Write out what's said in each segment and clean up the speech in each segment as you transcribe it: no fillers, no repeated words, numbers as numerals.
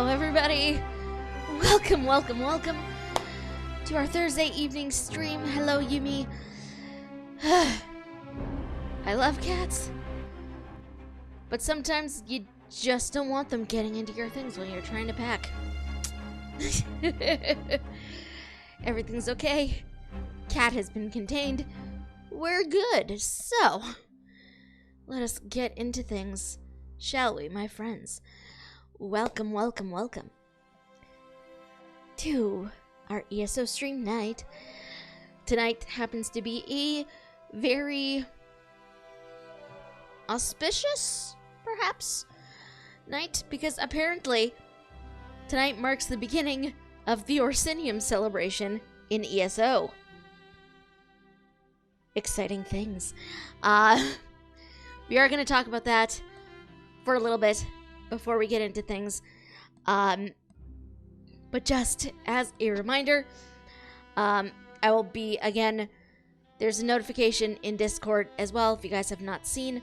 Hello, everybody. Welcome to our Thursday evening stream. Hello, Yumi. I love cats, but sometimes you just don't want them getting into your things when you're trying to pack. Everything's okay. Cat has been contained. We're good. So, let us get into things, shall we, my friends? Welcome to our ESO stream night. Tonight happens to be a very auspicious, perhaps, night, because apparently tonight marks the beginning of the Orsinium celebration in ESO. Exciting things. We are going to talk about that for a little bit before we get into things. But just as a reminder, I will be, again, there's a notification in Discord as well if you guys have not seen.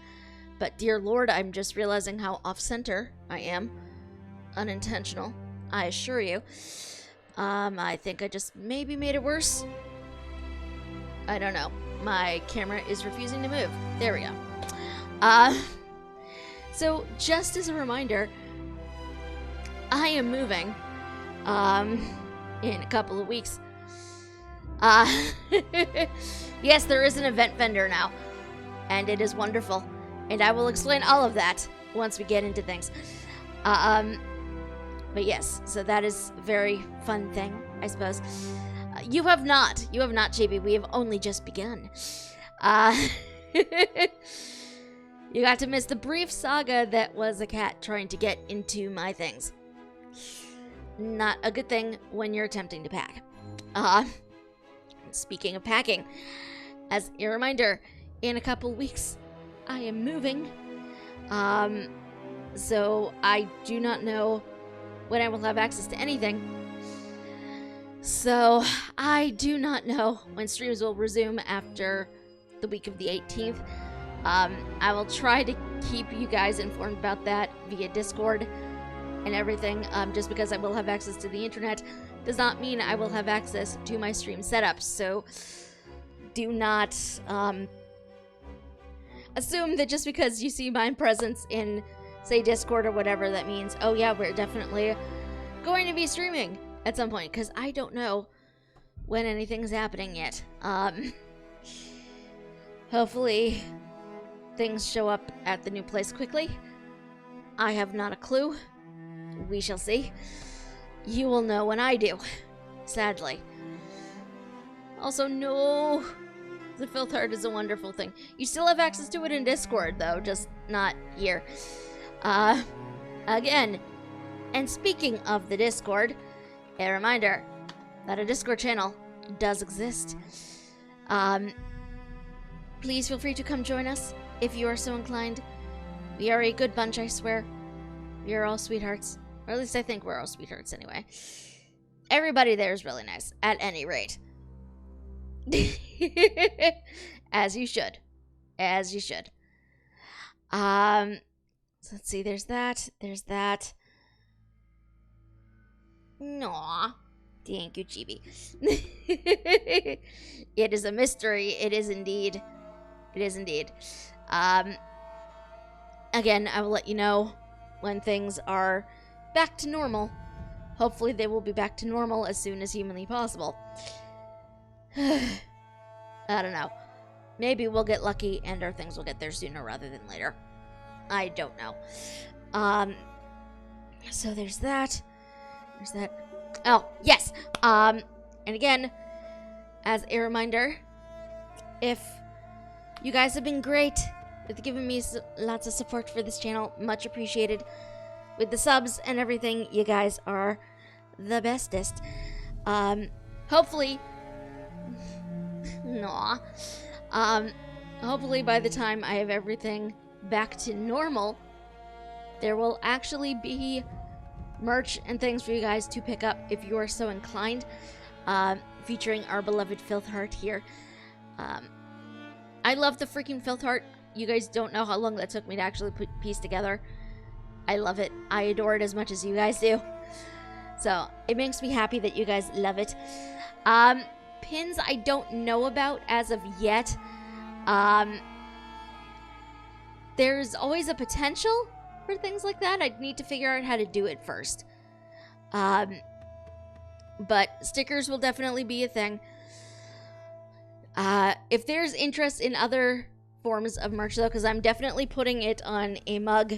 But dear Lord, I'm just realizing how off-center I am. Unintentional, I assure you. I think I just maybe made it worse. I don't know. My camera is refusing to move. There we go. So, just as a reminder, I am moving, in a couple of weeks. Yes, there is an event vendor now, and it is wonderful, and I will explain all of that once we get into things. But yes, so that is a very fun thing, I suppose. You have not, JB, we have only just begun. You got to miss the brief saga that was a cat trying to get into my things. Not a good thing when you're attempting to pack. Speaking of packing, as a reminder, in a couple weeks, I am moving. So I do not know when I will have access to anything. So I do not know when streams will resume after the week of the 18th. I will try to keep you guys informed about that via Discord and everything. Just because I will have access to the internet does not mean I will have access to my stream setup. So do not assume that just because you see my presence in, say, Discord or whatever, that means, oh yeah, we're definitely going to be streaming at some point, because I don't know when anything's happening yet. Hopefully things show up at the new place quickly. I have not a clue. We shall see. You will know when I do, sadly. Also, no, the filth heart is a wonderful thing. You still have access to it in Discord, though, just not here. Again, and speaking of the Discord, a reminder that a Discord channel does exist. Please feel free to come join us if you are so inclined. We are a good bunch, I swear. We are all sweethearts. Or at least I think we're all sweethearts anyway. Everybody there is really nice, at any rate. As you should. As you should. So let's see, there's that. Aww. Thank you, Chibi. It is a mystery. It is indeed. Again, I will let you know when things are back to normal. Hopefully they will be back to normal as soon as humanly possible. I don't know. Maybe we'll get lucky and our things will get there sooner rather than later. I don't know. So there's that. There's that. Oh, yes. And again, as a reminder, if you guys have been great with giving me lots of support for this channel, much appreciated. With the subs and everything, you guys are the bestest. Hopefully, hopefully by the time I have everything back to normal, there will actually be merch and things for you guys to pick up if you are so inclined, featuring our beloved Filth Heart here. I love the freaking Filth Heart. You guys don't know how long that took me to actually piece together. I love it. I adore it as much as you guys do. So it makes me happy that you guys love it. Pins I don't know about as of yet. There's always a potential for things like that. I'd need to figure out how to do it first. But stickers will definitely be a thing. If there's interest in other forms of merch, though, because I'm definitely putting it on a mug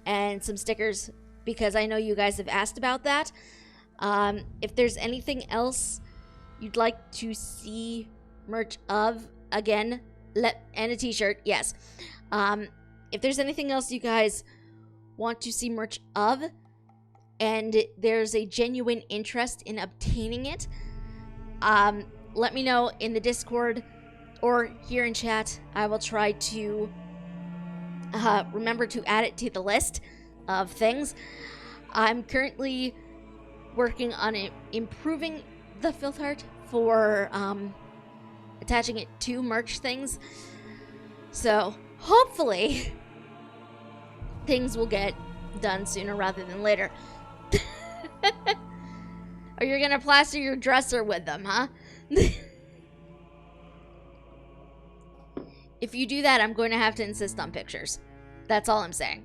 and some stickers, because I know you guys have asked about that. If there's anything else you'd like to see merch of, again, and a t-shirt, yes. If there's anything else you guys want to see merch of, and there's a genuine interest in obtaining it, let me know in the Discord or here in chat. I will try to remember to add it to the list of things. I'm currently working on improving the filth art for attaching it to merch things. So hopefully things will get done sooner rather than later. Or you're gonna plaster your dresser with them, huh? If you do that, I'm going to have to insist on pictures. That's all I'm saying.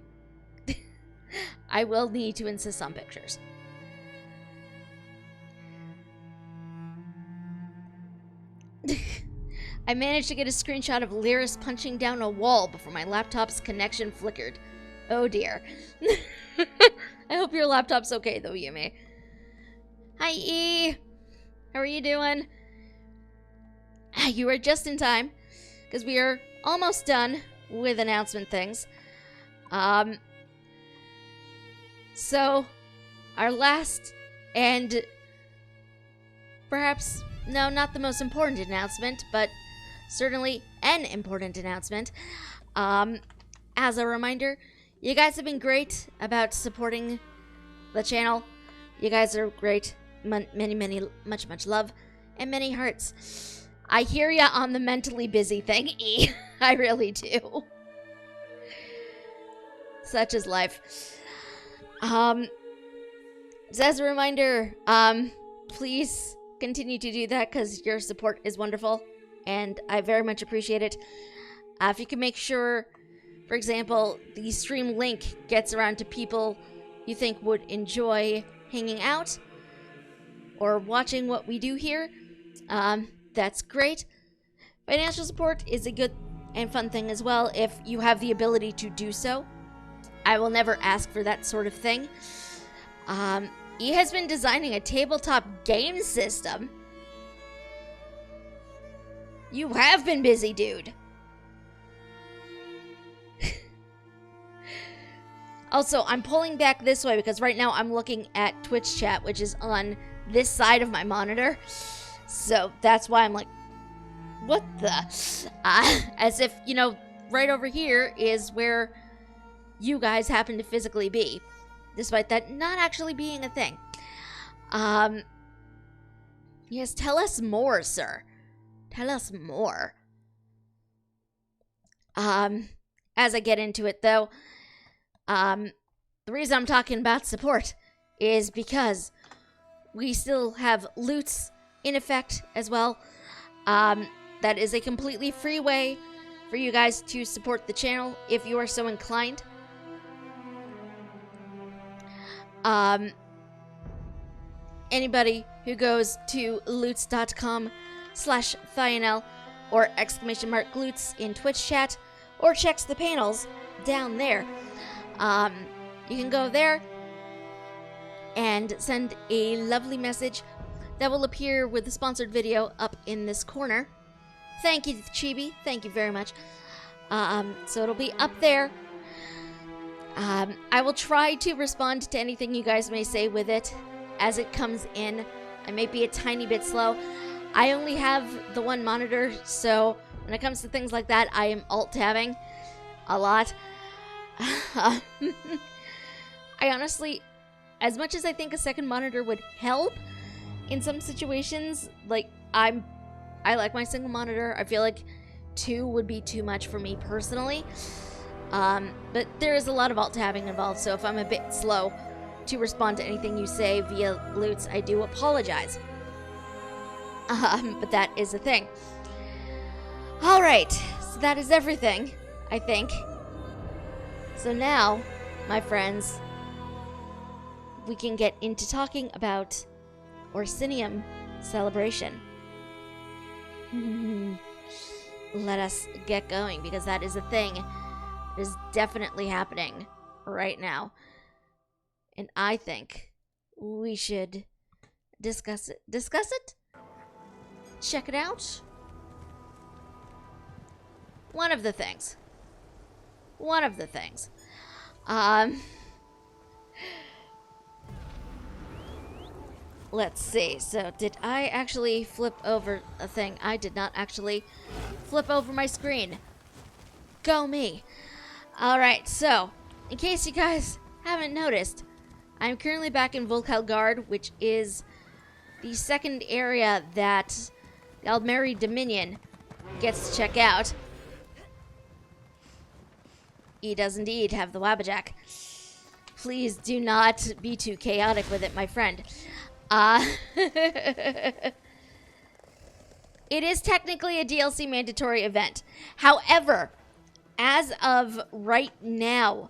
I will need to insist on pictures. I managed to get a screenshot of Lyris punching down a wall before my laptop's connection flickered. Oh dear. I hope your laptop's okay though, Yumi. Hi E! How are you doing? You are just in time, because we are almost done with announcement things. So, our last and perhaps, no, not the most important announcement, but certainly an important announcement. As a reminder, you guys have been great about supporting the channel. You guys are great. Much love and many hearts. I hear ya on the mentally busy thing, E. I really do. Such is life. So as a reminder, please continue to do that, because your support is wonderful and I very much appreciate it. If you can make sure, for example, the stream link gets around to people you think would enjoy hanging out or watching what we do here, that's great. Financial support is a good and fun thing as well if you have the ability to do so. I will never ask for that sort of thing. E has been designing a tabletop game system. You have been busy, dude. Also, I'm pulling back this way because right now I'm looking at Twitch chat, which is on this side of my monitor. So that's why I'm like, what the? As if, you know, right over here is where you guys happen to physically be, despite that not actually being a thing. Yes, tell us more, sir. Tell us more. As I get into it, though, the reason I'm talking about support is because we still have loots in effect as well. That is a completely free way for you guys to support the channel if you are so inclined. Anybody who goes to loots.com/Thionel or !glutes in Twitch chat or checks the panels down there, you can go there and send a lovely message that will appear with the sponsored video up in this corner. Thank you, Chibi. Thank you very much. So it'll be up there. I will try to respond to anything you guys may say with it as it comes in. I may be a tiny bit slow. I only have the one monitor, so when it comes to things like that, I am alt-tabbing a lot. I honestly, as much as I think a second monitor would help in some situations, like, I like my single monitor. I feel like 2 would be too much for me personally. But there is a lot of alt-tabbing involved, so if I'm a bit slow to respond to anything you say via loots, I do apologize. But that is a thing. Alright, so that is everything, I think. So now, my friends, we can get into talking about Orsinium celebration. Let us get going, because that is a thing that is definitely happening right now. And I think we should discuss it. Discuss it? Check it out? One of the things. Let's see. So, did I actually flip over a thing? I did not actually flip over my screen. Go me. Alright, so, in case you guys haven't noticed, I'm currently back in Volkalgard, which is the second area that the Aldmeri Dominion gets to check out. He does indeed have the Wabbajack. Please do not be too chaotic with it, my friend. It is technically a DLC mandatory event. However, as of right now,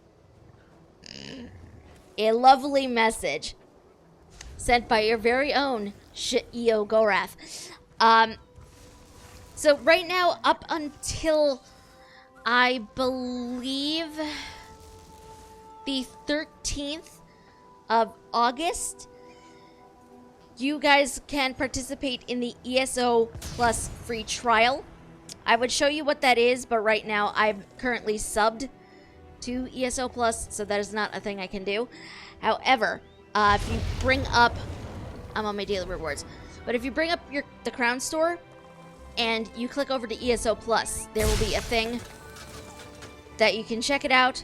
a lovely message sent by your very own Eo Gorath. So right now, up until I believe the 13th of August, you guys can participate in the ESO Plus free trial. I would show you what that is, but right now I'm currently subbed to ESO Plus, so that is not a thing I can do. However, if you bring up, I'm on my daily rewards, but if you bring up the Crown Store and you click over to ESO Plus, there will be a thing that you can check it out.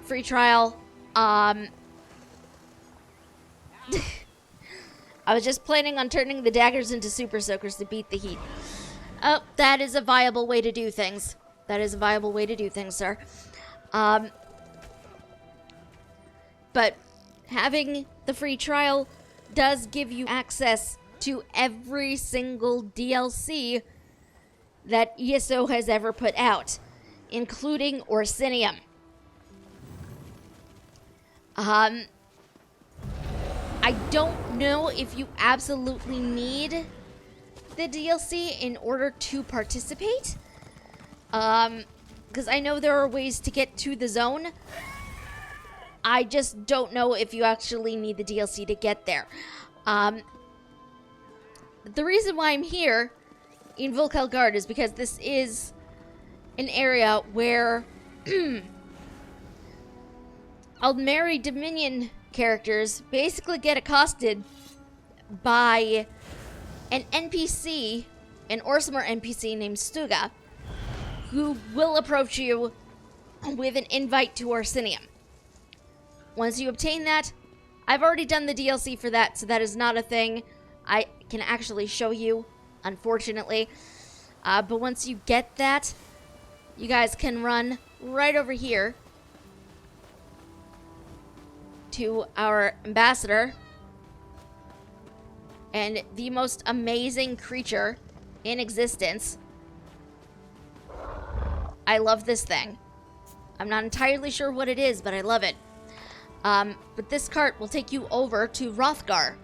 Free trial. I was just planning on turning the daggers into super soakers to beat the heat. Oh, that is a viable way to do things. That is a viable way to do things, sir. But having the free trial does give you access to every single DLC that ESO has ever put out, including Orsinium. I don't know if you absolutely need the DLC in order to participate. Because I know there are ways to get to the zone. I just don't know if you actually need the DLC to get there. The reason why I'm here in Volkalgard is because this is an area where Aldmeri Dominion characters basically get accosted by an NPC, an Orsimer NPC named Stuga, who will approach you with an invite to Orsinium. Once you obtain that, I've already done the DLC for that, so that is not a thing I can actually show you, unfortunately. But once you get that, you guys can run right over here to our ambassador and the most amazing creature in existence. I love this thing. I'm not entirely sure what it is, but I love it. But this cart will take you over to Rothgar,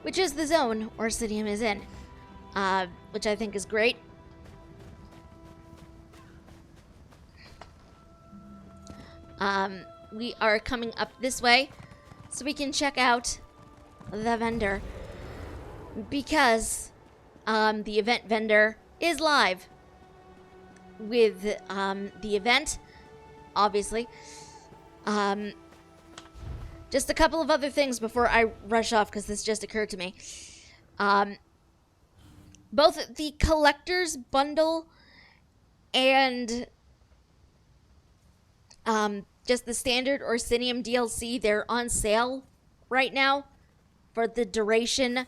which is the zone Orsinium is in, which I think is great. We are coming up this way so we can check out the vendor, because the event vendor is live with the event, obviously. Just a couple of other things before I rush off, because this just occurred to me. Both the collector's bundle and just the standard Orsinium DLC, they're on sale right now for the duration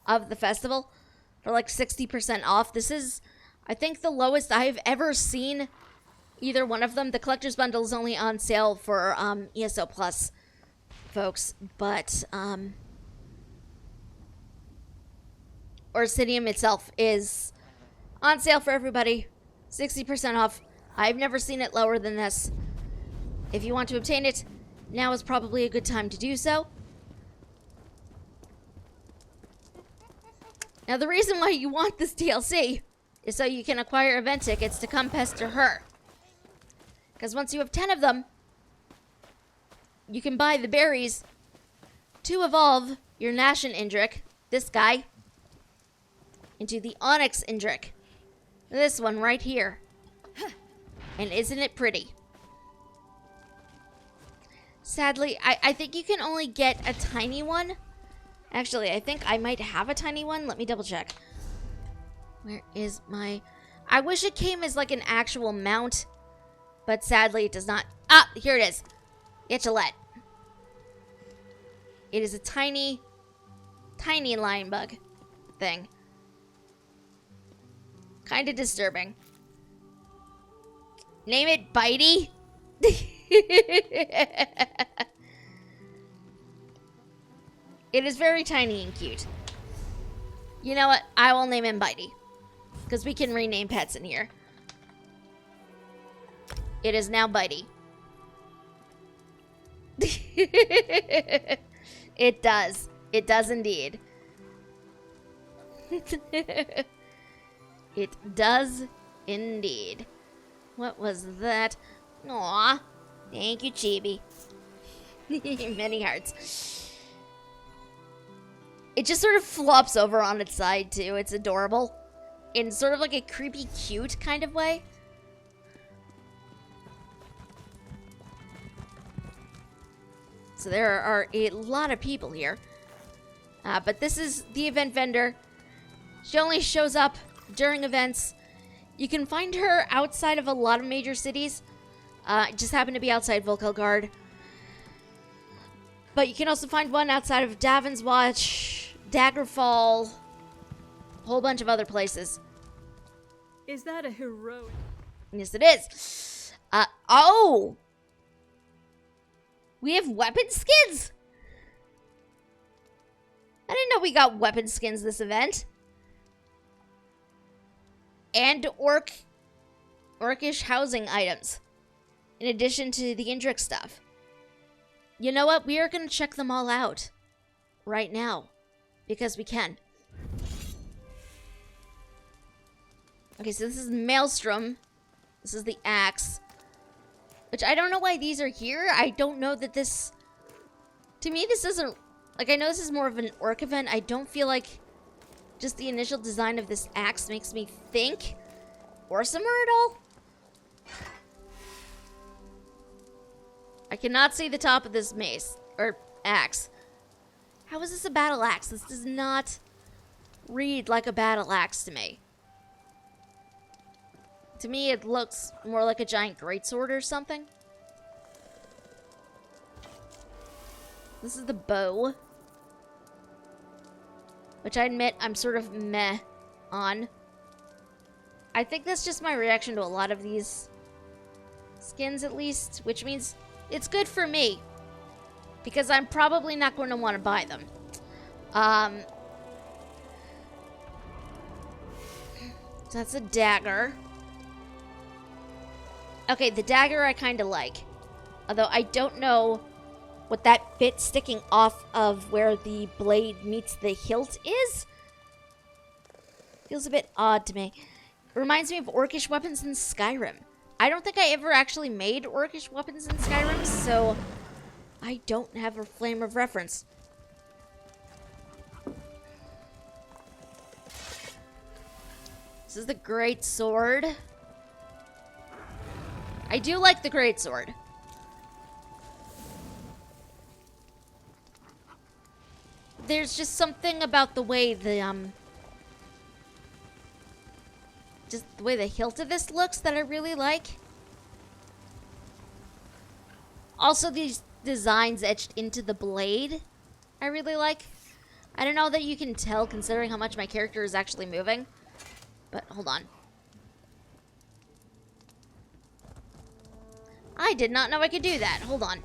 of the festival for like 60% off. This is, I think, the lowest I've ever seen either one of them. The collector's bundle is only on sale for ESO Plus folks, but Orsinium itself is on sale for everybody. 60% off. I've never seen it lower than this. If you want to obtain it, now is probably a good time to do so. Now, the reason why you want this DLC is so you can acquire event tickets to come pester her. Because once you have 10 of them, you can buy the berries to evolve your Nashen Indrik, this guy, into the Onyx Indrik. This one right here. And isn't it pretty? Sadly, I think you can only get a tiny one. Actually, I think I might have a tiny one. Let me double check. Where is my... I wish it came as like an actual mount, but sadly it does not. Ah, here it is. Itchalette. It is a tiny, tiny lion bug thing. Kind of disturbing. Name it Bitey. It is very tiny and cute. You know what? I will name him Bitey. Because we can rename pets in here. It is now Bitey. It does. It does indeed. It does indeed. What was that? Aw. Thank you, Chibi. Many hearts. It just sort of flops over on its side, too. It's adorable. In sort of like a creepy, cute kind of way. So there are a lot of people here. But this is the event vendor. She only shows up during events. You can find her outside of a lot of major cities. It just happened to be outside Volkelgard. But you can also find one outside of Davin's Watch, Daggerfall, a whole bunch of other places. Is that a heroic? Yes, it is. Oh! We have weapon skins? I didn't know we got weapon skins this event. And orcish housing items. In addition to the Indrik stuff. You know what? We are going to check them all out. Right now. Because we can. Okay, so this is Maelstrom. This is the axe. Which I don't know why these are here. I don't know that this... To me, this isn't... Like, I know this is more of an orc event. I don't feel like just the initial design of this axe makes me think Orsimer at all. I cannot see the top of this mace. Or axe. How is this a battle axe? This does not read like a battle axe to me. To me, it looks more like a giant greatsword or something. This is the bow. Which I admit I'm sort of meh on. I think that's just my reaction to a lot of these skins, at least. Which means it's good for me. Because I'm probably not going to want to buy them. So that's a dagger. Okay, the dagger I kind of like. Although I don't know what that bit sticking off of where the blade meets the hilt is. Feels a bit odd to me. It reminds me of orcish weapons in Skyrim. I don't think I ever actually made orcish weapons in Skyrim, so I don't have a frame of reference. This is the great sword. I do like the greatsword. There's just something about the way the just the way the hilt of this looks that I really like. Also, these designs etched into the blade, I really like. I don't know that you can tell considering how much my character is actually moving. But hold on. I did not know I could do that. Hold on.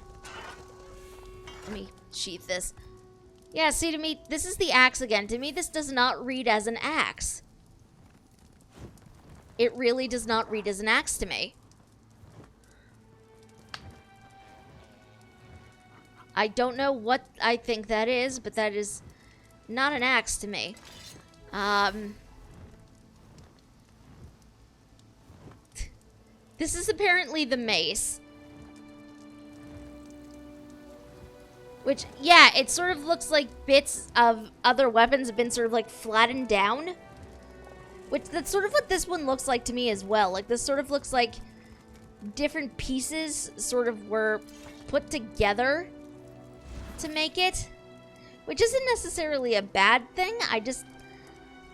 Let me sheath this. Yeah, see, to me, this is the axe again. To me, this does not read as an axe. It really does not read as an axe to me. I don't know what I think that is, but that is not an axe to me. This is apparently the mace. Which, yeah, it sort of looks like bits of other weapons have been sort of like flattened down. Which, that's sort of what this one looks like to me as well. Like, this sort of looks like different pieces sort of were put together to make it. Which isn't necessarily a bad thing. I just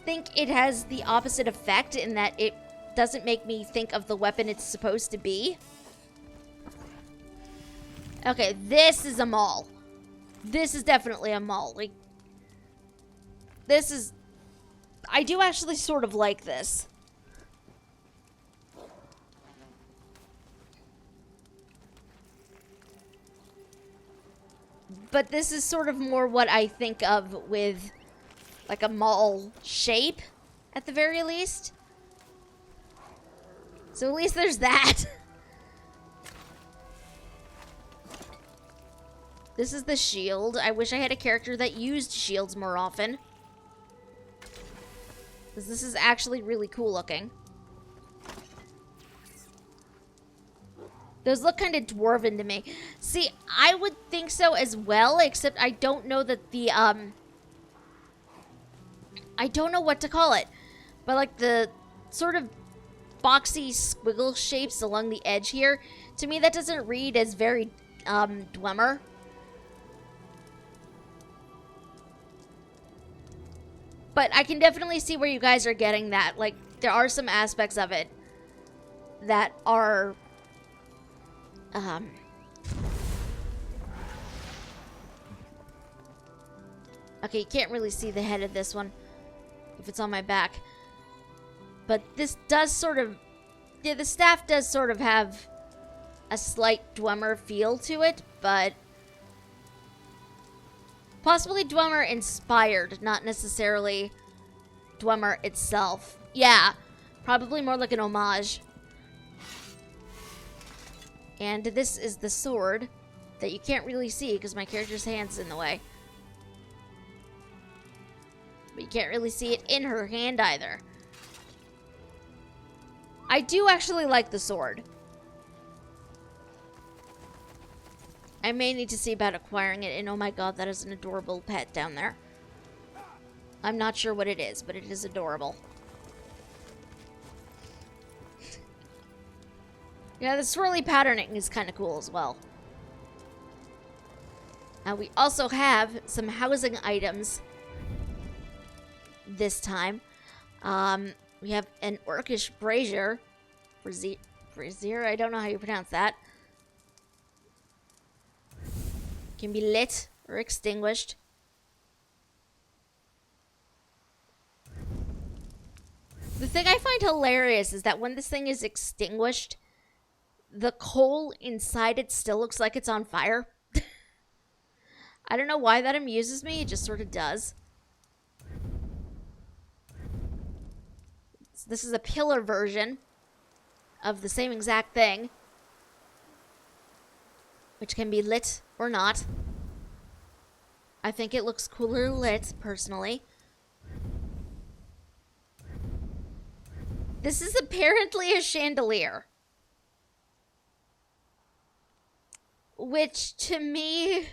think it has the opposite effect in that it doesn't make me think of the weapon it's supposed to be. Okay, this is a maul. This is definitely a maul. Like, this is... I do actually sort of like this. But this is sort of more what I think of with, like, a maul shape, at the very least. So at least there's that. This is the shield. I wish I had a character that used shields more often. Because this is actually really cool looking. Those look kind of dwarven to me. See, I would think so as well, except I don't know that the, I don't know what to call it. But, like, the sort of boxy squiggle shapes along the edge here, to me that doesn't read as very, Dwemer. But I can definitely see where you guys are getting that. Like, there are some aspects of it that are, okay, you can't really see the head of this one if it's on my back. But this does sort of, yeah, the staff does sort of have a slight Dwemer feel to it, but possibly Dwemer inspired, not necessarily Dwemer itself. Yeah, probably more like an homage. And this is the sword that you can't really see because my character's hand's in the way. But you can't really see it in her hand either. I do actually like the sword. I may need to see about acquiring it, and oh my god, that is an adorable pet down there. I'm not sure what it is, but it is adorable. Yeah, the swirly patterning is kind of cool as well. Now we also have some housing items this time. We have an orcish brazier. Brazier? I don't know how you pronounce that. Can be lit or extinguished. The thing I find hilarious is that when this thing is extinguished, the coal inside it still looks like it's on fire. I don't know why that amuses me, it just sort of does. This is a pillar version of the same exact thing, which can be lit or not. I think it looks cooler lit, personally. This is apparently a chandelier. Which, to me,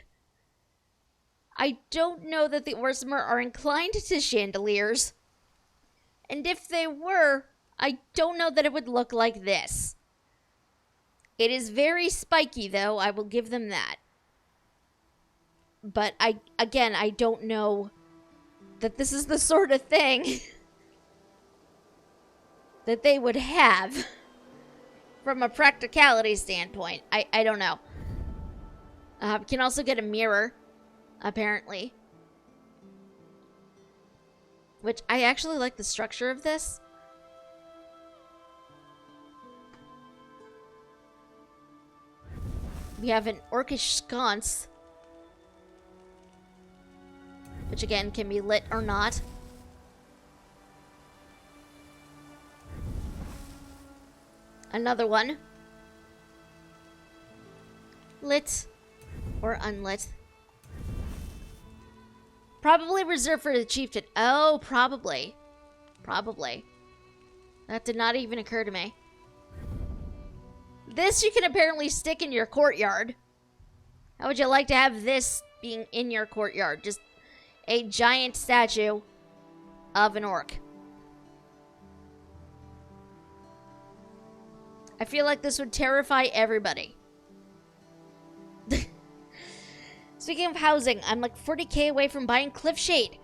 I don't know that the Orsimer are inclined to chandeliers. And if they were, I don't know that it would look like this. It is very spiky, though. I will give them that. But I don't know that this is the sort of thing that they would have from a practicality standpoint. I don't know. We can also get a mirror, apparently. Which, I actually like the structure of this. We have an orcish sconce. which again can be lit or not. Another one. Lit or unlit. Probably reserved for the chieftain. Oh, probably. Probably. That did not even occur to me. This you can apparently stick in your courtyard. How would you like to have this being in your courtyard? Just a giant statue of an orc. I feel like this would terrify everybody. Speaking of housing, I'm like 40k away from buying Cliffshade.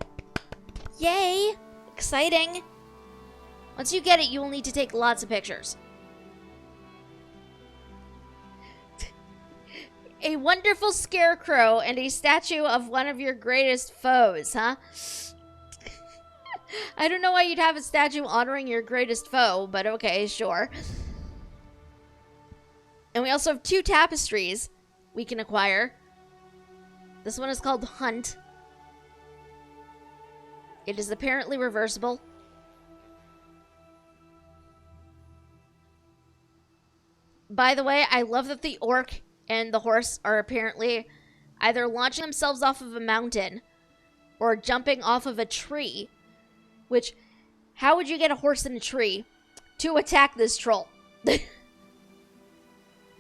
Yay! Exciting! Once you get it, you will need to take lots of pictures. A wonderful scarecrow and a statue of one of your greatest foes, huh? I don't know why you'd have a statue honoring your greatest foe, but okay, sure. And we also have 2 tapestries we can acquire. This one is called Hunt. It is apparently reversible. By the way, I love that the orc and the horse are apparently either launching themselves off of a mountain or jumping off of a tree. Which, how would you get a horse in a tree to attack this troll?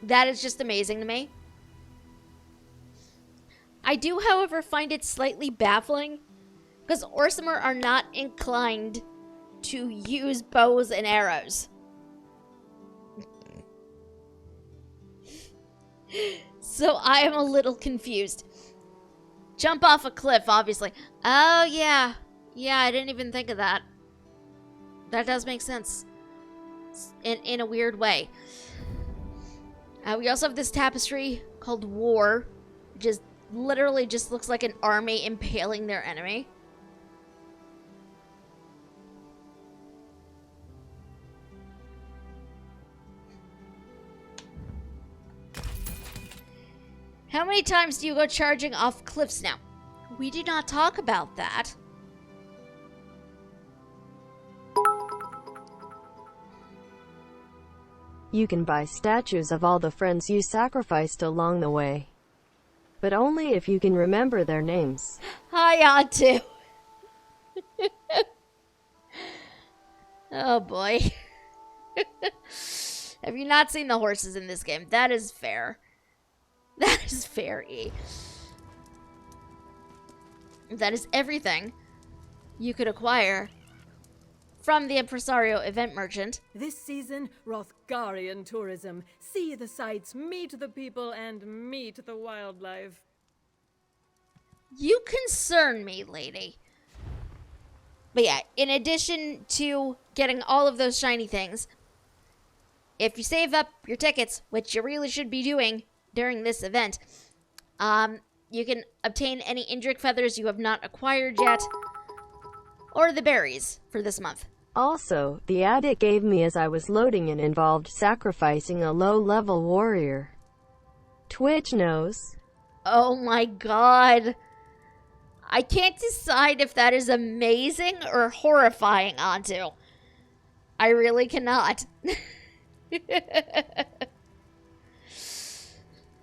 That is just amazing to me. I do, however, find it slightly baffling because Orsimer are not inclined to use bows and arrows. So I am a little confused. Jump off a cliff, obviously. Oh, yeah. Yeah, I didn't even think of that. That does make sense. In a weird way. We also have this tapestry called War, which is literally just looks like an army impaling their enemy. How many times do you go charging off cliffs now? We did not talk about that. You can buy statues of all the friends you sacrificed along the way. But only if you can remember their names. I ought to. Oh boy. Have you not seen the horses in this game? That is fair. That is fair, E. That is everything you could acquire from the Impresario event merchant. This season, Rothgarian tourism. See the sights, meet the people, and meet the wildlife. You concern me, lady. But yeah, in addition to getting all of those shiny things, if you save up your tickets, which you really should be doing during this event, you can obtain any Indrik feathers you have not acquired yet, or the berries for this month. Also, the ad it gave me as I was loading in involved sacrificing a low-level warrior. Twitch knows. Oh my god. I can't decide if that is amazing or horrifying, Antu. I really cannot.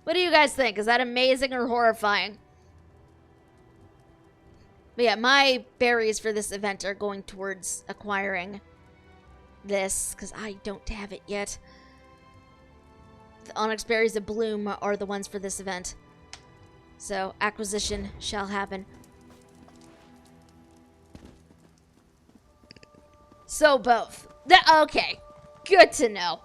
What do you guys think? Is that amazing or horrifying? But yeah, my berries for this event are going towards acquiring this, because I don't have it yet. The onyx berries of bloom are the ones for this event. So, acquisition shall happen. So, both. Okay. Good to know.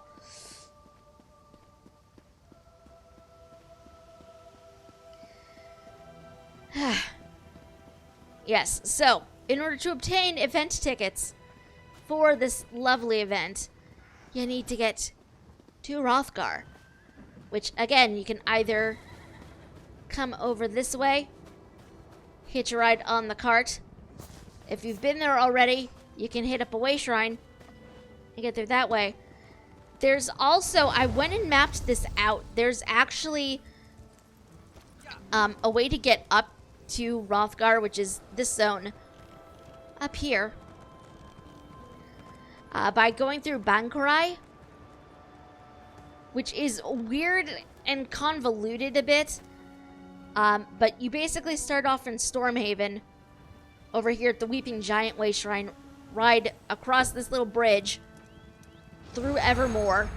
Yes, so, in order to obtain event tickets for this lovely event, you need to get to Rothgar. Which, again, you can either come over this way, hitch a ride on the cart. If you've been there already, you can hit up a way shrine and get there that way. There's also, I went and mapped this out. There's actually a way to get up to Rothgar, which is this zone up here, by going through Bankurai, which is weird and convoluted a bit. But you basically start off in Stormhaven, over here at the Weeping Giant Way Shrine, ride across this little bridge, through Evermore,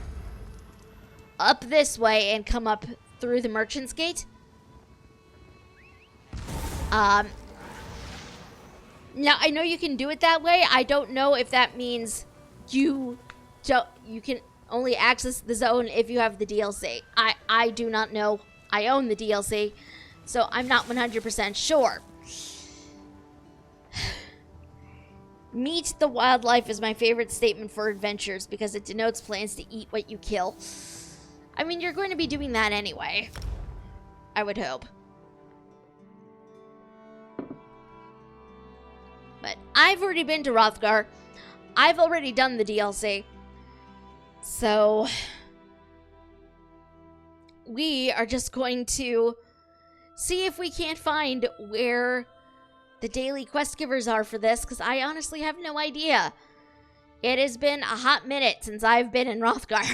up this way, and come up through the Merchant's Gate. Now, I know you can do it that way. I don't know if that means you can only access the zone if you have the DLC. I do not know. I own the DLC, so I'm not 100% sure. Meet the wildlife is my favorite statement for adventures because it denotes plans to eat what you kill. I mean, you're going to be doing that anyway. I would hope. But I've already been to Rothgar. I've already done the DLC. So we are just going to see if we can't find where the daily quest givers are for this, because I honestly have no idea. It has been a hot minute since I've been in Rothgar.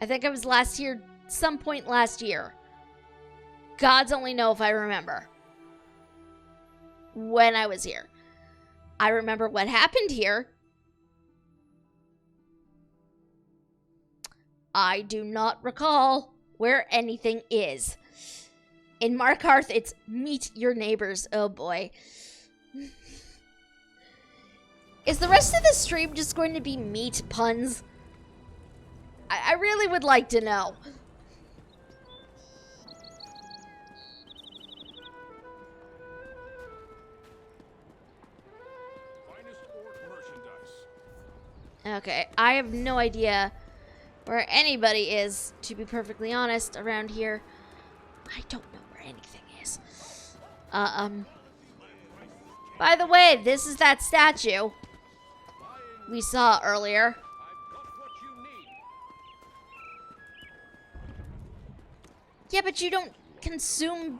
I think I was last here some point last year. Gods only know if I remember when I was here. I remember what happened here. I do not recall where anything is. In Markarth, it's meet your neighbors. Oh boy. Is the rest of the stream just going to be meat puns? I really would like to know. Okay, I have no idea where anybody is, to be perfectly honest, around here. I don't know where anything is. By the way, this is that statue we saw earlier. Yeah, but you don't consume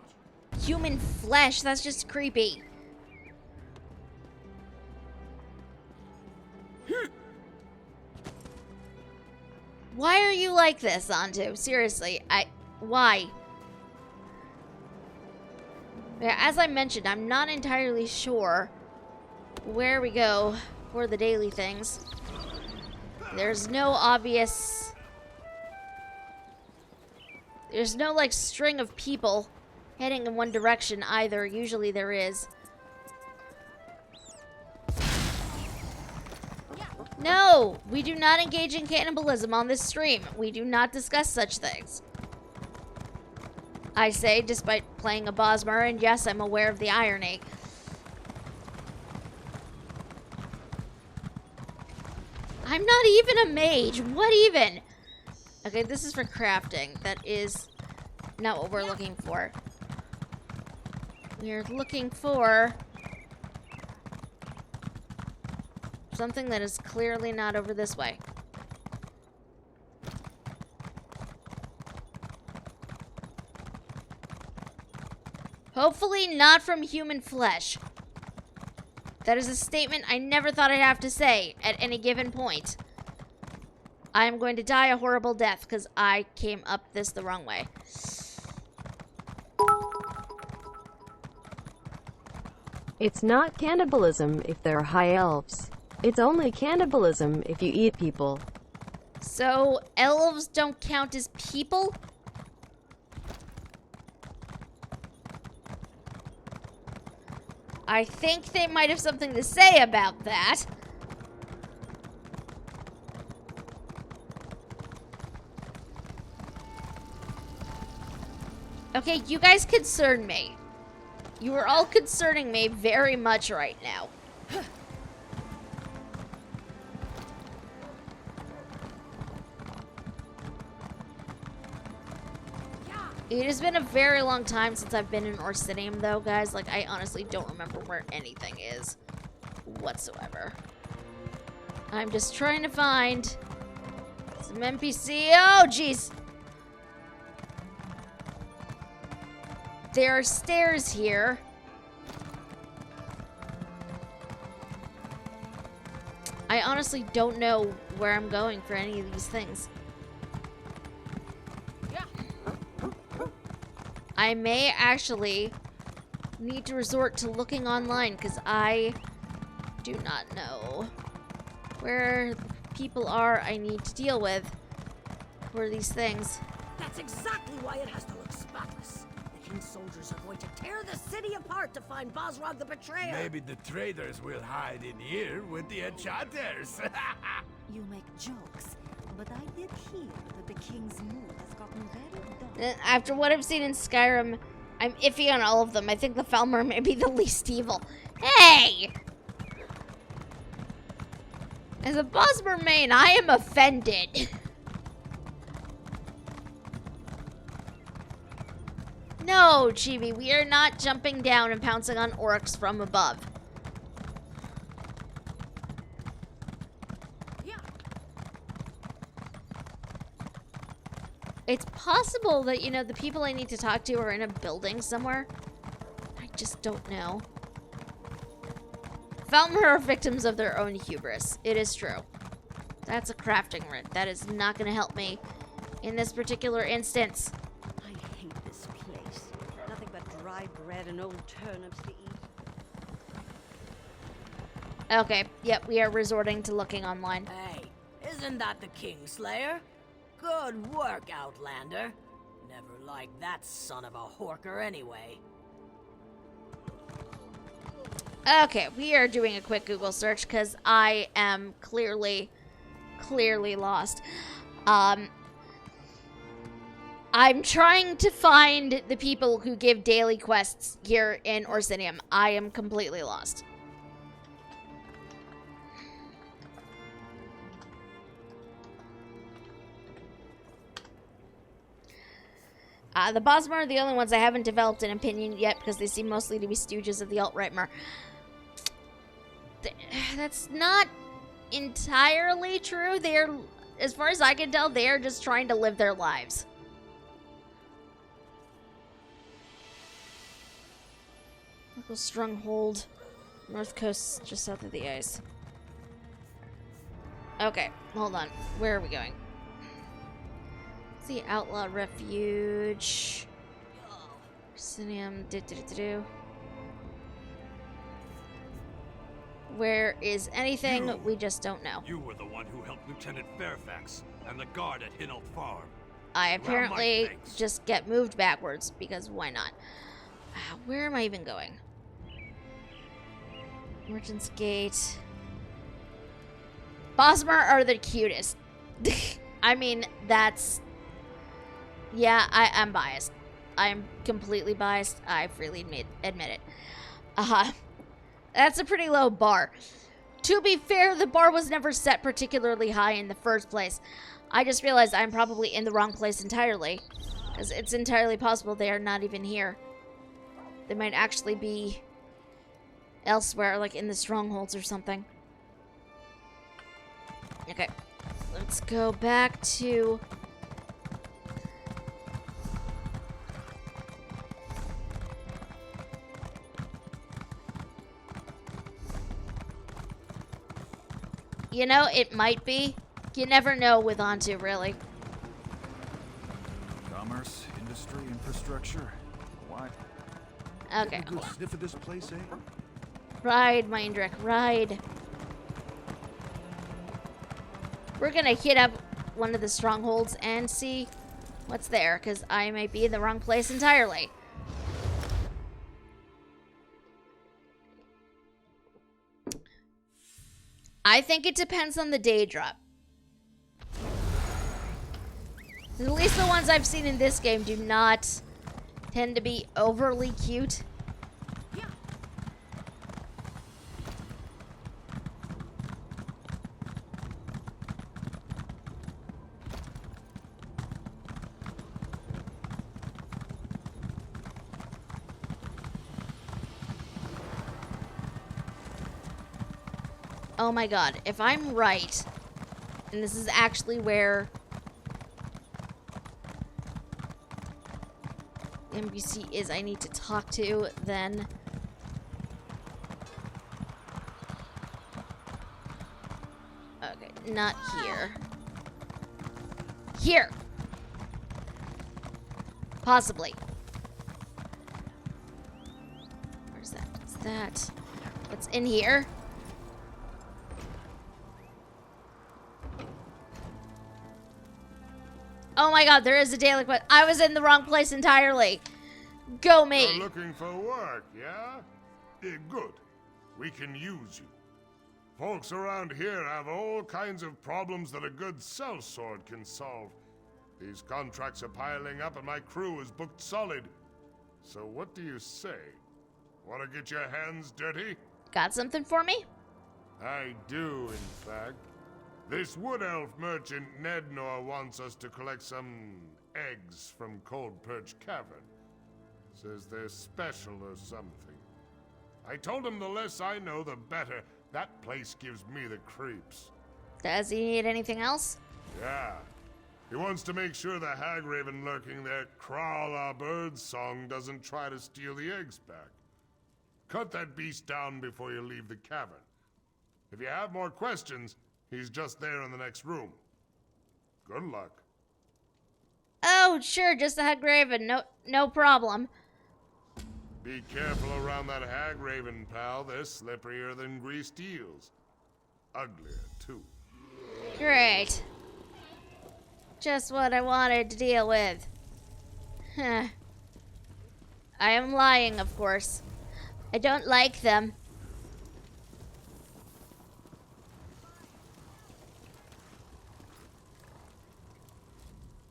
human flesh. That's just creepy. Why are you like this, Antu? Seriously, why? Yeah, as I mentioned, I'm not entirely sure where we go for the daily things. There's no obvious... There's no, like, string of people heading in one direction either. Usually there is. No! We do not engage in cannibalism on this stream. We do not discuss such things. I say, despite playing a Bosmer, and yes, I'm aware of the irony. I'm not even a mage. What even? Okay, this is for crafting. That is not what we're looking for. We're looking for something that is clearly not over this way. Hopefully not from human flesh. That is a statement I never thought I'd have to say at any given point. I am going to die a horrible death because I came up this the wrong way. It's not cannibalism if they're high elves. It's only cannibalism if you eat people. So, elves don't count as people? I think they might have something to say about that. Okay, you guys concern me. You are all concerning me very much right now. It has been a very long time since I've been in Orsinium, though, guys. Like, I honestly don't remember where anything is whatsoever. I'm just trying to find some NPC. Oh, jeez. there are stairs here. I honestly don't know where I'm going for any of these things. I may actually need to resort to looking online because I do not know where people are I need to deal with for these things. That's exactly why it has to look spotless. The king's soldiers are going to tear the city apart to find Bosrog the betrayer. Maybe the traders will hide in here with the enchanters. You make jokes, but I did hear that the king's mood has gotten very dark. After what I've seen in Skyrim, I'm iffy on all of them. I think the Falmer may be the least evil. Hey! As a Bosmer main, I am offended. No, Chibi, we are not jumping down and pouncing on orcs from above. It's possible that, you know, the people I need to talk to are in a building somewhere. I just don't know. Falmer are victims of their own hubris. It is true. That's a crafting writ. That is not going to help me in this particular instance. I hate this place. Nothing but dry bread and old turnips to eat. Okay, yep, we are resorting to looking online. Hey, isn't that the Kingslayer? Good work, Outlander. Never liked that son of a horker anyway. Okay, we are doing a quick Google search because I am clearly lost. I'm trying to find the people who give daily quests here in Orsinium. I am completely lost. The Bosmer are the only ones I haven't developed an opinion yet because they seem mostly to be stooges of the alt-rightmer. That's not entirely true. They're, as far as I can tell, they're just trying to live their lives. Local stronghold. North coast just south of the ice. Okay, hold on. Where are we going? The Outlaw Refuge. Orsinium. Where is anything? We just don't know. You were the one who helped Lieutenant Fairfax and the guard at Hinault Farm. I apparently just get moved backwards because why not? Where am I even going? Merchant's Gate. Bosmer are the cutest. I mean, that's... Yeah, I'm biased. I'm completely biased. I freely admit it. That's a pretty low bar. To be fair, the bar was never set particularly high in the first place. I just realized I'm probably in the wrong place entirely. Because it's entirely possible they are not even here. They might actually be elsewhere, like in the strongholds or something. Okay, let's go back to... You know, it might be. You never know with Onto, really. Commerce, industry, infrastructure. Why? Okay. Get a good sniff of this place, eh? Ride, Mindrick, ride. We're gonna hit up one of the strongholds and see what's there, because I might be in the wrong place entirely. I think it depends on the day drop. At least the ones I've seen in this game do not tend to be overly cute. Oh my god, if I'm right, and this is actually where... NPC is I need to talk to, then... Okay, not here. Here! Possibly. Where's that? Is that... What's in here? Oh my god, there is a daily quest. I was in the wrong place entirely. Go me. You're looking for work, yeah? Good. We can use you. Folks around here have all kinds of problems that a good sellsword can solve. These contracts are piling up and my crew is booked solid. So what do you say? Want to get your hands dirty? Got something for me? I do, in fact. This wood elf merchant Nednor wants us to collect some eggs from Cold Perch Cavern. Says they're special or something. I told him the less I know, the better. That place gives me the creeps. Does he need anything else? Yeah. He wants to make sure the hag raven lurking there, Crawl Our Birds song, doesn't try to steal the eggs back. Cut that beast down before you leave the cavern. If you have more questions, he's just there in the next room. Good luck. Oh, sure, just the hag raven. No problem. Be careful around that hag raven, pal. They're slipperier than greased eels. Uglier, too. Great. Just what I wanted to deal with. Huh. I am lying, of course. I don't like them.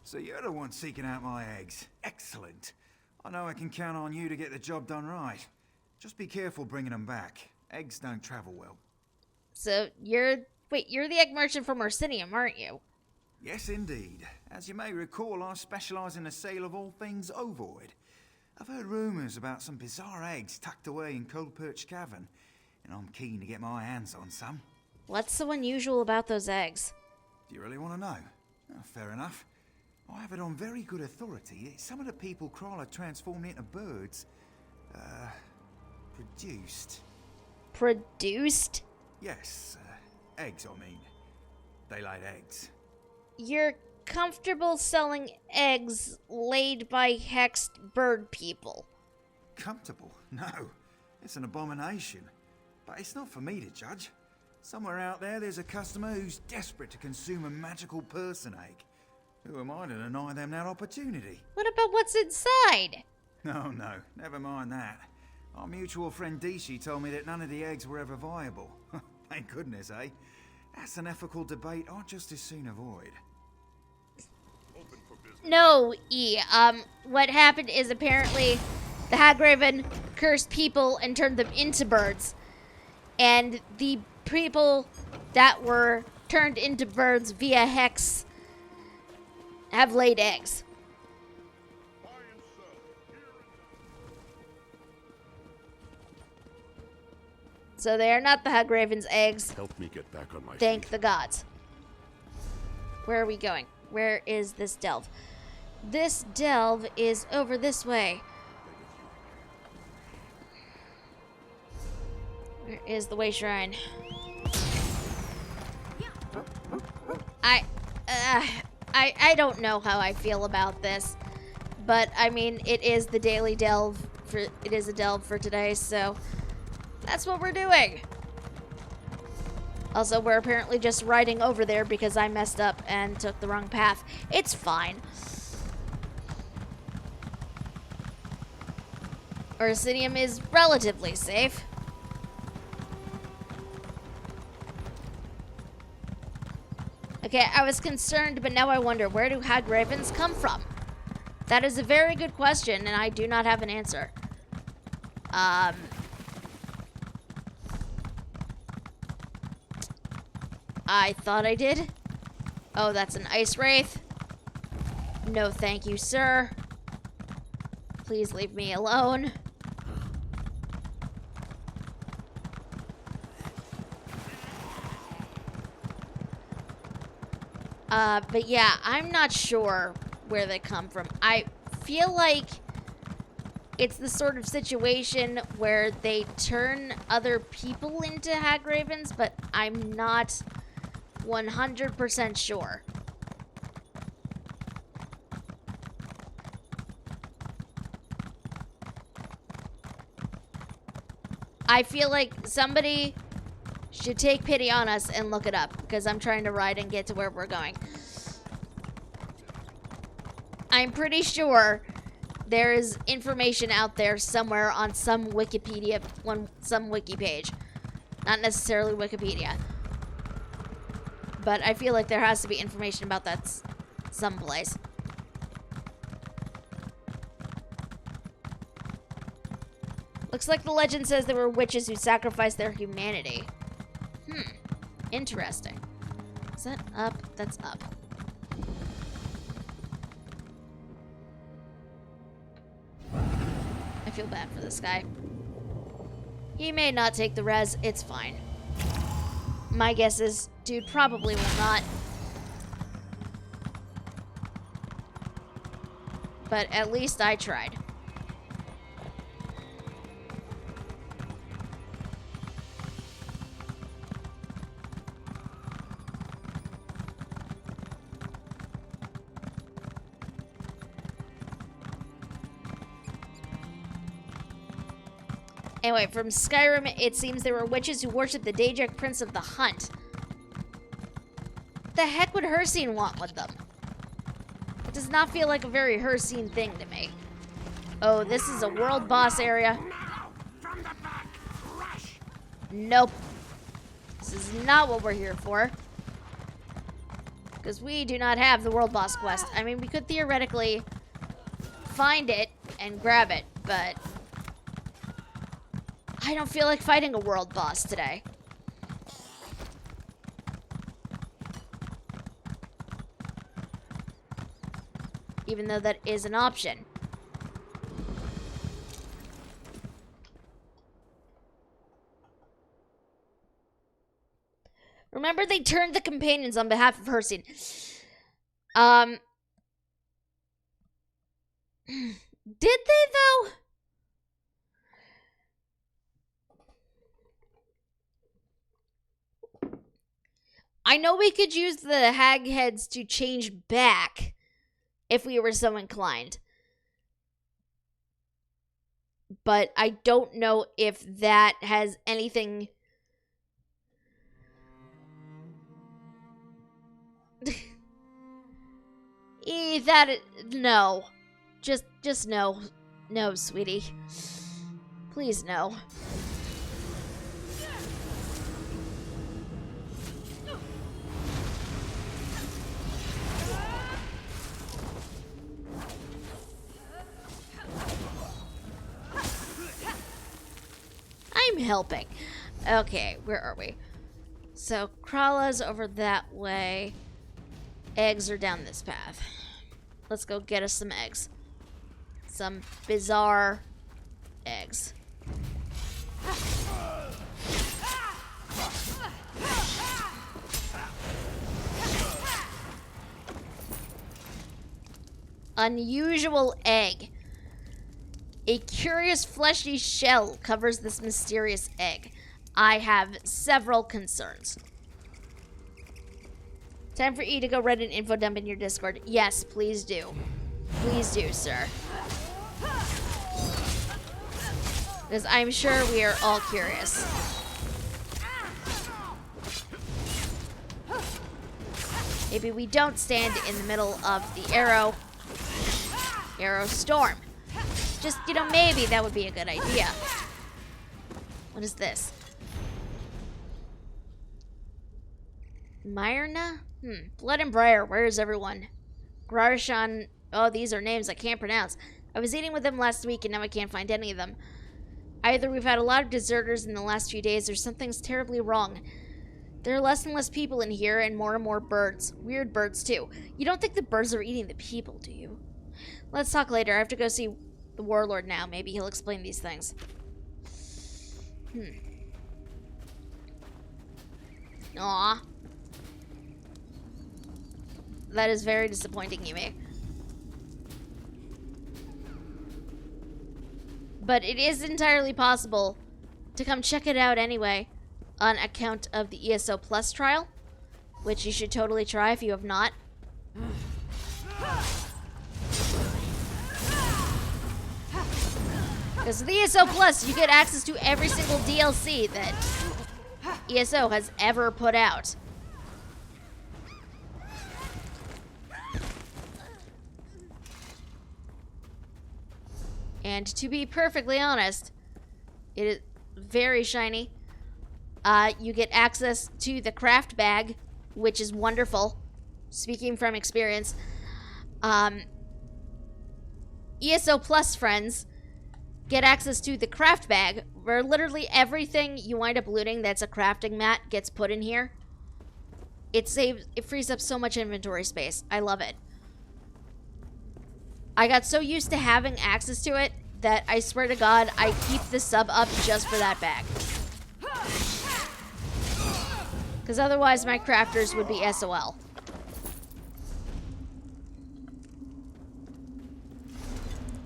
So you're the one seeking out my eggs. Excellent. I know I can count on you to get the job done right. Just be careful bringing them back. Eggs don't travel well. So, you're the egg merchant from Orsinium, aren't you? Yes, indeed. As you may recall, I specialize in the sale of all things ovoid. I've heard rumors about some bizarre eggs tucked away in Cold Perch Cavern, and I'm keen to get my hands on some. What's so unusual about those eggs? Do you really want to know? Oh, fair enough. I have it on very good authority that some of the people Crawler transformed into birds, produced. Produced? Yes, eggs, I mean. They laid eggs. You're comfortable selling eggs laid by hexed bird people? Comfortable? No. It's an abomination. But it's not for me to judge. Somewhere out there's a customer who's desperate to consume a magical person egg. Who am I to deny them that opportunity? What about what's inside? No, never mind that. Our mutual friend Dishi told me that none of the eggs were ever viable. Thank goodness, eh? That's an ethical debate I'd just as soon avoid. No, what happened is apparently the Hagraven cursed people and turned them into birds. And the people that were turned into birds via hex have laid eggs. So they are not the Hagraven's eggs. Help me get back on my Thank feet. the gods. Where are we going? Where is this delve? This delve is over this way. Where is the way shrine? I don't know how I feel about this, but I mean it is the daily delve for it is a delve for today, so that's what we're doing. Also, we're apparently just riding over there because I messed up and took the wrong path. It's fine. Orsinium is relatively safe. Okay, I was concerned, but now I wonder, where do hag ravens come from? That is a very good question, and I do not have an answer. I thought I did. Oh, that's an ice wraith. No, thank you, sir. Please leave me alone. But yeah, I'm not sure where they come from. I feel like it's the sort of situation where they turn other people into hag ravens, but I'm not 100% sure. I feel like somebody should take pity on us and look it up, because I'm trying to ride and get to where we're going. I'm pretty sure there is information out there somewhere on some Wikipedia, some wiki page. Not necessarily Wikipedia. But I feel like there has to be information about that someplace. Looks like the legend says there were witches who sacrificed their humanity. Interesting. Is that up? That's up. I feel bad for this guy. He may not take the res, it's fine. My guess is, dude probably will not. But at least I tried. Anyway, from Skyrim, it seems there were witches who worshipped the Daedric Prince of the Hunt. What the heck would Hirsine want with them? It does not feel like a very Hirsine thing to me. Oh, this is a world boss area. Nope. This is not what we're here for. Because we do not have the world boss quest. I mean, we could theoretically find it and grab it, but I don't feel like fighting a world boss today. Even though that is an option. Remember, they turned the companions on behalf of Hirsine. Did they, though? I know we could use the hag heads to change back if we were so inclined. But I don't know if that has anything... No. Just no. No, sweetie. Please, no. I'm helping. Okay, where are we? So, Krala's over that way. Eggs are down this path. Let's go get us some eggs. Some bizarre eggs. Unusual egg. A curious fleshy shell covers this mysterious egg. I have several concerns. Time for E to go read an info dump in your Discord. Yes, please do. Please do, sir. Because I'm sure we are all curious. Maybe we don't stand in the middle of the arrow storm. Just, you know, maybe that would be a good idea. What is this? Myrna? Blood and Briar, where is everyone? Grarshan, oh, these are names I can't pronounce. I was eating with them last week and now I can't find any of them. Either we've had a lot of deserters in the last few days or something's terribly wrong. There are less and less people in here and more birds. Weird birds, too. You don't think the birds are eating the people, do you? Let's talk later. I have to go see the warlord now. Maybe he'll explain these things. Aw. That is very disappointing, Yume. But it is entirely possible to come check it out anyway on account of the ESO Plus trial, which you should totally try if you have not. Because with ESO Plus, you get access to every single DLC that ESO has ever put out. And to be perfectly honest, it is very shiny. You get access to the craft bag, which is wonderful. Speaking from experience. ESO Plus friends get access to the craft bag, where literally everything you wind up looting that's a crafting mat gets put in here. It frees up so much inventory space. I love it. I got so used to having access to it that I swear to God, I keep the sub up just for that bag. Because otherwise my crafters would be SOL.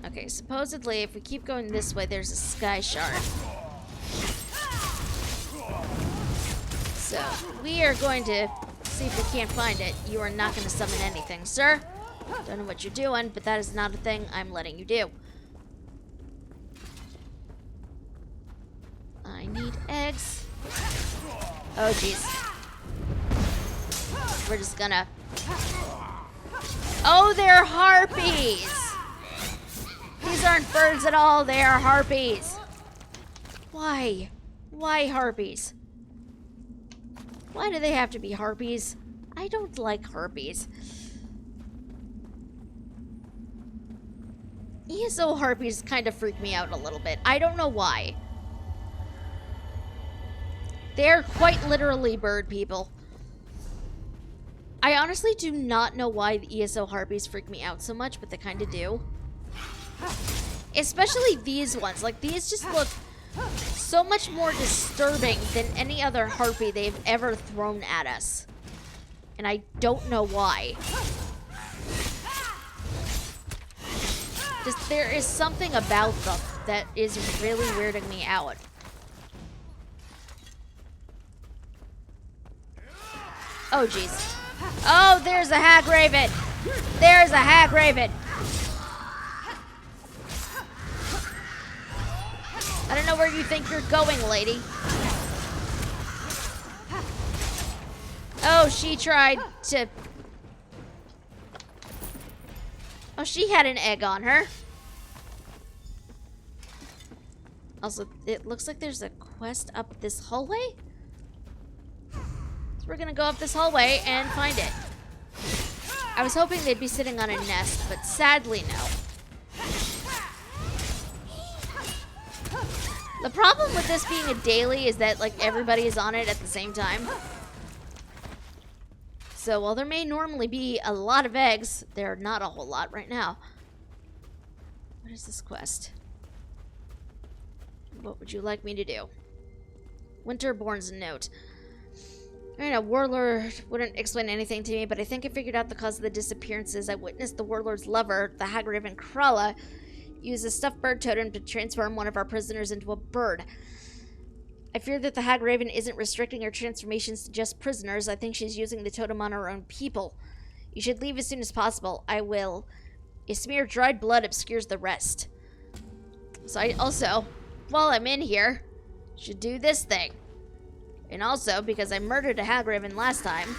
Okay, supposedly if we keep going this way, there's a sky shard. So, we are going to see if we can't find it. You are not going to summon anything, sir. Don't know what you're doing, but that is not a thing I'm letting you do. I need eggs. Oh, jeez. We're just gonna... Oh, they're harpies! These aren't birds at all, they are harpies. Why? Why harpies? Why do they have to be harpies? I don't like harpies. ESO harpies kind of freak me out a little bit. I don't know why. They're quite literally bird people. I honestly do not know why the ESO harpies freak me out so much, but they kind of do. Especially these ones. Like, these just look so much more disturbing than any other harpy they've ever thrown at us. And I don't know why. Just, there is something about them that is really weirding me out. Oh, jeez. Oh, there's a hag raven. There's a hag raven. I don't know where you think you're going, lady. Oh, she tried to... Oh, she had an egg on her. Also, it looks like there's a quest up this hallway. So we're gonna go up this hallway and find it. I was hoping they'd be sitting on a nest, but sadly, no. The problem with this being a daily is that, like, everybody is on it at the same time. So while there may normally be a lot of eggs, there are not a whole lot right now. What is this quest? What would you like me to do? Winterborn's note. Alright, a warlord wouldn't explain anything to me, but I think I figured out the cause of the disappearances. I witnessed the warlord's lover, the hag raven Krala, use a stuffed bird totem to transform one of our prisoners into a bird. I fear that the hag raven isn't restricting her transformations to just prisoners. I think she's using the totem on her own people. You should leave as soon as possible. I will. A smear of dried blood obscures the rest. So I also, while I'm in here, should do this thing. And also, because I murdered a hag raven last time,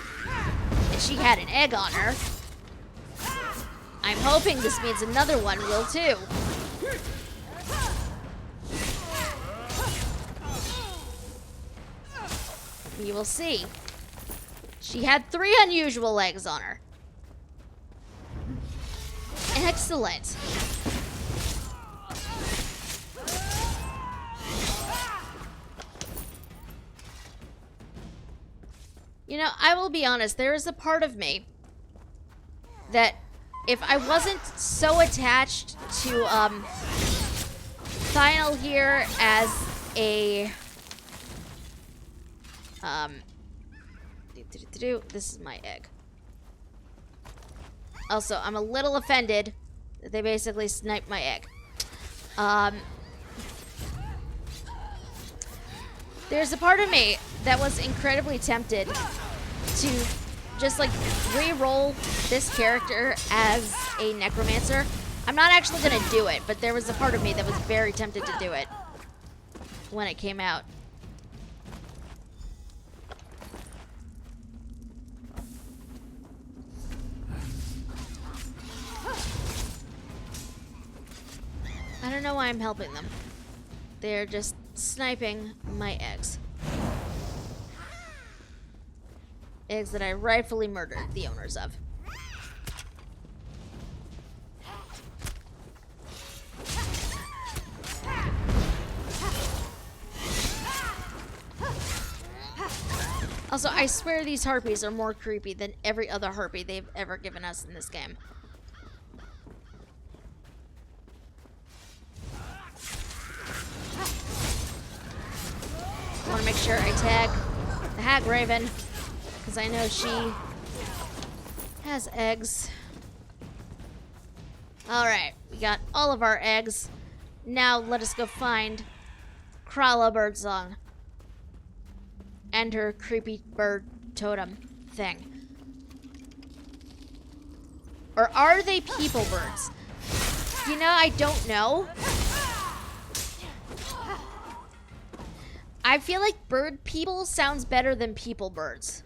and she had an egg on her, I'm hoping this means another one will too. We will see. She had 3 unusual eggs on her. Excellent. You know, I will be honest, there is a part of me that if I wasn't so attached to Thionel here as a this is my egg. Also, I'm a little offended that they basically sniped my egg. There's a part of me that was incredibly tempted to just like re-roll this character as a necromancer. I'm not actually gonna do it, but there was a part of me that was very tempted to do it when it came out. I don't know why I'm helping them. They're just sniping my eggs. Eggs that I rightfully murdered the owners of. Also, I swear these harpies are more creepy than every other harpy they've ever given us in this game. I want to make sure I tag the Hag Raven, because I know she has eggs. Alright, we got all of our eggs. Now let us go find Krala Birdsong and her creepy bird totem thing. Or are they people birds? You know, I don't know. I feel like bird people sounds better than people birds.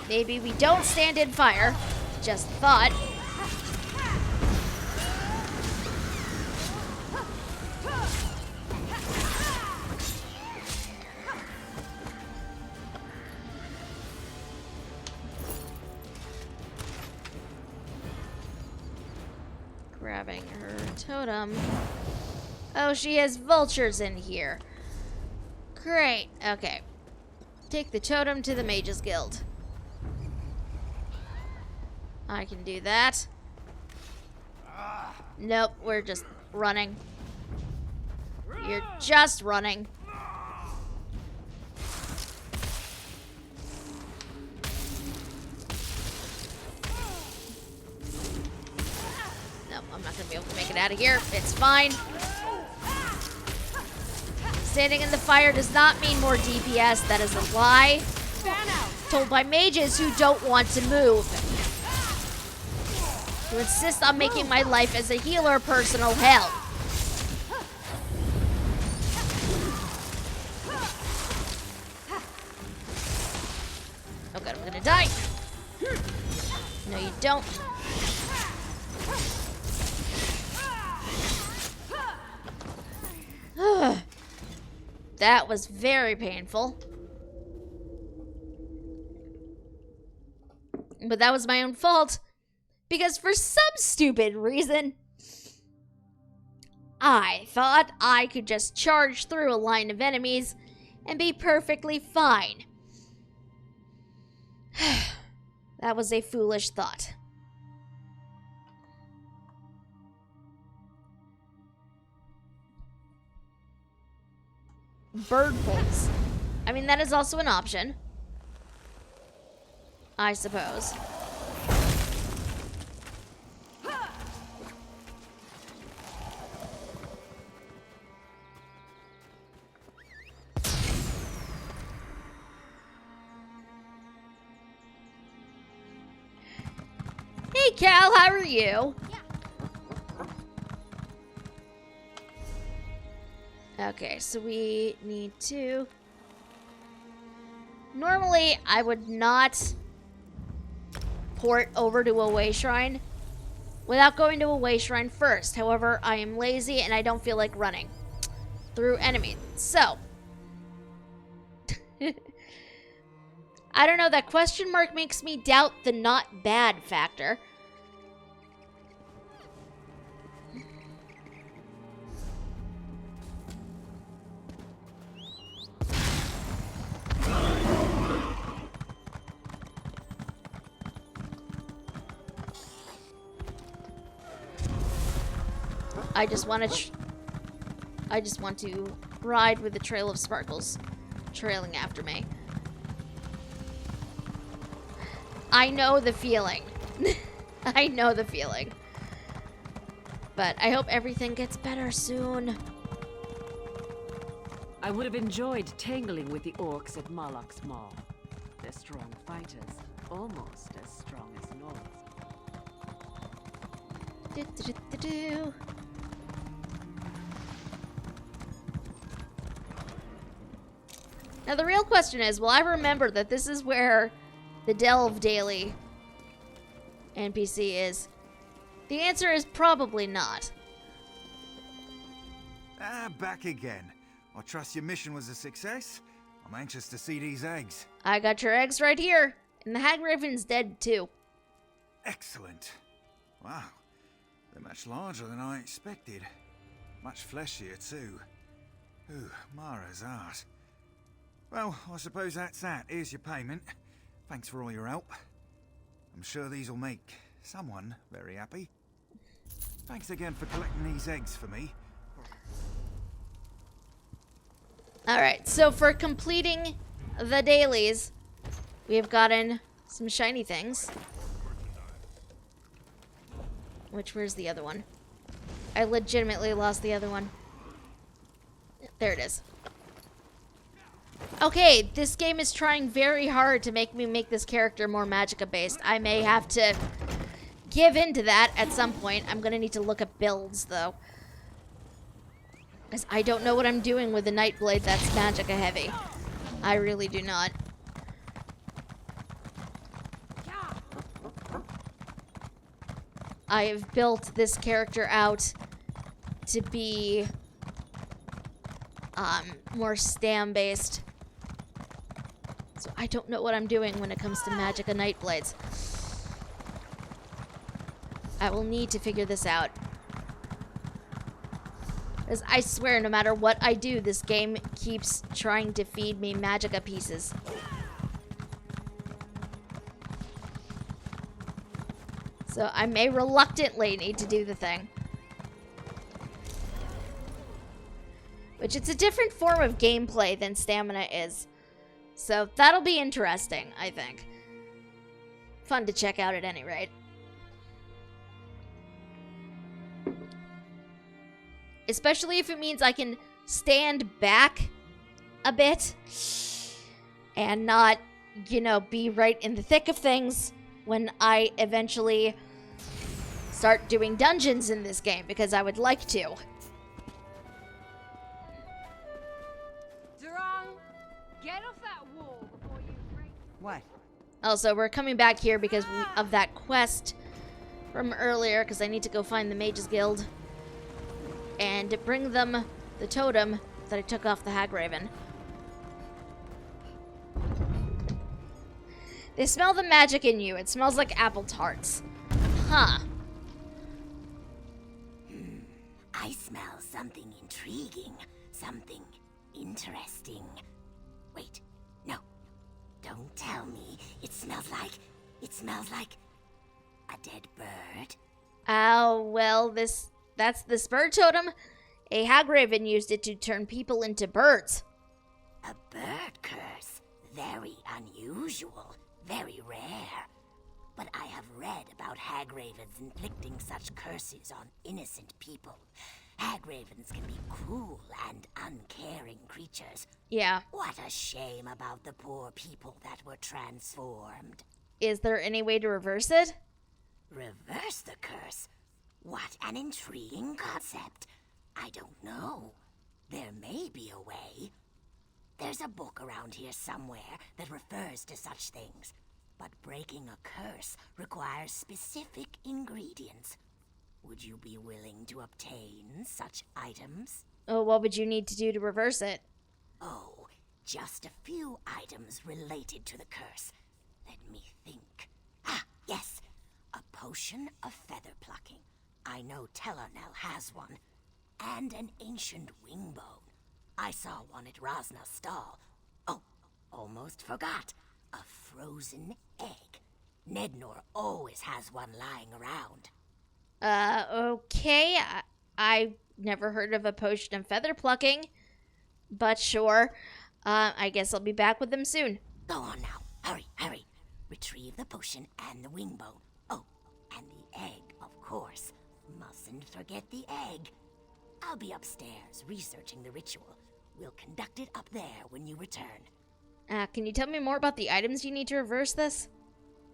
Maybe we don't stand in fire. Just thought. Grabbing her totem. Oh, she has vultures in here. Great. Okay. Take the totem to the Mages Guild. I can do that. Nope, we're just running. You're just running. Nope, I'm not gonna be able to make it out of here. It's fine. Standing in the fire does not mean more DPS. That is a lie. Told by mages who don't want to move. Who insist on making my life as a healer personal hell. Oh god, I'm gonna die. No, you don't. That was very painful. But that was my own fault. Because for some stupid reason, I thought I could just charge through a line of enemies and be perfectly fine. That was a foolish thought. Bird pulse. I mean, that is also an option. I suppose. Hey Cal, how are you? Okay, so we need to... Normally, I would not port over to a way shrine without going to a way shrine first. However, I am lazy and I don't feel like running through enemies. So, I don't know, that question mark makes me doubt the not bad factor. I just want to ride with the trail of sparkles trailing after me. I know the feeling. I know the feeling. But I hope everything gets better soon. I would have enjoyed tangling with the orcs at Malak's Maw. They're strong fighters, almost as strong as Nords. Do-do-do-do-do. Now the real question is, will I remember that this is where the Delve Daily NPC is? The answer is probably not. Back again. I trust your mission was a success. I'm anxious to see these eggs. I got your eggs right here, and the Hag Raven's dead too. Excellent. Wow. They're much larger than I expected. Much fleshier too. Ooh, Mara's art. Well, I suppose that's that. Here's your payment. Thanks for all your help. I'm sure these will make someone very happy. Thanks again for collecting these eggs for me. Alright, so for completing the dailies, we have gotten some shiny things. Where's the other one? I legitimately lost the other one. There it is. Okay, this game is trying very hard to make me make this character more Magicka-based. I may have to give in to that at some point. I'm gonna need to look at builds, though. Because I don't know what I'm doing with the Nightblade that's Magicka heavy. I really do not. I have built this character out to be more stam-based. So I don't know what I'm doing when it comes to Magicka Nightblades. I will need to figure this out. Because I swear, no matter what I do, this game keeps trying to feed me Magicka pieces. So I may reluctantly need to do the thing. Which it's a different form of gameplay than stamina is. So that'll be interesting, I think. Fun to check out at any rate. Especially if it means I can stand back a bit and not, you know, be right in the thick of things when I eventually start doing dungeons in this game, because I would like to. Durang, get off that wall before you break. What? Also, we're coming back here because of that quest from earlier, because I need to go find the Mages Guild and bring them the totem that I took off the Hag Raven. They smell the magic in you. It smells like apple tarts. Huh. I smell something intriguing, something interesting. Wait, no. Don't tell me. It smells like a dead bird. Oh, well, that's the bird totem. A Hag Raven used it to turn people into birds. A bird curse. Very unusual. Very rare. But I have read about hag ravens inflicting such curses on innocent people. Hag ravens can be cruel and uncaring creatures. Yeah. What a shame about the poor people that were transformed. Is there any way to reverse it? Reverse the curse? What an intriguing concept. I don't know. There may be a way. There's a book around here somewhere that refers to such things. But breaking a curse requires specific ingredients. Would you be willing to obtain such items? Oh, what would you need to do to reverse it? Oh, just a few items related to the curse. Let me think. Ah, yes. A potion of feather plucking. I know Tellarnell has one. And an ancient wing bone. I saw one at Rosna's stall. Oh, almost forgot. A frozen egg. Nednor always has one lying around. Okay. I never heard of a potion of feather plucking. But sure. I guess I'll be back with them soon. Go on now. Hurry, hurry. Retrieve retrieve the potion and the wing bone. Oh, and the egg, of course. Mustn't forget the egg. I'll be upstairs researching the ritual. We'll conduct it up there when you return. Can you tell me more about the items you need to reverse this?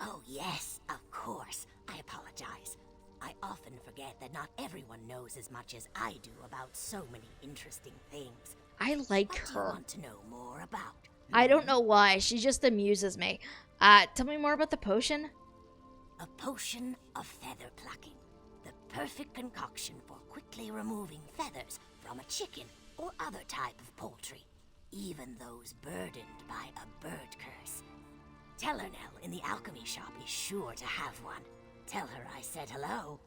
Oh, yes, of course. I apologize. I often forget that not everyone knows as much as I do about so many interesting things. I like what her. Do you want to know more about? I don't know why. She just amuses me. Tell me more about the potion. A potion of feather plucking. The perfect concoction for quickly removing feathers from a chicken or other type of poultry, even those burdened by a bird curse. Tellarnell in the alchemy shop is sure to have one. Tell her I said hello.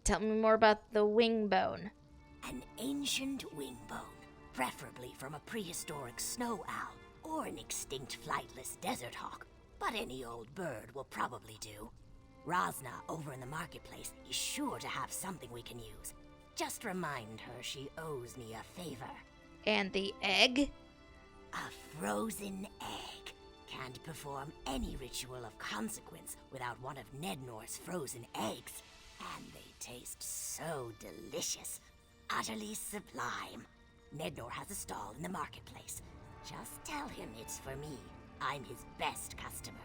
Tell me more about the wing bone. An ancient wing bone, preferably from a prehistoric snow owl or an extinct flightless desert hawk, but any old bird will probably do. Rosna over in the marketplace is sure to have something we can use. Just remind her she owes me a favor. And the egg? A frozen egg. Can't perform any ritual of consequence without one of Nednor's frozen eggs. And they taste so delicious. Utterly sublime. Nednor has a stall in the marketplace. Just tell him it's for me. I'm his best customer.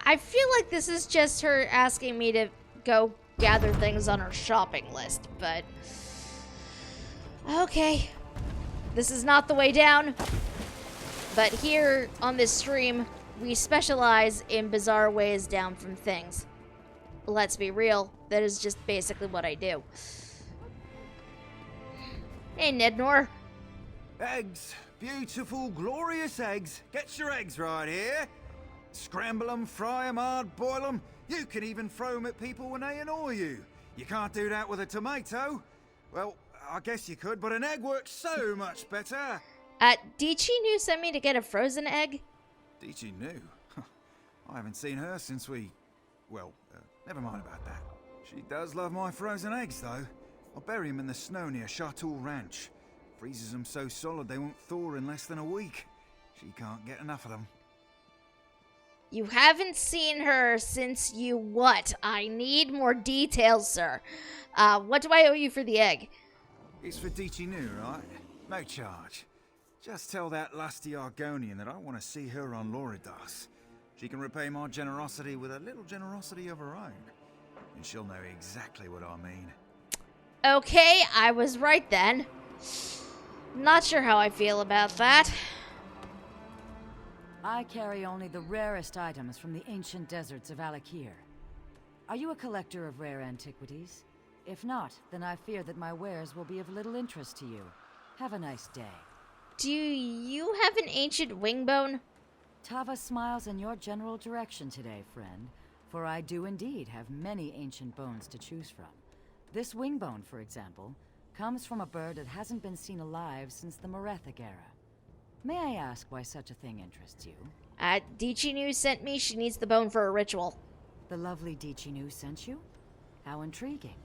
I feel like this is just her asking me to go gather things on her shopping list, but... Okay. This is not the way down. But here on this stream, we specialize in bizarre ways down from things. Let's be real, that is just basically what I do. Hey, Nednor. Eggs. Beautiful, glorious eggs. Get your eggs right here. Scramble them, fry them hard, boil them. You can even throw them at people when they annoy you. You can't do that with a tomato. Well, I guess you could, but an egg works so much better. Dichi knew sent me to get a frozen egg. Dichi knew? I haven't seen her since we... Well, never mind about that. She does love my frozen eggs, though. I'll bury them in the snow near Chateau Ranch. Freezes them so solid they won't thaw in less than a week. She can't get enough of them. You haven't seen her since you what? I need more details, sir. What do I owe you for the egg? It's for Dichi Nu, right? No charge. Just tell that lusty Argonian that I want to see her on Loridas. She can repay my generosity with a little generosity of her own. And she'll know exactly what I mean. Okay, I was right then. Not sure how I feel about that. I carry only the rarest items from the ancient deserts of Alakir. Are you a collector of rare antiquities? If not, then I fear that my wares will be of little interest to you. Have a nice day. Do you have an ancient wing bone? Tava smiles in your general direction today, friend, for I do indeed have many ancient bones to choose from. This wing bone, for example, comes from a bird that hasn't been seen alive since the Merethic era. May I ask why such a thing interests you? Dichi Nu sent me. She needs the bone for a ritual. The lovely Dichi Nu sent you? How intriguing.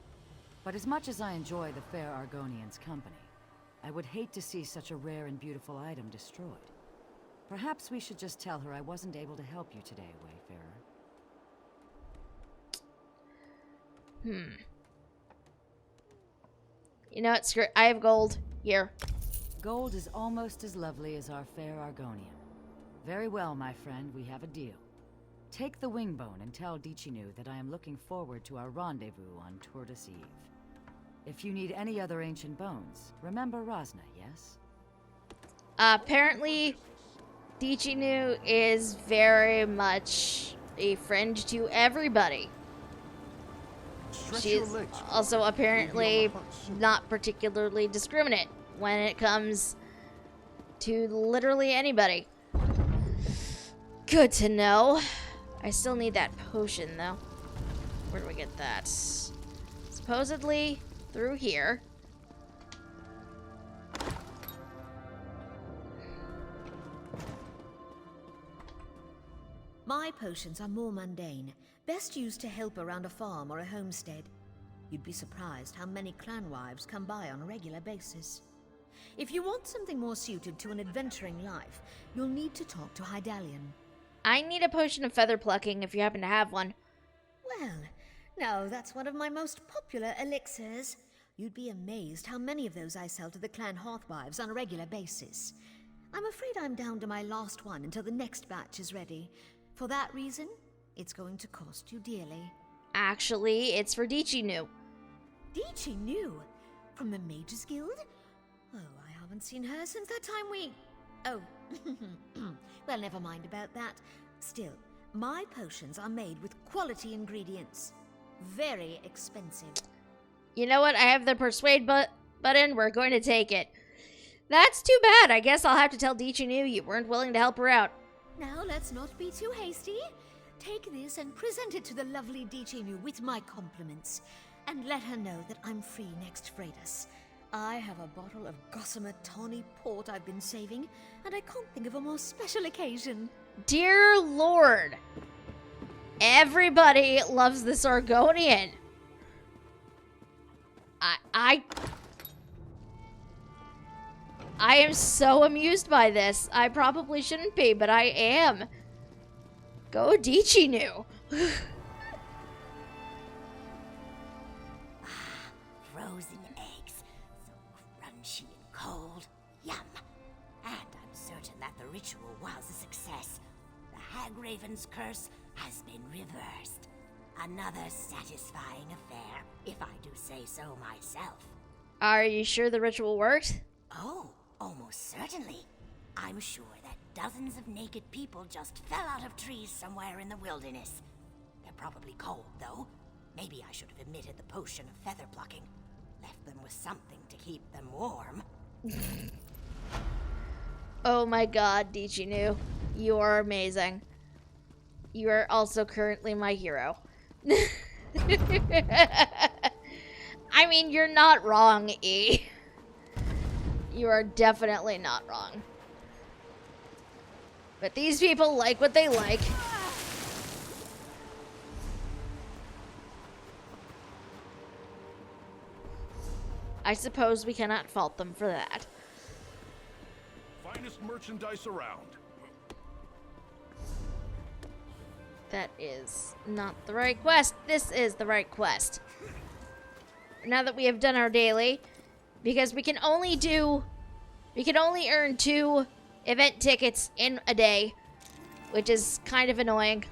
But as much as I enjoy the fair Argonian's company, I would hate to see such a rare and beautiful item destroyed. Perhaps we should just tell her I wasn't able to help you today, Wayfarer. You know what, screw it. I have gold. Here. Gold is almost as lovely as our fair Argonian. Very well, my friend, we have a deal. Take the wing bone and tell Dichi Nu that I am looking forward to our rendezvous on Tortoise Eve. If you need any other ancient bones, remember Rosna, yes? Apparently, Dichi Nu is very much a friend to everybody. She's also apparently not particularly discriminate when it comes to literally anybody. Good to know. I still need that potion, though. Where do we get that? Supposedly through here. My potions are more mundane, best used to help around a farm or a homestead. You'd be surprised how many clan wives come by on a regular basis. If you want something more suited to an adventuring life, you'll need to talk to Hydalian. I need a potion of feather plucking if you happen to have one. Well, now that's one of my most popular elixirs. You'd be amazed how many of those I sell to the clan Hearthwives on a regular basis. I'm afraid I'm down to my last one until the next batch is ready. For that reason, it's going to cost you dearly. Actually, it's for Dichinu. Dichinu? From the Mages Guild? Oh, I haven't seen her since that time we... Oh, well, never mind about that. Still, my potions are made with quality ingredients. Very expensive. You know what? I have the persuade button. We're going to take it. That's too bad. I guess I'll have to tell Dichinu you weren't willing to help her out. Now, let's not be too hasty. Take this and present it to the lovely Dichinu with my compliments. And let her know that I'm free next Freydis. I have a bottle of gossamer tawny port I've been saving, and I can't think of a more special occasion. Dear Lord. Everybody loves this Argonian. I am so amused by this. I probably shouldn't be, but I am. Go Dichinu. Frozen eggs. So crunchy and cold. Yum. And I'm certain that the ritual was a success. The Hagraven's curse has been reversed. Another satisfying affair, if I do say so myself. Are you sure the ritual worked? Oh, almost certainly. I'm sure that dozens of naked people just fell out of trees somewhere in the wilderness. They're probably cold, though. Maybe I should have omitted the potion of feather plucking. Left them with something to keep them warm. Oh my god, Dichinu. You are amazing. You are also currently my hero. I mean, you're not wrong, E. You are definitely not wrong. But these people like what they like. I suppose we cannot fault them for that. Finest merchandise around. That is not the right quest. This is the right quest. Now that we have done our daily, because we can only earn 2 event tickets in a day, which is kind of annoying.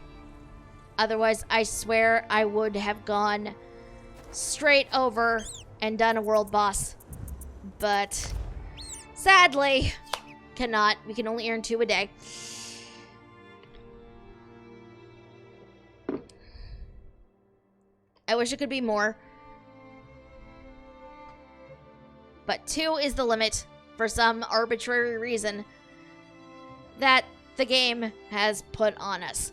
Otherwise, I swear I would have gone straight over and done a world boss. But sadly, cannot. We can only earn 2 a day. I wish it could be more. But 2 is the limit for some arbitrary reason that the game has put on us.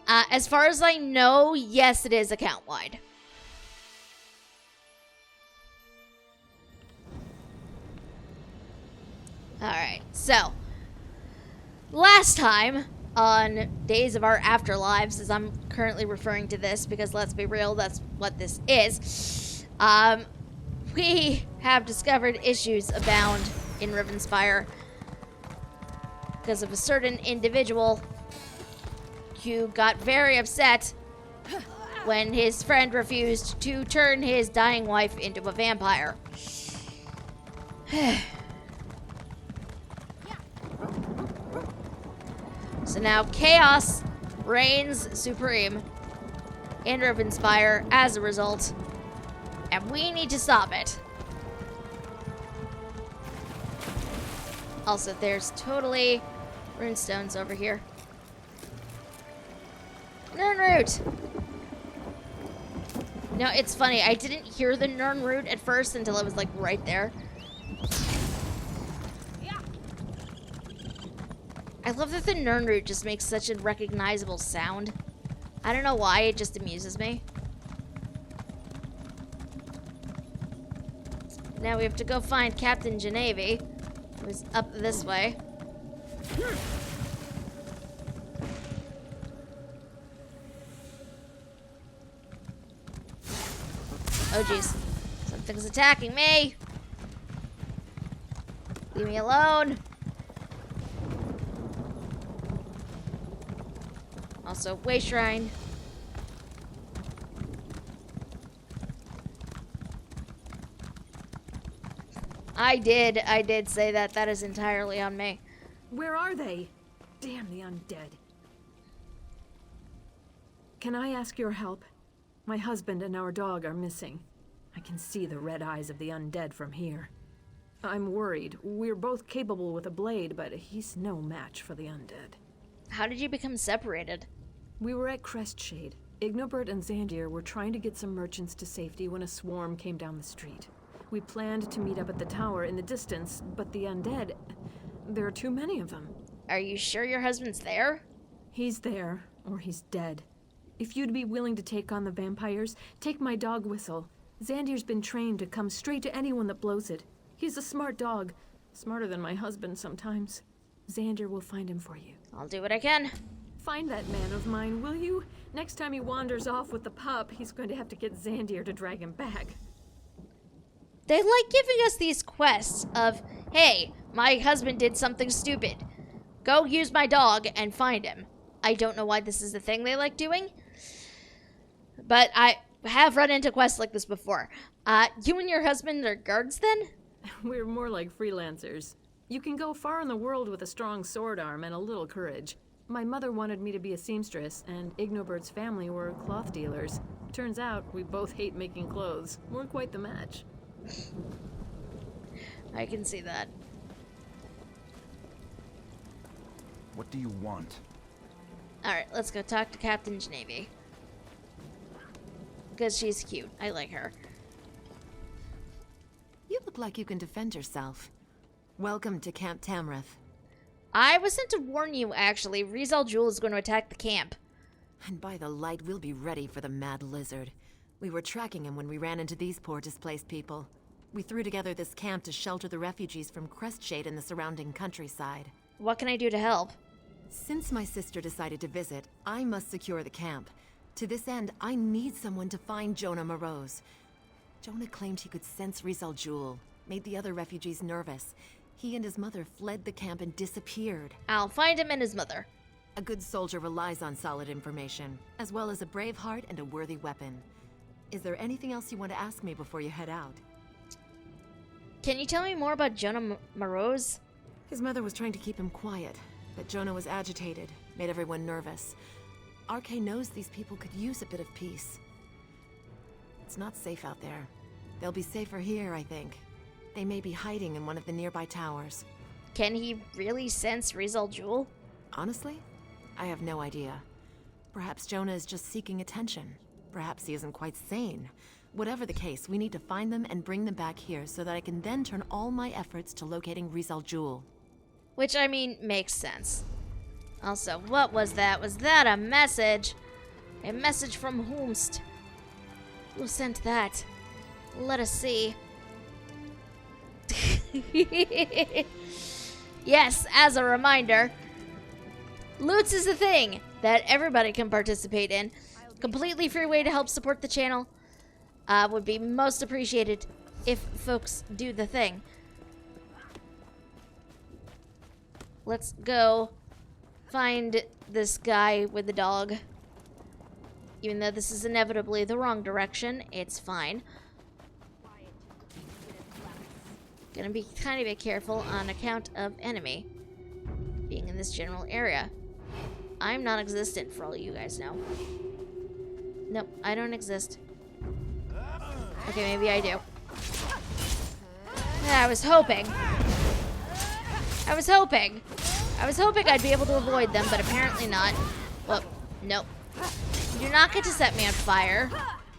As far as I know, yes, it is account-wide. Alright, so last time on Days of Our Afterlives, as I'm currently referring to this, because let's be real, that's what this is, we have discovered issues abound in Rivenspire because of a certain individual who got very upset when his friend refused to turn his dying wife into a vampire. So now chaos reigns supreme in Rivenspire as a result, and we need to stop it. Also, there's totally runestones over here. Nirnroot! No, it's funny. I didn't hear the Nirnroot at first until it was like right there. I love that the Nirnroot just makes such a recognizable sound. I don't know why, it just amuses me. Now we have to go find Captain Genevieve, who's up this way. Oh jeez, something's attacking me. Leave me alone. Also, way shrine. I did say that. That is entirely on me. Where are they? Damn the undead. Can I ask your help? My husband and our dog are missing. I can see the red eyes of the undead from here. I'm worried. We're both capable with a blade, but he's no match for the undead. How did you become separated? We were at Crestshade. Ignobert and Xandir were trying to get some merchants to safety when a swarm came down the street. We planned to meet up at the tower in the distance, but the undead... there are too many of them. Are you sure your husband's there? He's there, or he's dead. If you'd be willing to take on the vampires, take my dog Whistle. Xandir's been trained to come straight to anyone that blows it. He's a smart dog. Smarter than my husband sometimes. Xandir will find him for you. I'll do what I can. Find that man of mine, will you? Next time he wanders off with the pup, he's going to have to get Xandir to drag him back. They like giving us these quests of, hey, my husband did something stupid. Go use my dog and find him. I don't know why this is the thing they like doing, but I have run into quests like this before. You and your husband are guards then? We're more like freelancers. You can go far in the world with a strong sword arm and a little courage. My mother wanted me to be a seamstress, and Ignobert's family were cloth dealers. Turns out we both hate making clothes. We're quite the match. I can see that. What do you want? Alright, let's go talk to Captain Navy. Because she's cute. I like her. You look like you can defend yourself. Welcome to Camp Tamrith. I was sent to warn you, actually. Rizal Jewel is going to attack the camp. And by the light, we'll be ready for the mad lizard. We were tracking him when we ran into these poor displaced people. We threw together this camp to shelter the refugees from Crestshade and the surrounding countryside. What can I do to help? Since my sister decided to visit, I must secure the camp. To this end, I need someone to find Jonah Morose. Jonah claimed he could sense Rizal Jewel, made the other refugees nervous. He and his mother fled the camp and disappeared. I'll find him and his mother. A good soldier relies on solid information, as well as a brave heart and a worthy weapon. Is there anything else you want to ask me before you head out? Can you tell me more about Jonah Morose? His mother was trying to keep him quiet, but Jonah was agitated, made everyone nervous. RK knows these people could use a bit of peace. It's not safe out there. They'll be safer here, I think. They may be hiding in one of the nearby towers. Can he really sense Rizal Jewel? Honestly, I have no idea. Perhaps Jonah is just seeking attention. Perhaps he isn't quite sane. Whatever the case, we need to find them and bring them back here so that I can then turn all my efforts to locating Rizal Jewel. Which, I mean, makes sense. Also, what was that? Was that a message? A message from whomst? Who sent that? Let us see. Yes, as a reminder, Loots is a thing that everybody can participate in. Completely free way to help support the channel. Would be most appreciated if folks do the thing. Let's go find this guy with the dog. Even though this is inevitably the wrong direction, it's fine. Gonna be kind of careful on account of enemy being in this general area. I'm non-existent for all you guys know. Nope, I don't exist. Okay, maybe I do. I was hoping. I was hoping I'd be able to avoid them, but apparently not. Well, nope. You do not get to set me on fire,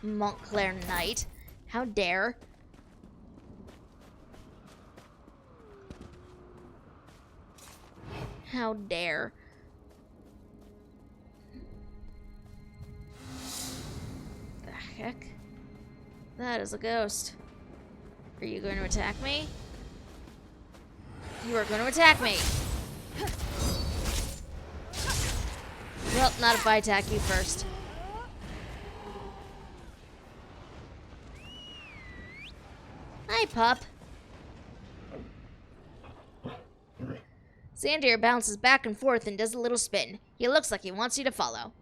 Montclair Knight. How dare. How dare. The heck? That is a ghost. Are you going to attack me? You are going to attack me. Well, not if I attack you first. Hi, pup. Xandir bounces back and forth and does a little spin. He looks like he wants you to follow.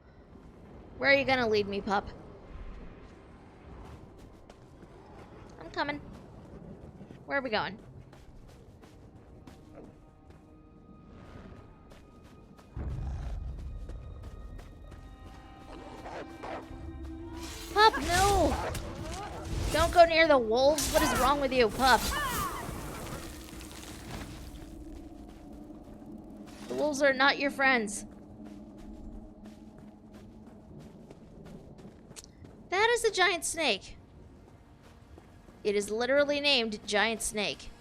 Where are you gonna lead me, pup? I'm coming. Where are we going? Pup, no! Don't go near the wolves. What is wrong with you, pup? The wolves are not your friends. That is a giant snake. It is literally named Giant Snake.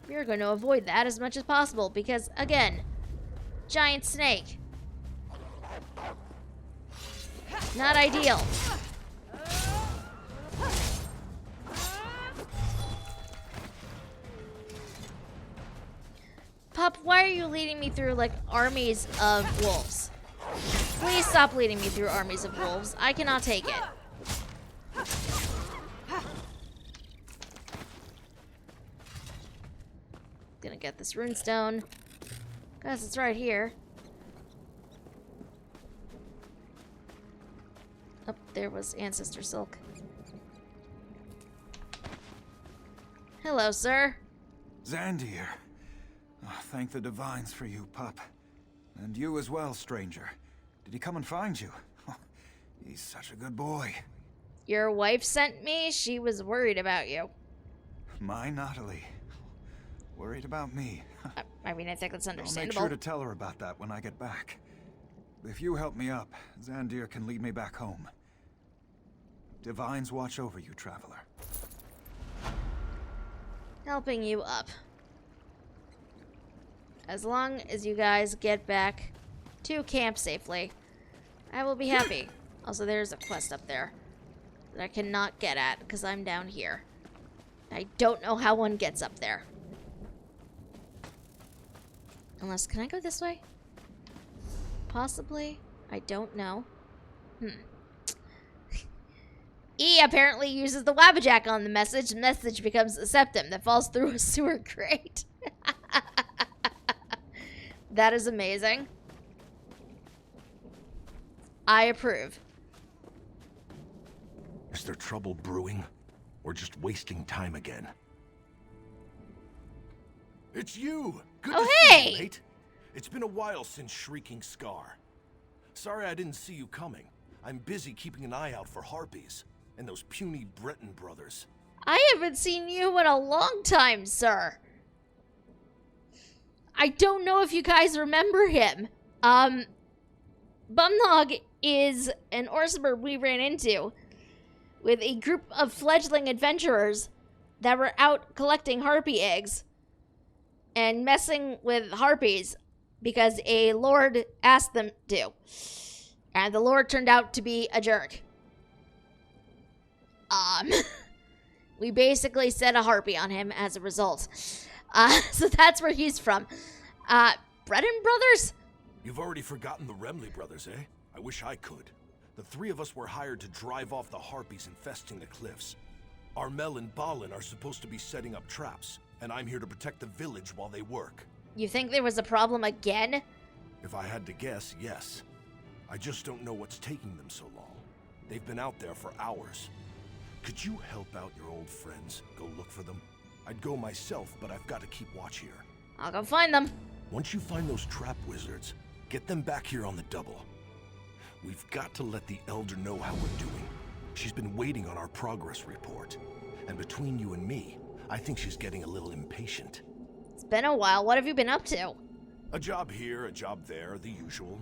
We are going to avoid that as much as possible because, again, giant snake. Not ideal. Pup, why are you leading me through, like, armies of wolves? Please stop leading me through armies of wolves. I cannot take it. Gonna get this runestone. Guys, it's right here. Oh, there was Ancestor Silk. Hello, sir. Xandir. Oh, thank the divines for you, pup. And you as well, stranger. Did he come and find you? Oh, he's such a good boy. Your wife sent me. She was worried about you. My Natalie. Worried about me. I mean, I think that's understandable. I'll make sure to tell her about that when I get back. If you help me up, Xandir can lead me back home. Divines watch over you, traveler. Helping you up. As long as you guys get back to camp safely, I will be happy. Also, there's a quest up there that I cannot get at because I'm down here. I don't know how one gets up there. Unless, can I go this way? Possibly. I don't know. E apparently uses the Wabbajack on the message. The message becomes a septum that falls through a sewer grate. That is amazing. I approve. Is there trouble brewing? Or just wasting time again? It's you! Good to see you, mate. It's been a while since Shrieking Scar. Sorry I didn't see you coming. I'm busy keeping an eye out for harpies. And those puny Breton brothers. I haven't seen you in a long time, sir. I don't know if you guys remember him. Bumnog is an Orsimer we ran into with a group of fledgling adventurers that were out collecting harpy eggs and messing with harpies because a lord asked them to. And the lord turned out to be a jerk. We basically set a harpy on him as a result. So that's where he's from. Breton brothers? You've already forgotten the Remley brothers, eh? I wish I could. The three of us were hired to drive off the harpies infesting the cliffs. Armel and Balin are supposed to be setting up traps, and I'm here to protect the village while they work. You think there was a problem again? If I had to guess, yes. I just don't know what's taking them so long. They've been out there for hours. Could you help out your old friends? Go look for them? I'd go myself, but I've got to keep watch here. I'll go find them. Once you find those trap wizards, get them back here on the double. We've got to let the Elder know how we're doing. She's been waiting on our progress report. And between you and me, I think she's getting a little impatient. It's been a while. What have you been up to? A job here, a job there, the usual.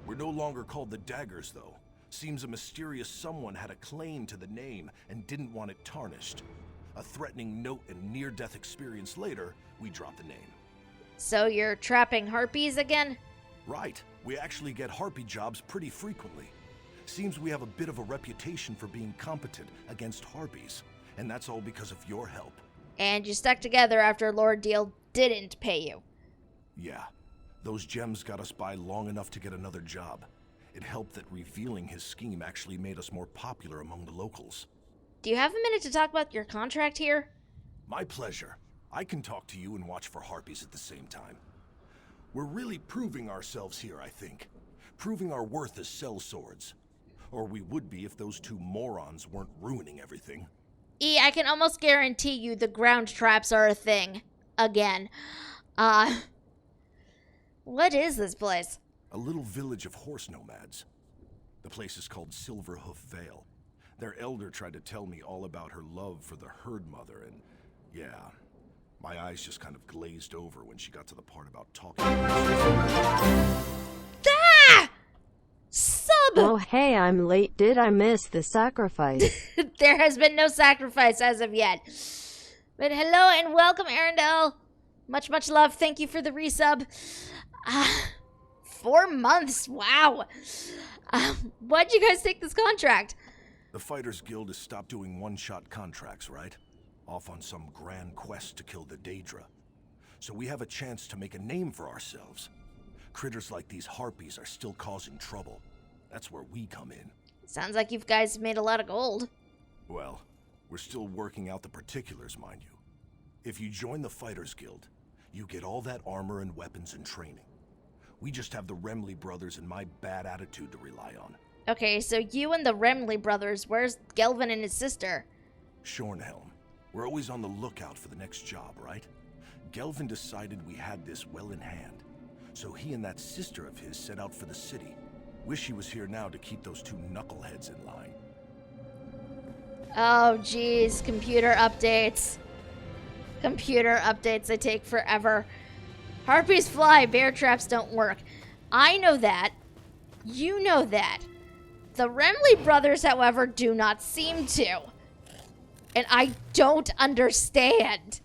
We're no longer called the Daggers, though. Seems a mysterious someone had a claim to the name and didn't want it tarnished. A threatening note and near-death experience later, we dropped the name. So you're trapping harpies again? Right. We actually get harpy jobs pretty frequently. Seems we have a bit of a reputation for being competent against harpies, and that's all because of your help. And you stuck together after Lord Deal didn't pay you. Yeah. Those gems got us by long enough to get another job. It helped that revealing his scheme actually made us more popular among the locals. Do you have a minute to talk about your contract here? My pleasure. I can talk to you and watch for harpies at the same time. We're really proving ourselves here, I think. Proving our worth as sellswords. Or we would be if those two morons weren't ruining everything. I can almost guarantee you the ground traps are a thing. Again. What is this place? A little village of horse nomads. The place is called Silverhoof Vale. Their elder tried to tell me all about her love for the herd mother, and yeah, my eyes just kind of glazed over when she got to the part about talking. Ah! Sub! Oh hey, I'm late. Did I miss the sacrifice? There has been no sacrifice as of yet. But hello and welcome, Arendelle. Much, much love. Thank you for the resub. 4 months. Wow. Why'd you guys take this contract? The Fighters Guild has stopped doing one-shot contracts, right? Off on some grand quest to kill the Daedra. So we have a chance to make a name for ourselves. Critters like these harpies are still causing trouble. That's where we come in. Sounds like you guys made a lot of gold. Well, we're still working out the particulars, mind you. If you join the Fighters Guild, you get all that armor and weapons and training. We just have the Remley brothers and my bad attitude to rely on. Okay, so you and the Remley brothers, where's Gelvin and his sister? Shornhelm. We're always on the lookout for the next job, right? Gelvin decided we had this well in hand. So he and that sister of his set out for the city. Wish he was here now to keep those two knuckleheads in line. Oh, geez. Computer updates. Computer updates, they take forever. Harpies fly, bear traps don't work. I know that. You know that. The Remley brothers, however, do not seem to. And I don't understand.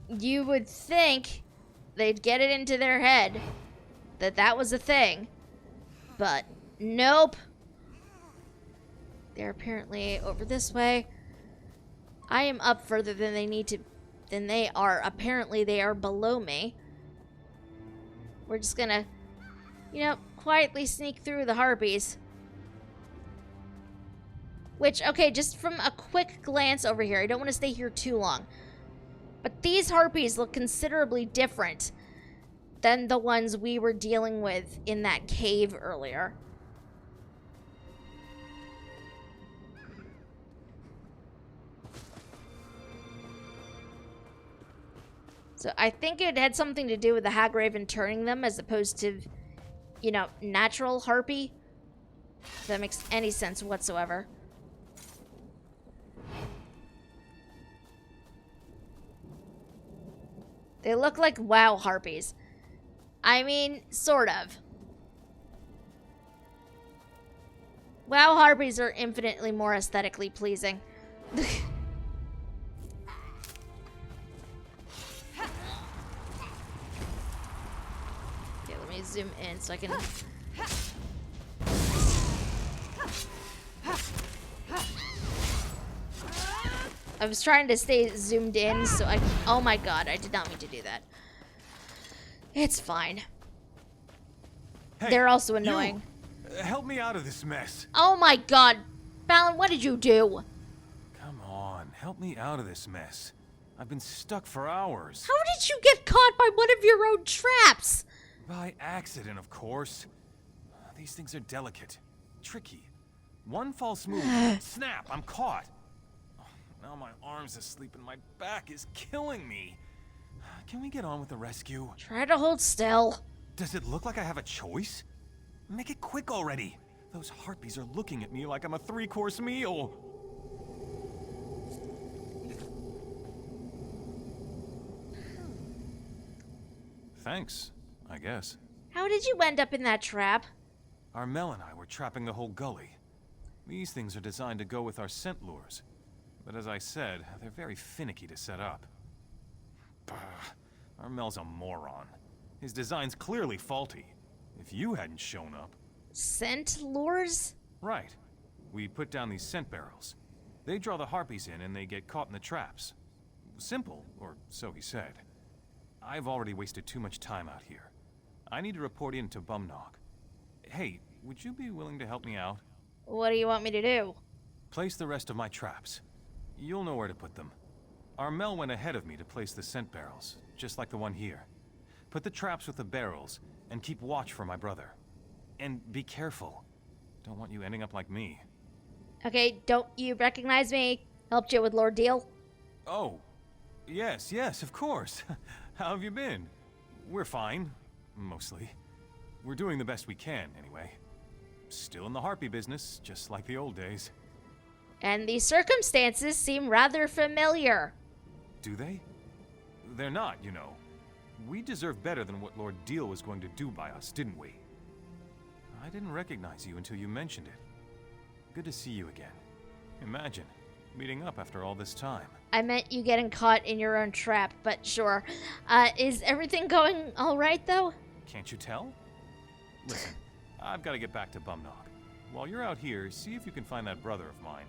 You would think they'd get it into their head that that was a thing. But nope. They're apparently over this way. I am up further than they are. Apparently they are below me. We're just gonna, quietly sneak through the harpies. Which, okay, just from a quick glance over here, I don't want to stay here too long. But these harpies look considerably different than the ones we were dealing with in that cave earlier. So I think it had something to do with the Hagraven turning them as opposed to, natural harpy. If that makes any sense whatsoever. They look like WoW harpies. I mean, sort of. WoW harpies are infinitely more aesthetically pleasing. Zoom in so I can... I was trying to stay zoomed in so I... Oh my god, I did not mean to do that. It's fine. Hey, they're also annoying. Help me out of this mess. Oh my god. Fallon, what did you do? Come on, help me out of this mess. I've been stuck for hours. How did you get caught by one of your own traps? By accident, of course. These things are delicate, tricky. One false move, snap, I'm caught. Oh, now my arm's asleep and my back is killing me. Can we get on with the rescue? Try to hold still. Does it look like I have a choice? Make it quick already. Those harpies are looking at me like I'm a 3-course meal. Thanks, I guess. How did you end up in that trap? Armel and I were trapping the whole gully. These things are designed to go with our scent lures. But as I said, they're very finicky to set up. Bah, Armel's a moron. His design's clearly faulty. If you hadn't shown up... Scent lures? Right. We put down these scent barrels. They draw the harpies in and they get caught in the traps. Simple, or so he said. I've already wasted too much time out here. I need to report in to Bumnog. Hey, would you be willing to help me out? What do you want me to do? Place the rest of my traps. You'll know where to put them. Armel went ahead of me to place the scent barrels, just like the one here. Put the traps with the barrels, and keep watch for my brother. And be careful. Don't want you ending up like me. Okay, don't you recognize me? Helped you with Lord Deal? Oh, yes, of course. How have you been? We're fine, mostly. We're doing the best we can, anyway. Still in the harpy business, just like the old days. And the circumstances seem rather familiar. Do they? They're not, you know. We deserve better than what Lord Deal was going to do by us, didn't we? I didn't recognize you until you mentioned it. Good to see you again. Imagine, meeting up after all this time. I meant you getting caught in your own trap, but sure. Is everything going all right, though? Can't you tell? Listen, I've got to get back to Bumnog. While you're out here, see if you can find that brother of mine.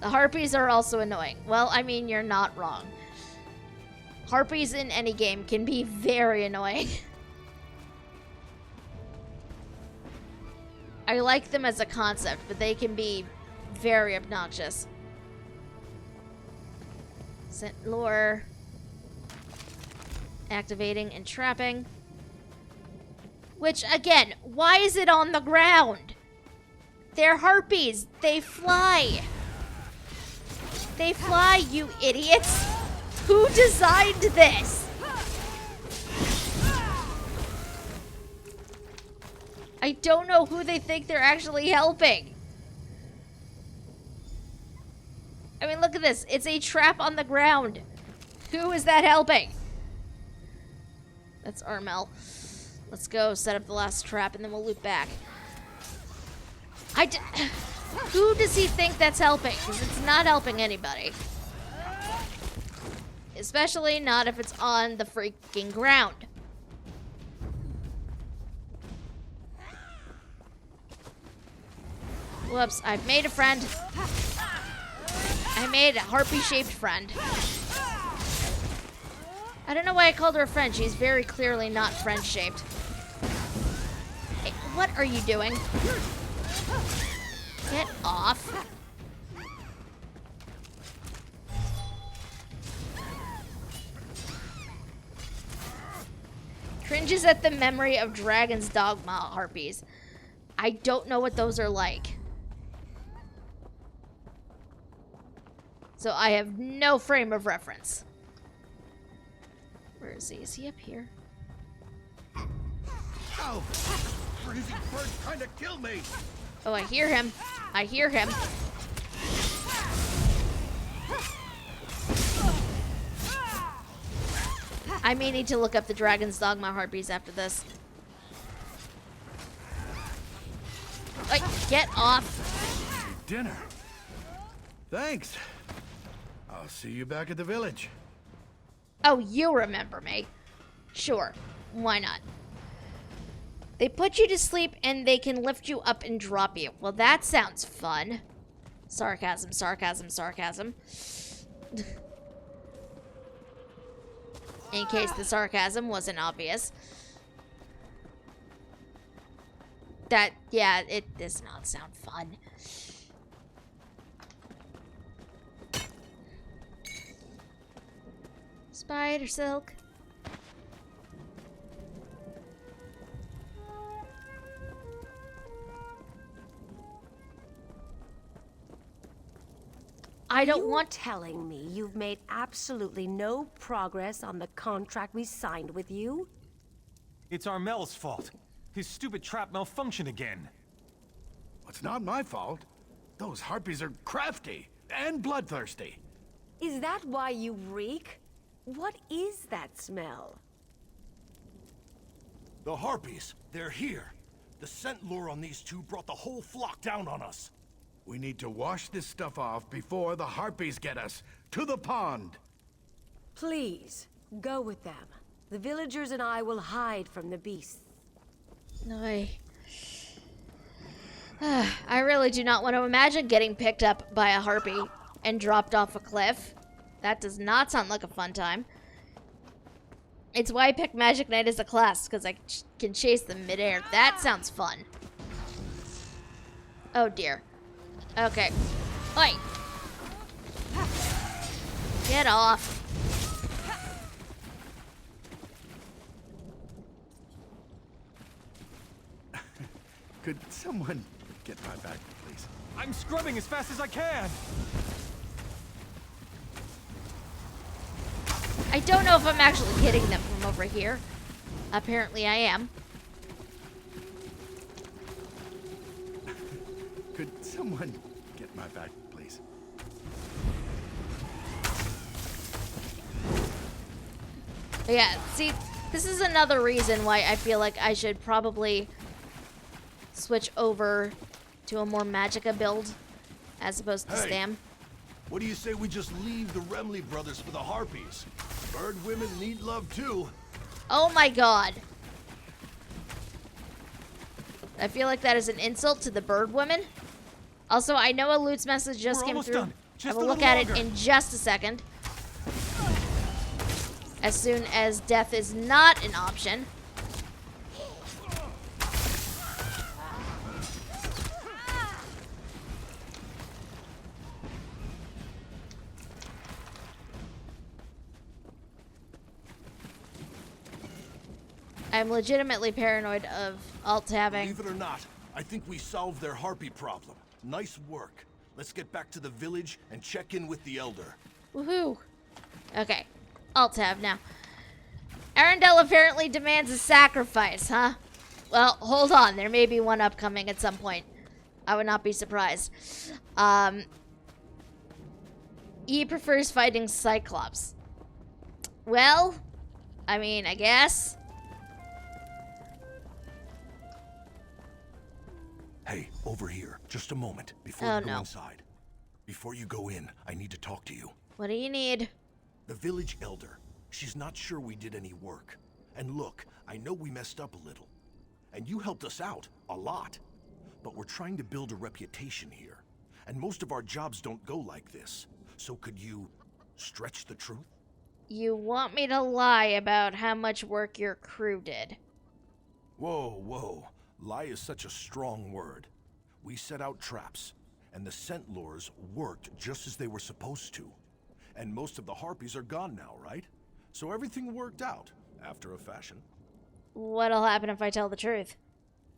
The harpies are also annoying. Well, I mean, you're not wrong. Harpies in any game can be very annoying. I like them as a concept, but they can be very obnoxious. Scent lure. Activating and trapping. Which, again, why is it on the ground? They're harpies. They fly. They fly, you idiots. Who designed this? I don't know who they think they're actually helping. I mean, look at this. It's a trap on the ground. Who is that helping? That's Armel. Let's go set up the last trap and then we'll loop back. Who does he think that's helping? Because it's not helping anybody. Especially not if it's on the freaking ground. Whoops, I've made a friend. I made a harpy-shaped friend. I don't know why I called her a friend. She's very clearly not friend-shaped. Hey, what are you doing? Get off. Cringes at the memory of Dragon's Dogma harpies. I don't know what those are like. So I have no frame of reference. Where is he? Is he up here? Oh, freezing bird trying to kill me. Oh, I hear him. I hear him. I may need to look up the Dragon's Dogma harpies after this. Like, get off. Dinner. Thanks. I'll see you back at the village. Oh, you remember me. Sure. Why not? They put you to sleep and they can lift you up and drop you. Well, that sounds fun. Sarcasm, sarcasm, sarcasm. In case the sarcasm wasn't obvious. That, yeah, it does not sound fun. Spider silk. I don't want... telling me you've made absolutely no progress on the contract we signed with you? It's Armel's fault. His stupid trap malfunctioned again. It's not my fault. Those harpies are crafty and bloodthirsty. Is that why you reek? What is that smell? The harpies, they're here. The scent lure on these two brought the whole flock down on us. We need to wash this stuff off before the harpies get us. To the pond! Please, go with them. The villagers and I will hide from the beasts. I really do not want to imagine getting picked up by a harpy and dropped off a cliff. That does not sound like a fun time. It's why I picked Magic Knight as a class, because I can chase them midair. That sounds fun. Oh dear. Okay. Oi! Get off. Could someone get my bag, please? I'm scrubbing as fast as I can. I don't know if I'm actually hitting them from over here. Apparently I am. Could someone get my bag, please? Yeah, see, this is another reason why I feel like I should probably switch over to a more Magicka build as opposed to Stam. What do you say we just leave the Remley brothers for the Harpies? Bird women need love too. Oh my god. I feel like that is an insult to the bird women. Also, I know a loot's message just came through. I will look at it in just a second. As soon as death is not an option. I'm legitimately paranoid of alt-tabbing. Believe it or not, I think we solved their harpy problem. Nice work. Let's get back to the village and check in with the Elder. Woohoo. Okay. Alt-tab now. Arundel apparently demands a sacrifice, huh? Well, hold on. There may be one upcoming at some point. I would not be surprised. He prefers fighting Cyclops. Well, I mean, I guess. Hey, over here. Just a moment before you go inside. Before you go in, I need to talk to you. What do you need? The village elder. She's not sure we did any work. And look, I know we messed up a little. And you helped us out, a lot. But we're trying to build a reputation here. And most of our jobs don't go like this. So could you stretch the truth? You want me to lie about how much work your crew did? Whoa, whoa. Lie is such a strong word. We set out traps, and the scent lures worked just as they were supposed to. And most of the harpies are gone now, right? So everything worked out, after a fashion. What'll happen if I tell the truth?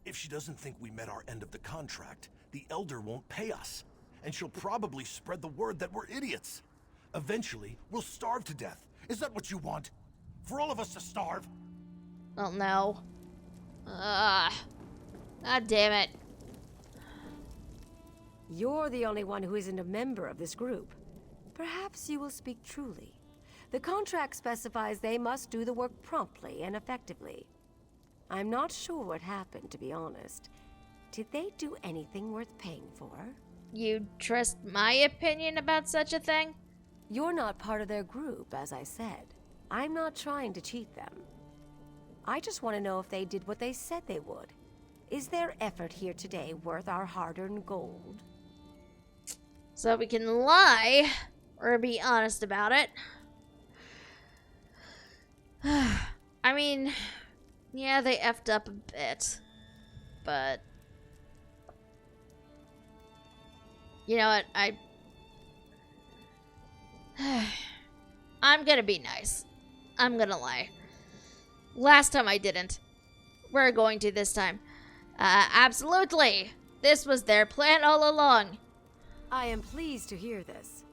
If she doesn't think we met our end of the contract, the Elder won't pay us. And she'll probably spread the word that we're idiots. Eventually, we'll starve to death. Is that what you want? For all of us to starve? Well, no. God damn it. You're the only one who isn't a member of this group. Perhaps you will speak truly. The contract specifies they must do the work promptly and effectively. I'm not sure what happened, to be honest. Did they do anything worth paying for? You trust my opinion about such a thing? You're not part of their group, as I said. I'm not trying to cheat them. I just want to know if they did what they said they would. Is their effort here today worth our hard-earned gold? So we can lie, or be honest about it. I mean, yeah, they effed up a bit, but you know what, I'm gonna be nice. I'm gonna lie. Last time I didn't. We're going to this time. Absolutely. This was their plan all along. I am pleased to hear this.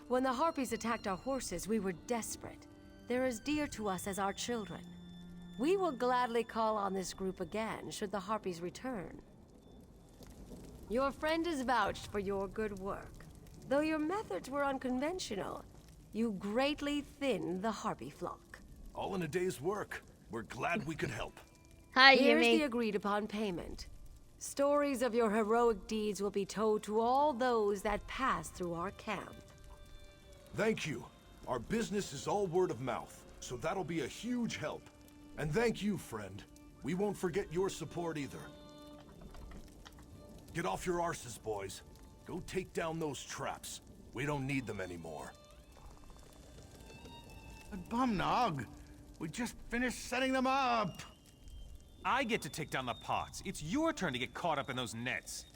When the Harpies attacked our horses, we were desperate. They're as dear to us as our children. We will gladly call on this group again, should the Harpies return. Your friend is vouched for your good work. Though your methods were unconventional, you greatly thinned the Harpy flock. All in a day's work. We're glad we could help. Hi, Here's Yumi. the agreed-upon payment. Stories of your heroic deeds will be told to all those that pass through our camp. Thank you. Our business is all word of mouth, so that'll be a huge help. And thank you, friend. We won't forget your support either. Get off your arses, boys. Go take down those traps. We don't need them anymore. Bumnog, we just finished setting them up. I get to take down the pots. It's your turn to get caught up in those nets.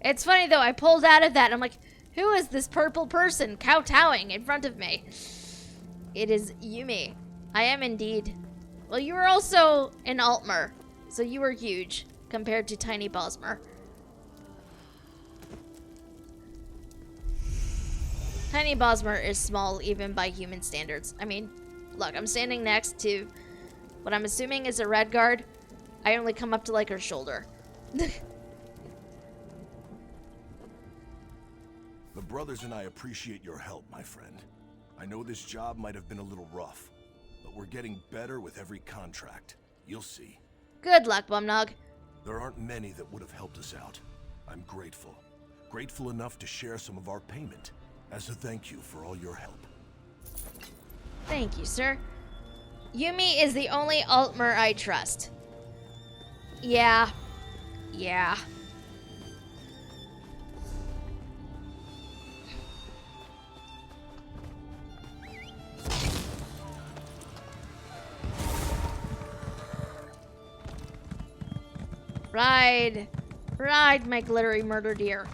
It's funny though, I pulled out of that and I'm like, Who is this purple person kowtowing in front of me? It is Yumi. I am indeed. Well, you were also an Altmer, so you were huge compared to tiny Bosmer. Tiny Bosmer is small even by human standards. I mean, look, I'm standing next to what I'm assuming is a red guard. I only come up to like her shoulder. The brothers and I appreciate your help, my friend. I know this job might have been a little rough, but we're getting better with every contract. You'll see. Good luck, Bumnog. There aren't many that would have helped us out. I'm grateful. Grateful enough to share some of our payment as a thank you for all your help. Thank you, sir. Yumi is the only Altmer I trust. Yeah. Yeah. Ride. Ride, my glittery murder deer.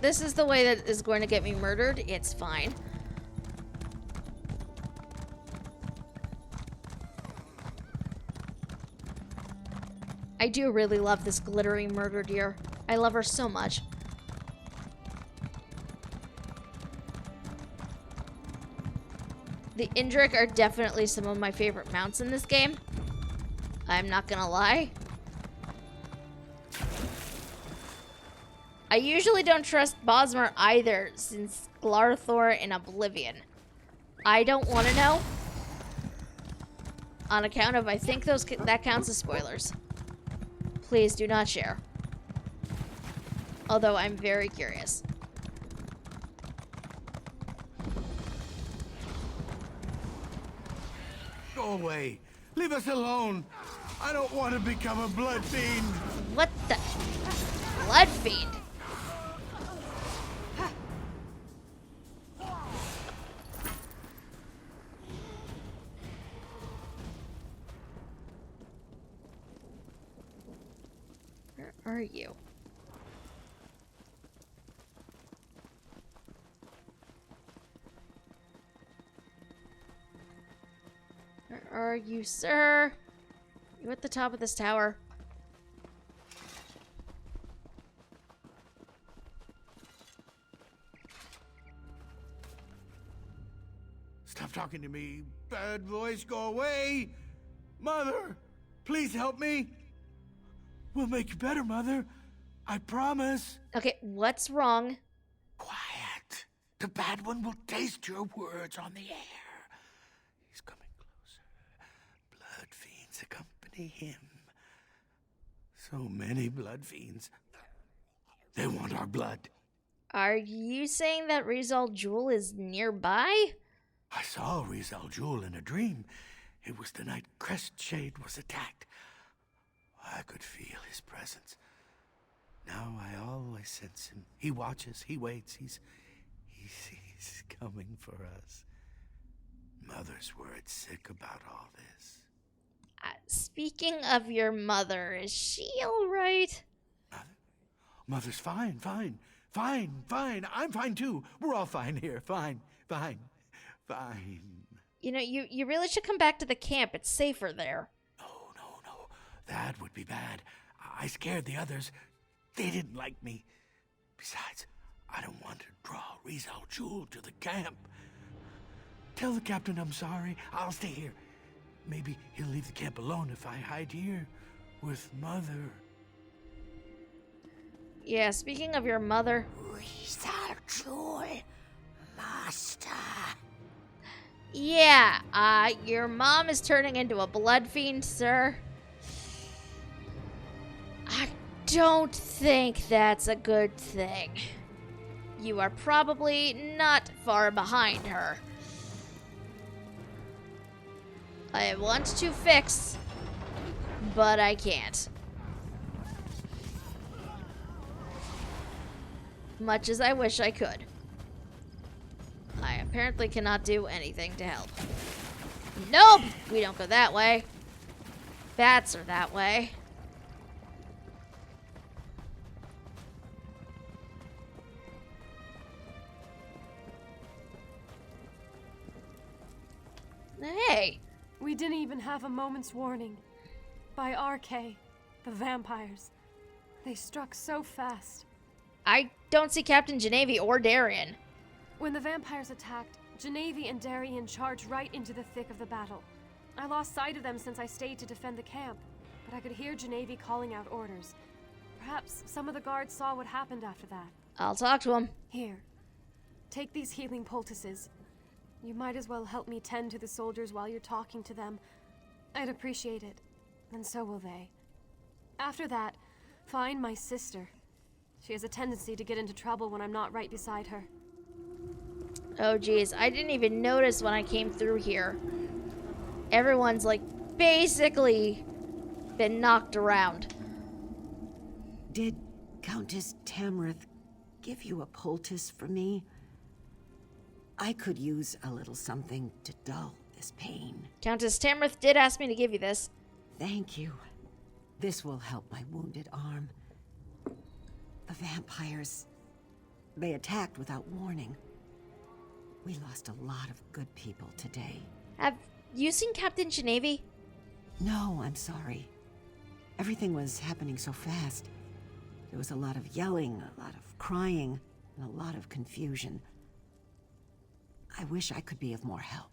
This is the way that is going to get me murdered. It's fine. I do really love this glittery murder deer. I love her so much. The Indrik are definitely some of my favorite mounts in this game. I'm not gonna lie. I usually don't trust Bosmer either, since Glarthor in Oblivion. I don't want to know. On account of, I think that counts as spoilers. Please do not share. Although I'm very curious. Go away. Leave us alone. I don't want to become a blood fiend. What the? Blood fiend? Where are you? Where are you, sir? You at the top of this tower? Stop talking to me. Bad voice, go away. Mother, please help me. We'll make you better, Mother. I promise. Okay, what's wrong? Quiet. The bad one will taste your words on the air. He's coming closer. Blood fiends accompany him. So many blood fiends. They want our blood. Are you saying that Rizal Jewel is nearby? I saw Rizal Jewel in a dream. It was the night Crestshade was attacked. I could feel his presence. Now I always sense him. He watches, he waits, he's coming for us. Mother's worried sick about all this. Speaking of your mother, is she alright? Mother's fine. I'm fine too. We're all fine here. Fine. You know, you really should come back to the camp. It's safer there. No. That would be bad. I scared the others. They didn't like me. Besides, I don't want to draw Rizal Jewel to the camp. Tell the captain I'm sorry. I'll stay here. Maybe he'll leave the camp alone if I hide here with Mother. Yeah, speaking of your mother. Rizal Jewel, Master. Yeah, your mom is turning into a blood fiend, sir. I don't think that's a good thing. You are probably not far behind her. I want to fix, but I can't. Much as I wish I could. I apparently cannot do anything to help. Nope! We don't go that way. Bats are that way. We didn't even have a moment's warning. By RK, the vampires. They struck so fast. I don't see Captain Genevieve or Darian. When the vampires attacked, Genevieve and Darian charged right into the thick of the battle. I lost sight of them since I stayed to defend the camp, but I could hear Genevieve calling out orders. Perhaps some of the guards saw what happened after that. I'll talk to him. Here. Take these healing poultices. You might as well help me tend to the soldiers while you're talking to them. I'd appreciate it, and so will they. After that, find my sister. She has a tendency to get into trouble when I'm not right beside her. Oh geez, I didn't even notice when I came through here. Everyone's like basically been knocked around. Did Countess Tamrith give you a poultice for me? I could use a little something to dull this pain. Countess Tamrith did ask me to give you this. Thank you. This will help my wounded arm. The vampires, they attacked without warning. We lost a lot of good people today. Have you seen Captain Genevieve? No, I'm sorry. Everything was happening so fast. There was a lot of yelling, a lot of crying, and a lot of confusion. I wish I could be of more help.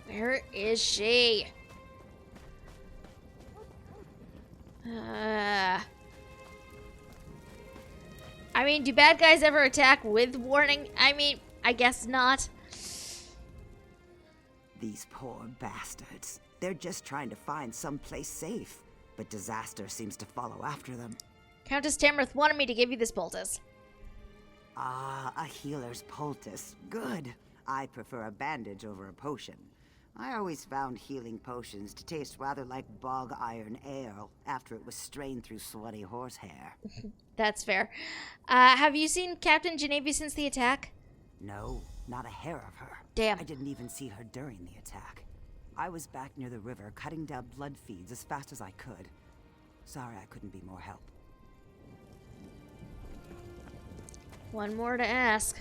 Where is she? I mean, do bad guys ever attack with warning? I mean, I guess not. These poor bastards. They're just trying to find someplace safe, but disaster seems to follow after them. Countess Tamrith wanted me to give you this poultice. Ah, a healer's poultice. Good. I prefer a bandage over a potion. I always found healing potions to taste rather like bog iron ale after it was strained through sweaty horsehair. That's fair. Have you seen Captain Genevieve since the attack? No, not a hair of her. Damn. I didn't even see her during the attack. I was back near the river cutting down blood feeds as fast as I could. Sorry I couldn't be more help. One more to ask.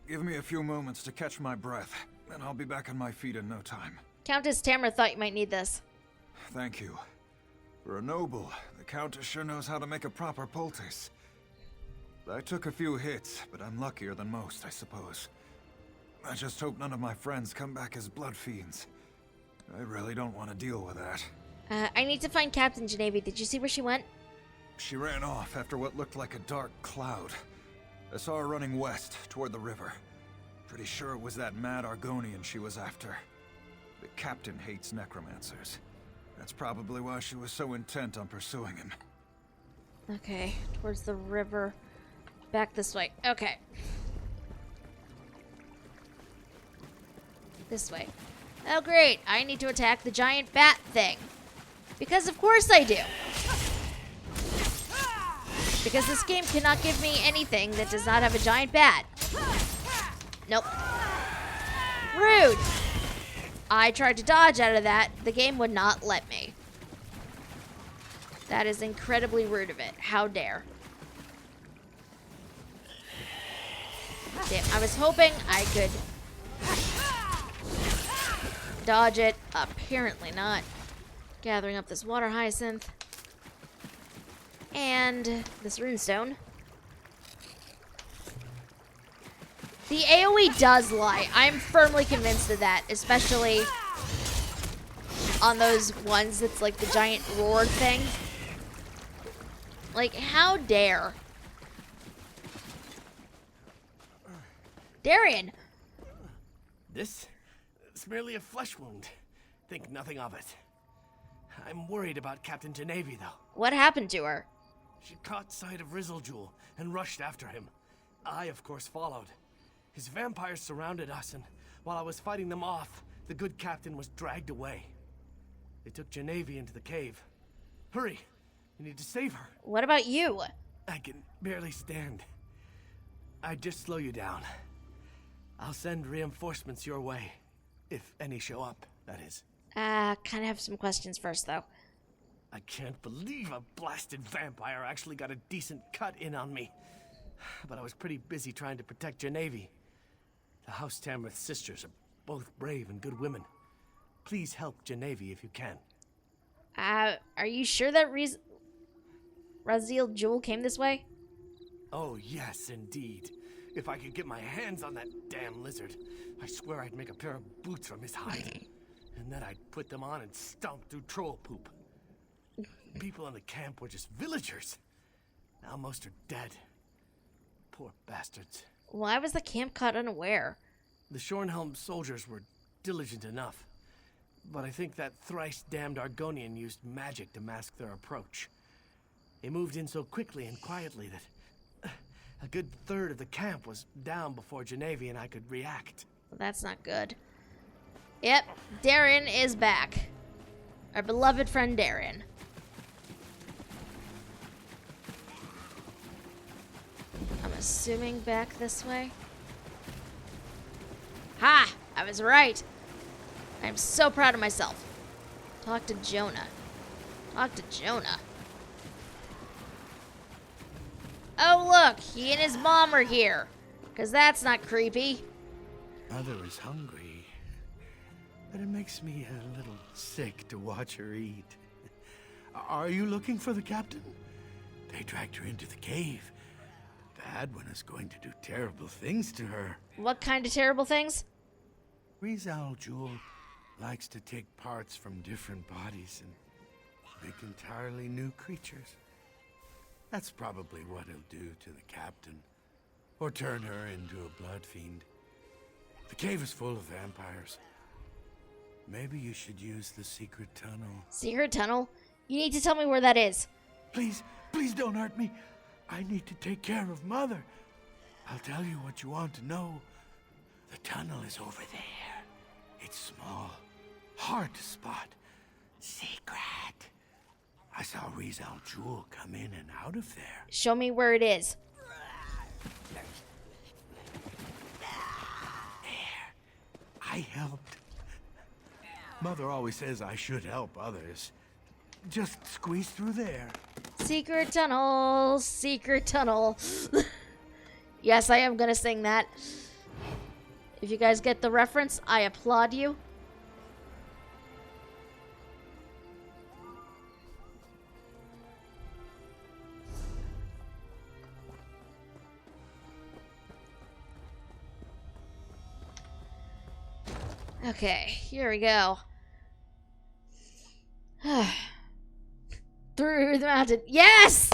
Give me a few moments to catch my breath, and I'll be back on my feet in no time. Countess Tamrith thought you might need this. Thank you. For a noble, the Countess sure knows how to make a proper poultice. I took a few hits, but I'm luckier than most, I suppose. I just hope none of my friends come back as blood fiends. I really don't want to deal with that. I need to find Captain Genevieve. Did you see where she went? She ran off after what looked like a dark cloud. I saw her running west, toward the river. Pretty sure it was that mad Argonian she was after. The captain hates necromancers. That's probably why she was so intent on pursuing him. Okay, towards the river. Back this way. Okay. This way. Oh great, I need to attack the giant bat thing. Because of course I do. Because this game cannot give me anything that does not have a giant bat. Nope. Rude. I tried to dodge out of that. The game would not let me. That is incredibly rude of it. How dare. Damn, I was hoping I could dodge it. Apparently not. Gathering up this water hyacinth. And this runestone. The AoE does lie. I'm firmly convinced of that, especially on those ones that's like the giant roar thing. Like, how dare? Darian! This? It's merely a flesh wound. Think nothing of it. I'm worried about Captain Genevieve, though. What happened to her? She caught sight of Rizzlejewel and rushed after him. I, of course, followed. His vampires surrounded us, and while I was fighting them off, the good captain was dragged away. They took Genevieve into the cave. Hurry! We need to save her. What about you? I can barely stand. I'd just slow you down. I'll send reinforcements your way. If any show up, that is. Kind of have some questions first, though. I can't believe a blasted vampire actually got a decent cut in on me. but I was pretty busy trying to protect Genevieve. The House Tamrith sisters are both brave and good women. Please help Genevieve if you can. Are you sure that Raziel Jewel came this way? Oh, yes, indeed. If I could get my hands on that damn lizard, I swear I'd make a pair of boots from his hide. And then I'd put them on and stomp through troll poop. People in the camp were just villagers. Now most are dead. Poor bastards. Why was the camp caught unaware? The Shornhelm soldiers were diligent enough. But I think that thrice-damned Argonian used magic to mask their approach. They moved in so quickly and quietly that a good third of the camp was down before Genevieve and I could react. Well, that's not good. Yep, Darren is back. Our beloved friend Darren. I'm assuming back this way. Ha! I was right. I'm so proud of myself. Talk to Jonah. Talk to Jonah. Oh, look, he and his mom are here. 'Cause that's not creepy. Mother is hungry, but it makes me a little sick to watch her eat. Are you looking for the captain? They dragged her into the cave. Bad one is going to do terrible things to her. What kind of terrible things? Rizal Jewel likes to take parts from different bodies and make entirely new creatures. That's probably what he'll do to the captain, or turn her into a blood fiend. The cave is full of vampires. Maybe you should use the secret tunnel. Secret tunnel? You need to tell me where that is. Please, please don't hurt me. I need to take care of Mother. I'll tell you what you want to know. The tunnel is over there. It's small, hard to spot. Secret. I saw Rizal Jewel come in and out of there. Show me where it is. I helped. Mother always says I should help others. Just squeeze through there. Secret tunnel, secret tunnel. Yes, I am gonna sing that. If you guys get the reference, I applaud you. Okay, here we go. Through the mountain. Yes!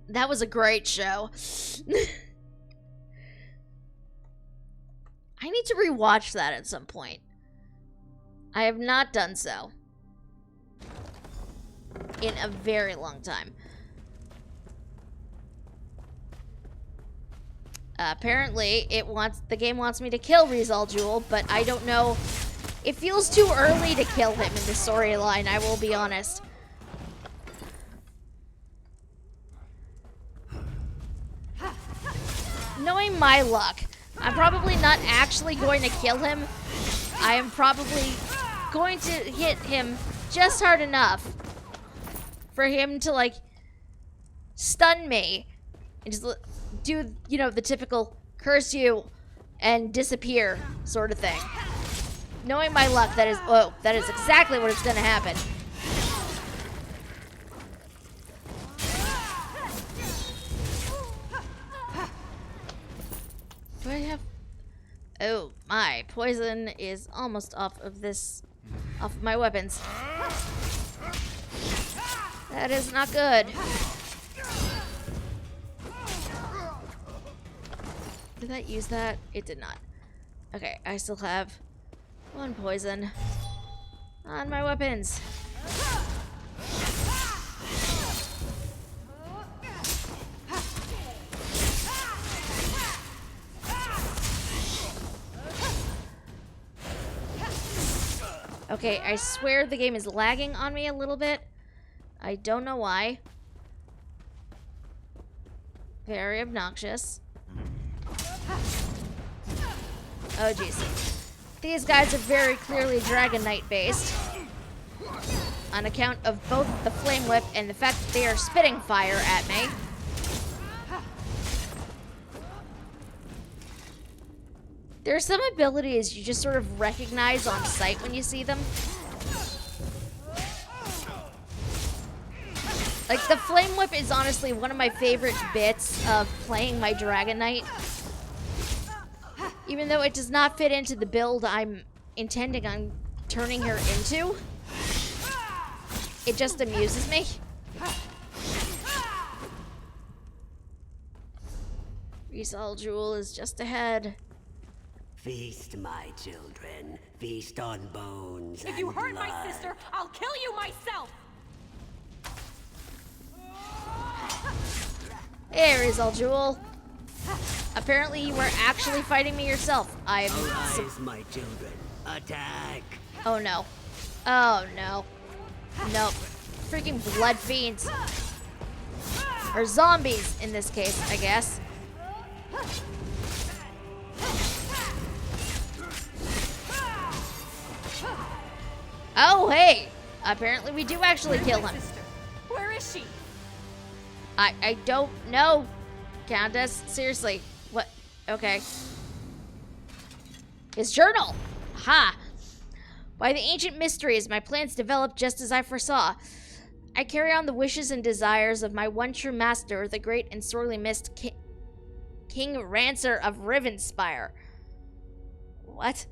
That was a great show. I need to rewatch that at some point. I have not done so in a very long time. Apparently, the game wants me to kill Rizal Jewel, but I don't know. It feels too early to kill him in the storyline, I will be honest. Knowing my luck, I'm probably not actually going to kill him. I am probably going to hit him just hard enough for him to, like, stun me and just do, you know, the typical curse you and disappear sort of thing. Knowing my luck, that is exactly what is going to happen. Do I have... Oh, my poison is almost off of my weapons. That is not good. Did that use that? It did not. Okay, I still have one poison on my weapons. Okay, I swear the game is lagging on me a little bit. I don't know why. Very obnoxious. Oh, jeez. These guys are very clearly Dragon Knight based, on account of both the Flame Whip and the fact that they are spitting fire at me. There are some abilities you just sort of recognize on sight when you see them. Like, the Flame Whip is honestly one of my favorite bits of playing my Dragon Knight. Even though it does not fit into the build I'm intending on turning her into, it just amuses me. Resol Jewel is just ahead. Feast, my children. Feast on bones If and you hurt blood. my sister, I'll kill you myself! Hey, Resol Jewel. Apparently you were actually fighting me yourself. Arise, my children. Attack! Oh no. Oh no. Nope. Freaking blood fiends. Or zombies in this case, I guess. Oh, hey! Apparently we do actually kill him. Where is she? I don't know, Countess. Seriously. What? Okay. His journal! Ha! By the ancient mysteries, my plans developed just as I foresaw. I carry on the wishes and desires of my one true master, the great and sorely missed King Rancer of Rivenspire. What?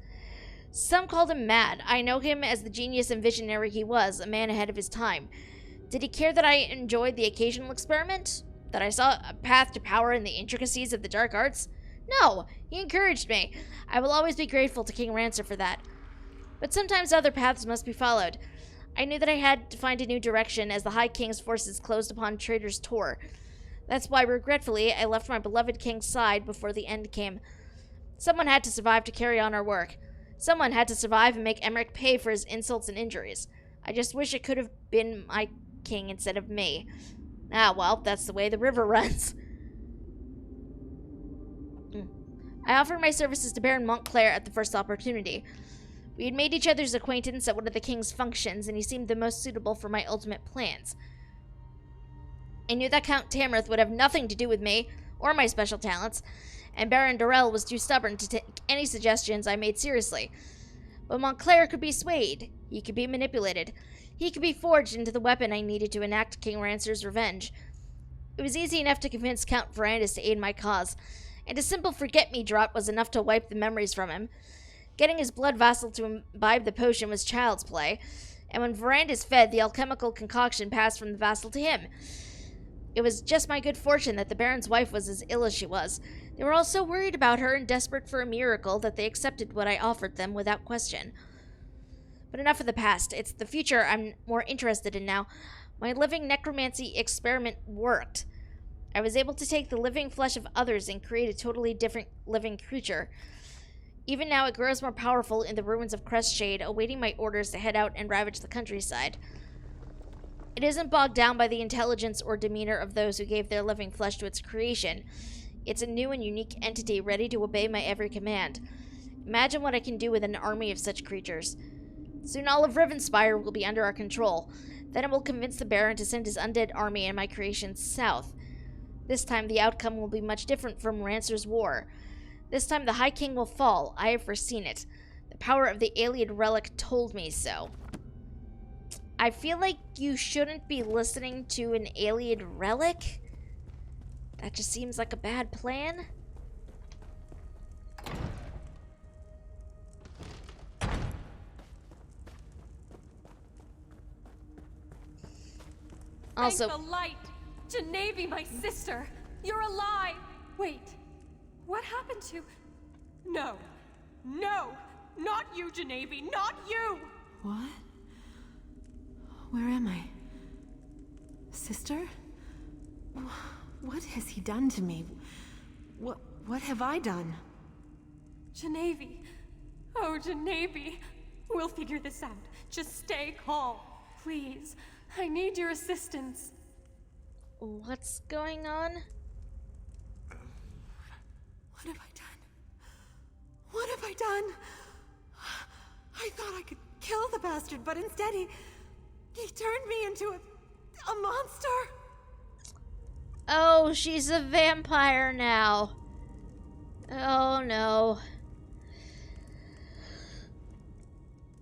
Some called him mad. I know him as the genius and visionary he was, a man ahead of his time. Did he care that I enjoyed the occasional experiment? That I saw a path to power in the intricacies of the dark arts? No, he encouraged me. I will always be grateful to King Rancer for that. But sometimes other paths must be followed. I knew that I had to find a new direction as the High King's forces closed upon Trader's Tor. That's why, regretfully, I left my beloved king's side before the end came. Someone had to survive to carry on our work. Someone had to survive and make Emmerich pay for his insults and injuries. I just wish it could have been my king instead of me. Ah, well, that's the way the river runs. I offered my services to Baron Montclair at the first opportunity. We had made each other's acquaintance at one of the king's functions, and he seemed the most suitable for my ultimate plans. I knew that Count Tamrith would have nothing to do with me, or my special talents, and Baron Dorell was too stubborn to take any suggestions I made seriously. But Montclair could be swayed. He could be manipulated. He could be forged into the weapon I needed to enact King Rancer's revenge. It was easy enough to convince Count Verandis to aid my cause, and a simple forget-me-drop was enough to wipe the memories from him. Getting his blood vassal to imbibe the potion was child's play, and when Verandis fed, the alchemical concoction passed from the vassal to him. It was just my good fortune that the Baron's wife was as ill as she was. They were all so worried about her and desperate for a miracle that they accepted what I offered them without question. But enough of the past. It's the future I'm more interested in now. My living necromancy experiment worked. I was able to take the living flesh of others and create a totally different living creature. Even now, it grows more powerful in the ruins of Crestshade, awaiting my orders to head out and ravage the countryside. It isn't bogged down by the intelligence or demeanor of those who gave their living flesh to its creation. It's a new and unique entity ready to obey my every command. Imagine what I can do with an army of such creatures. Soon all of Rivenspire will be under our control. Then it will convince the Baron to send his undead army and my creations south. This time the outcome will be much different from Rancer's war. This time the High King will fall. I have foreseen it. The power of the Alien relic told me so. I feel like you shouldn't be listening to an alien relic. That just seems like a bad plan. Also, thank the light! Genevieve, my sister! You're alive! Wait, what happened to... No, no! Not you, Genevieve! Not you! What? Where am I? Sister? What has he done to me? What have I done? Genevieve! Oh, Genevieve! We'll figure this out. Just stay calm. Please. I need your assistance. What's going on? What have I done? What have I done? I thought I could kill the bastard, but instead he turned me into a monster. Oh, she's a vampire now. Oh no.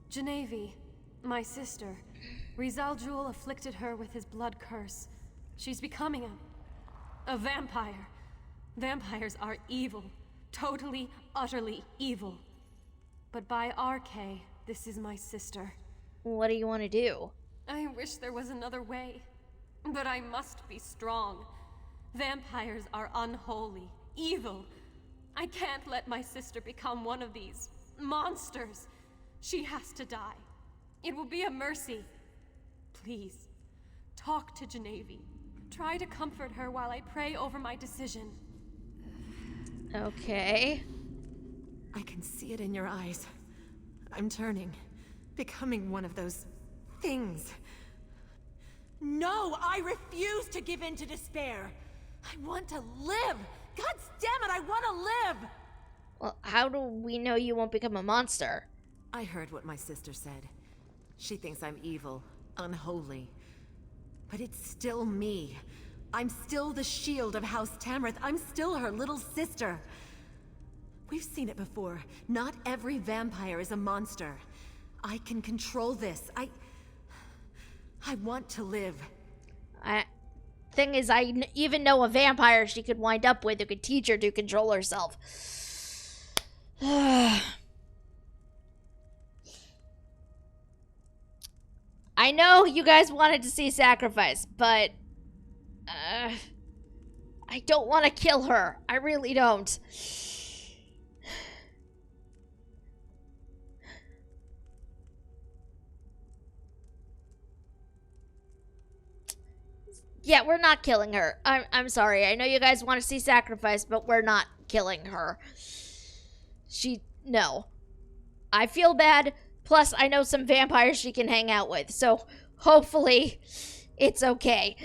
Genevieve, my sister. Rizal Jul afflicted her with his blood curse. She's becoming a vampire. Vampires are evil. Totally, utterly evil. But by RK, this is my sister. What do you want to do? I wish there was another way. But I must be strong. Vampires are unholy, evil. I can't let my sister become one of these monsters. She has to die. It will be a mercy. Please, talk to Genevieve. Try to comfort her while I pray over my decision. Okay. I can see it in your eyes. I'm turning, becoming one of those things. No, I refuse to give in to despair. I want to live. God damn it, I want to live. Well, how do we know you won't become a monster? I heard what my sister said. She thinks I'm evil, unholy. But it's still me. I'm still the shield of House Tamrith. I'm still her little sister. We've seen it before. Not every vampire is a monster. I can control this. I want to live. Thing is, I even know a vampire she could wind up with who could teach her to control herself. I know you guys wanted to see sacrifice, but I don't want to kill her. I really don't. Yeah, we're not killing her. I'm sorry. I know you guys want to see sacrifice, but we're not killing her. No. I feel bad. Plus, I know some vampires she can hang out with. So, hopefully, it's okay.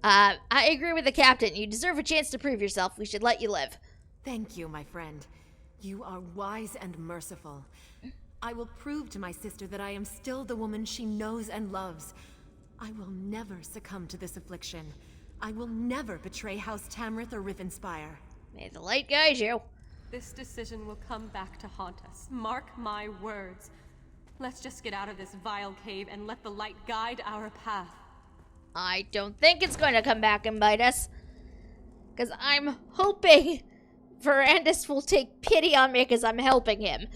I agree with the captain. You deserve a chance to prove yourself. We should let you live. Thank you, my friend. You are wise and merciful. I will prove to my sister that I am still the woman she knows and loves. I will never succumb to this affliction. I will never betray House Tamrith or Rivenspire. May the light guide you. This decision will come back to haunt us. Mark my words. Let's just get out of this vile cave and let the light guide our path. I don't think it's going to come back and bite us. Because I'm hoping Verandis will take pity on me because I'm helping him.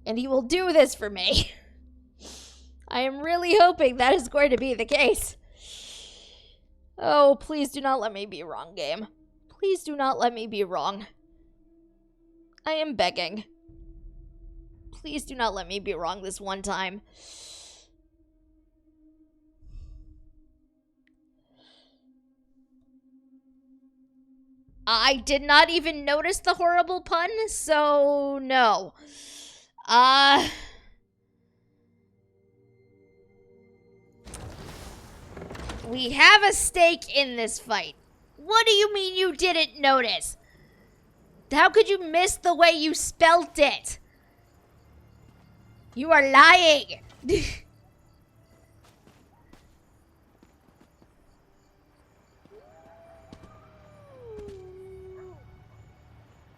And he will do this for me. I am really hoping that is going to be the case. Oh, please do not let me be wrong, game. Please do not let me be wrong. I am begging. Please do not let me be wrong this one time. I did not even notice the horrible pun, so no. We have a stake in this fight. What do you mean you didn't notice? How could you miss the way you spelt it? You are lying.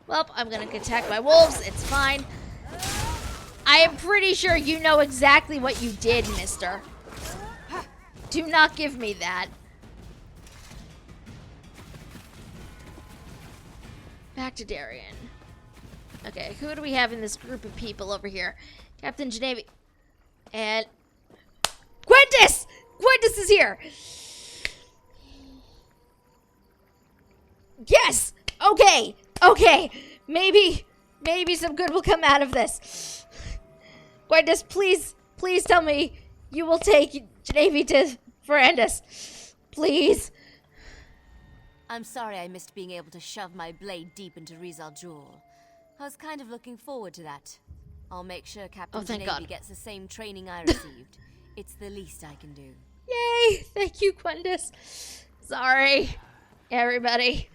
Well, I'm gonna attack my wolves. It's fine. I am pretty sure you know exactly what you did, mister. Do not give me that. Back to Darien. Okay, who do we have in this group of people over here? Captain Genevieve. And... Quintus! Quintus is here! Yes! Okay! Okay! Maybe some good will come out of this. Quintus, please tell me you will take Genevieve to Verandis. Please. I'm sorry I missed being able to shove my blade deep into Rizal Jul. I was kind of looking forward to that. I'll make sure Captain Genevieve gets the same training I received. It's the least I can do. Yay! Thank you, Quintus. Sorry, everybody.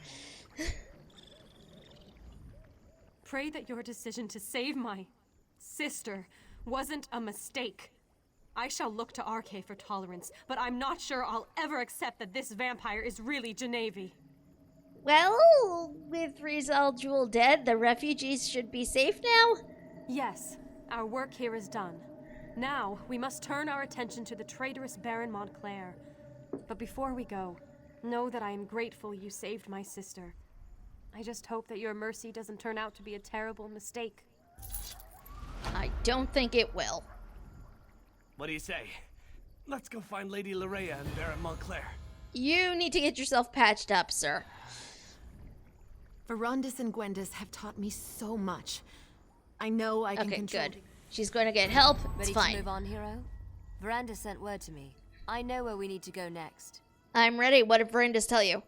Pray that your decision to save my sister wasn't a mistake. I shall look to RK for tolerance, but I'm not sure I'll ever accept that this vampire is really Genevieve. Well, with Rizal Jewel dead, the refugees should be safe now? Yes, our work here is done. Now, we must turn our attention to the traitorous Baron Montclair. But before we go, know that I am grateful you saved my sister. I just hope that your mercy doesn't turn out to be a terrible mistake. I don't think it will. What do you say? Let's go find Lady Larea and Baron Montclair. You need to get yourself patched up, sir. Verandis and Gwendis have taught me so much. I know I can control... Okay, good. She's going to get help. It's Ready fine. to move on, hero? Veranda sent word to me. I know where we need to go next. I'm ready. What did Verandis tell you?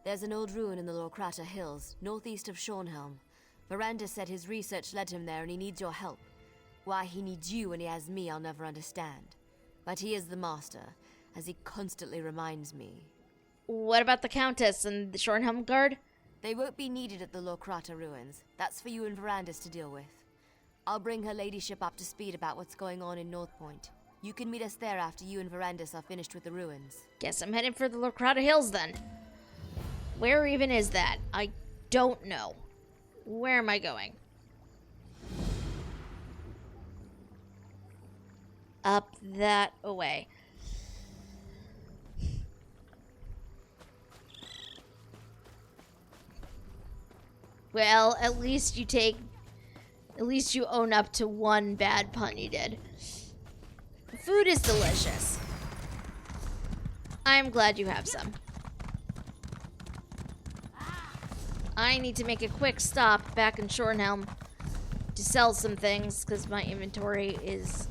There's an old ruin in the Lorkrata Hills, northeast of Shornhelm. Veranda said his research led him there and he needs your help. Why he needs you when he has me, I'll never understand. But he is the master, as he constantly reminds me. What about the Countess and the Shornhelm Guard? They won't be needed at the Lorkrata ruins. That's for you and Verandis to deal with. I'll bring her ladyship up to speed about what's going on in North Point. You can meet us there after you and Verandis are finished with the ruins. Guess I'm heading for the Lorkrata Hills then. Where even is that? I don't know. Where am I going? Up that way. Well, at least you own up to one bad pun you did. The food is delicious. I'm glad you have some. I need to make a quick stop back in Shornhelm to sell some things because my inventory is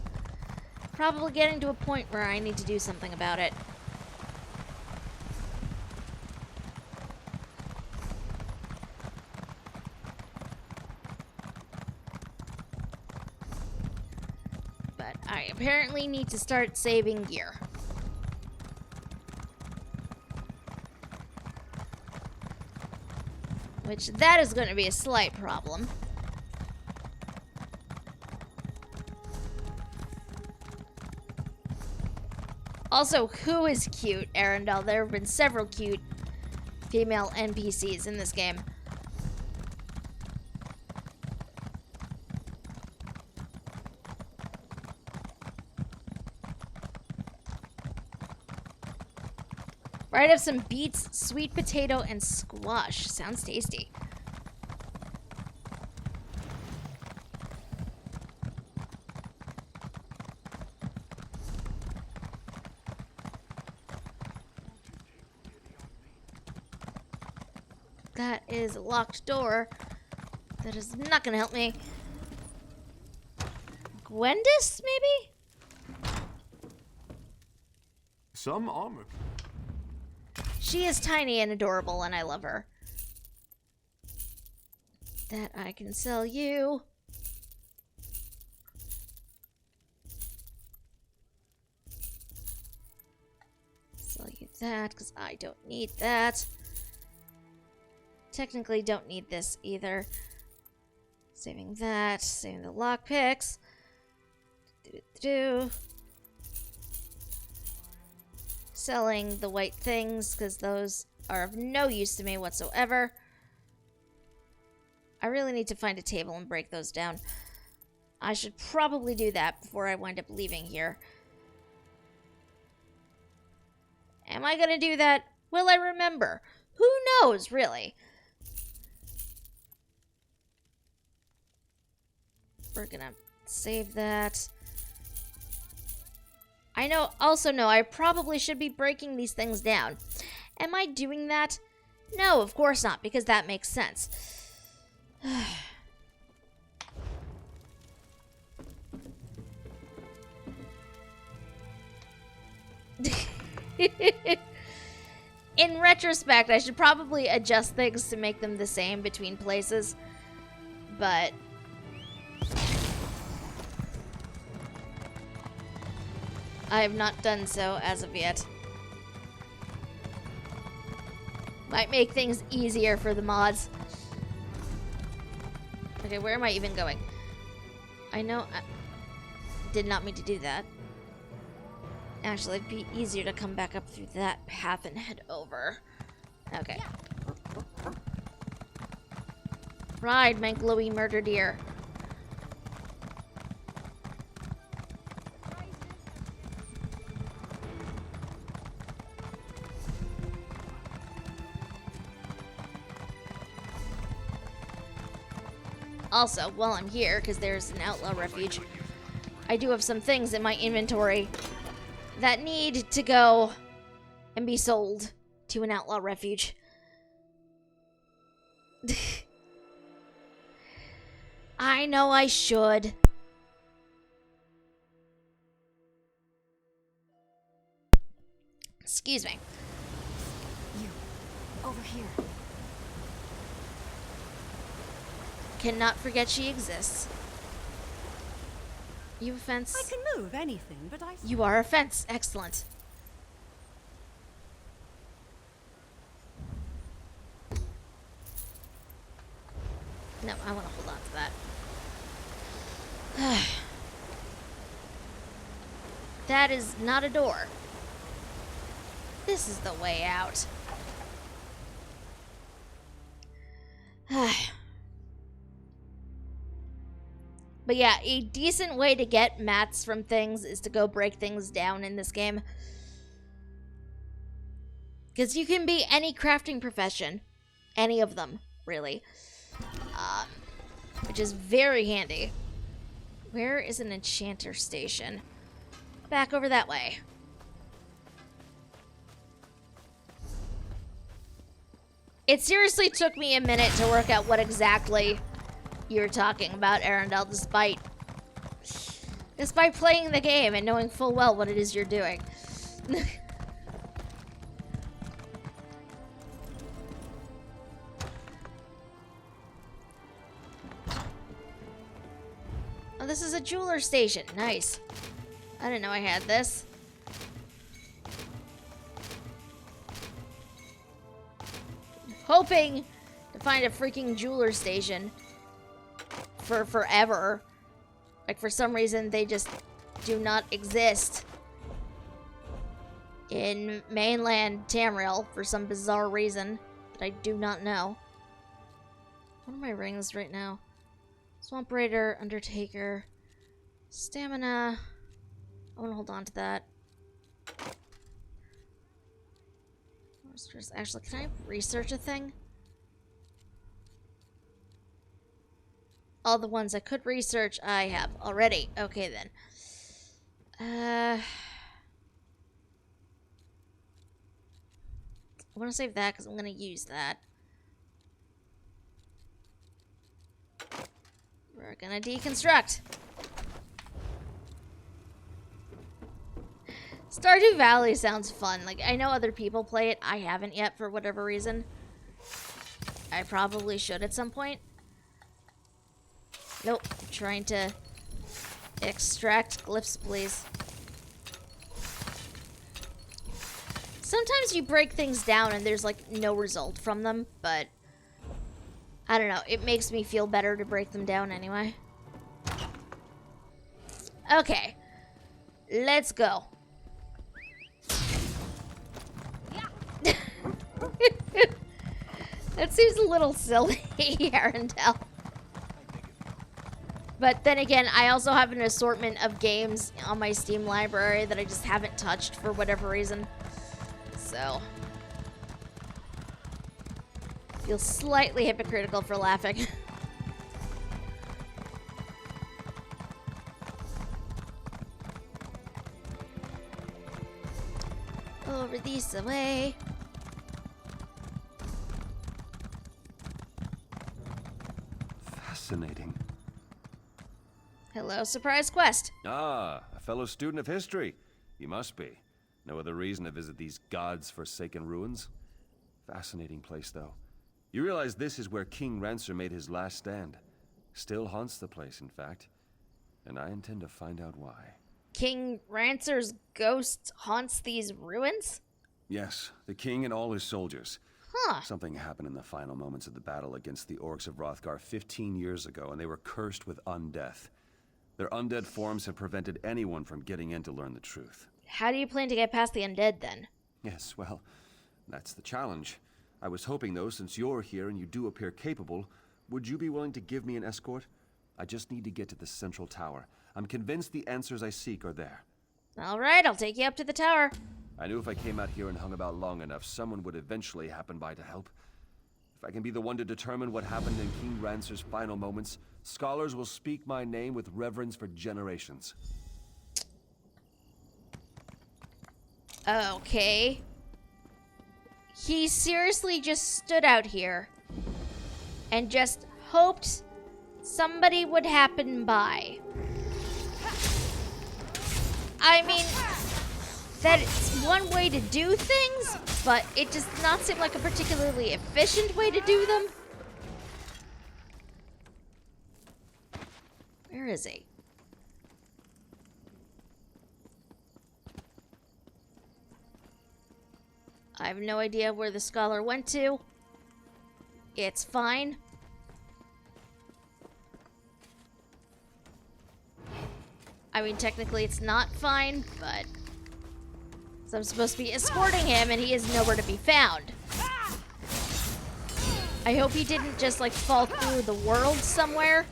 probably getting to a point where I need to do something about it. But I apparently need to start saving gear. Which, that is going to be a slight problem. Also, who is cute, Arendelle? There have been several cute female NPCs in this game. Right, have some beets, sweet potato, and squash. Sounds tasty. That is a locked door. That is not gonna help me. Gwendis, maybe? Some armor. She is tiny and adorable, and I love her. That I can sell you. Sell you that, because I don't need that. Technically don't need this either. Saving that, saving the lockpicks. Selling the white things, because those are of no use to me whatsoever. I really need to find a table and break those down. I should probably do that before I wind up leaving here. Am I going to do that? Will I remember? Who knows, really? We're going to save that. I also know I probably should be breaking these things down. Am I doing that? No, of course not, because that makes sense. In retrospect, I should probably adjust things to make them the same between places, but I have not done so as of yet. Might make things easier for the mods. Okay, where am I even going? I know did not mean to do that. Actually, it'd be easier to come back up through that path and head over. Okay. Ride, my glowy murder deer. Also, while I'm here, because there's an outlaw refuge, I do have some things in my inventory that need to go and be sold to an outlaw refuge. I know I should. Excuse me. You, over here. Cannot forget she exists. You a fence? I can move anything, but I... You are a fence. Excellent. No, I want to hold on to that. That is not a door. This is the way out. But yeah, a decent way to get mats from things is to go break things down in this game. Because you can be any crafting profession. Any of them, really. Which is very handy. Where is an enchanter station? Back over that way. It seriously took me a minute to work out what exactly you were talking about, Arundel, despite playing the game and knowing full well what it is you're doing. Oh, this is a jeweler station. Nice. I didn't know I had this. Hoping to find a freaking jeweler station for forever. Like, for some reason, they just do not exist in mainland Tamriel for some bizarre reason that I do not know. What are my rings right now? Swamp Raider, Undertaker, Stamina. I want to hold on to that. Actually, can I research a thing? All the ones I could research, I have already. Okay, then. I want to save that because I'm going to use that. We're going to deconstruct. Stardew Valley sounds fun. Like, I know other people play it. I haven't yet for whatever reason. I probably should at some point. Nope. I'm trying to extract glyphs, please. Sometimes you break things down and there's, like, no result from them, but I don't know. It makes me feel better to break them down anyway. Okay. Let's go. That seems a little silly, Arundel. But then again, I also have an assortment of games on my Steam library that I just haven't touched for whatever reason. So, feel slightly hypocritical for laughing. Over this way. Fascinating. Hello, surprise quest. Ah, a fellow student of history. You must be. No other reason to visit these gods-forsaken ruins? Fascinating place, though. You realize this is where King Rancer made his last stand. Still haunts the place, in fact. And I intend to find out why. King Rancer's ghost haunts these ruins? Yes, the king and all his soldiers. Huh. Something happened in the final moments of the battle against the orcs of Hrothgar 15 years ago, and they were cursed with undeath. Their undead forms have prevented anyone from getting in to learn the truth. How do you plan to get past the undead, then? Yes, well, that's the challenge. I was hoping, though, since you're here and you do appear capable, would you be willing to give me an escort? I just need to get to the central tower. I'm convinced the answers I seek are there. All right, I'll take you up to the tower. I knew if I came out here and hung about long enough, someone would eventually happen by to help. If I can be the one to determine what happened in King Rancer's final moments, scholars will speak my name with reverence for generations. Okay. He seriously just stood out here and just hoped somebody would happen by. I mean, that's one way to do things, but it does not seem like a particularly efficient way to do them. Where is he? I have no idea where the scholar went to. It's fine. I mean, technically it's not fine, but... So I'm supposed to be escorting him, and he is nowhere to be found. I hope he didn't just, like, fall through the world somewhere.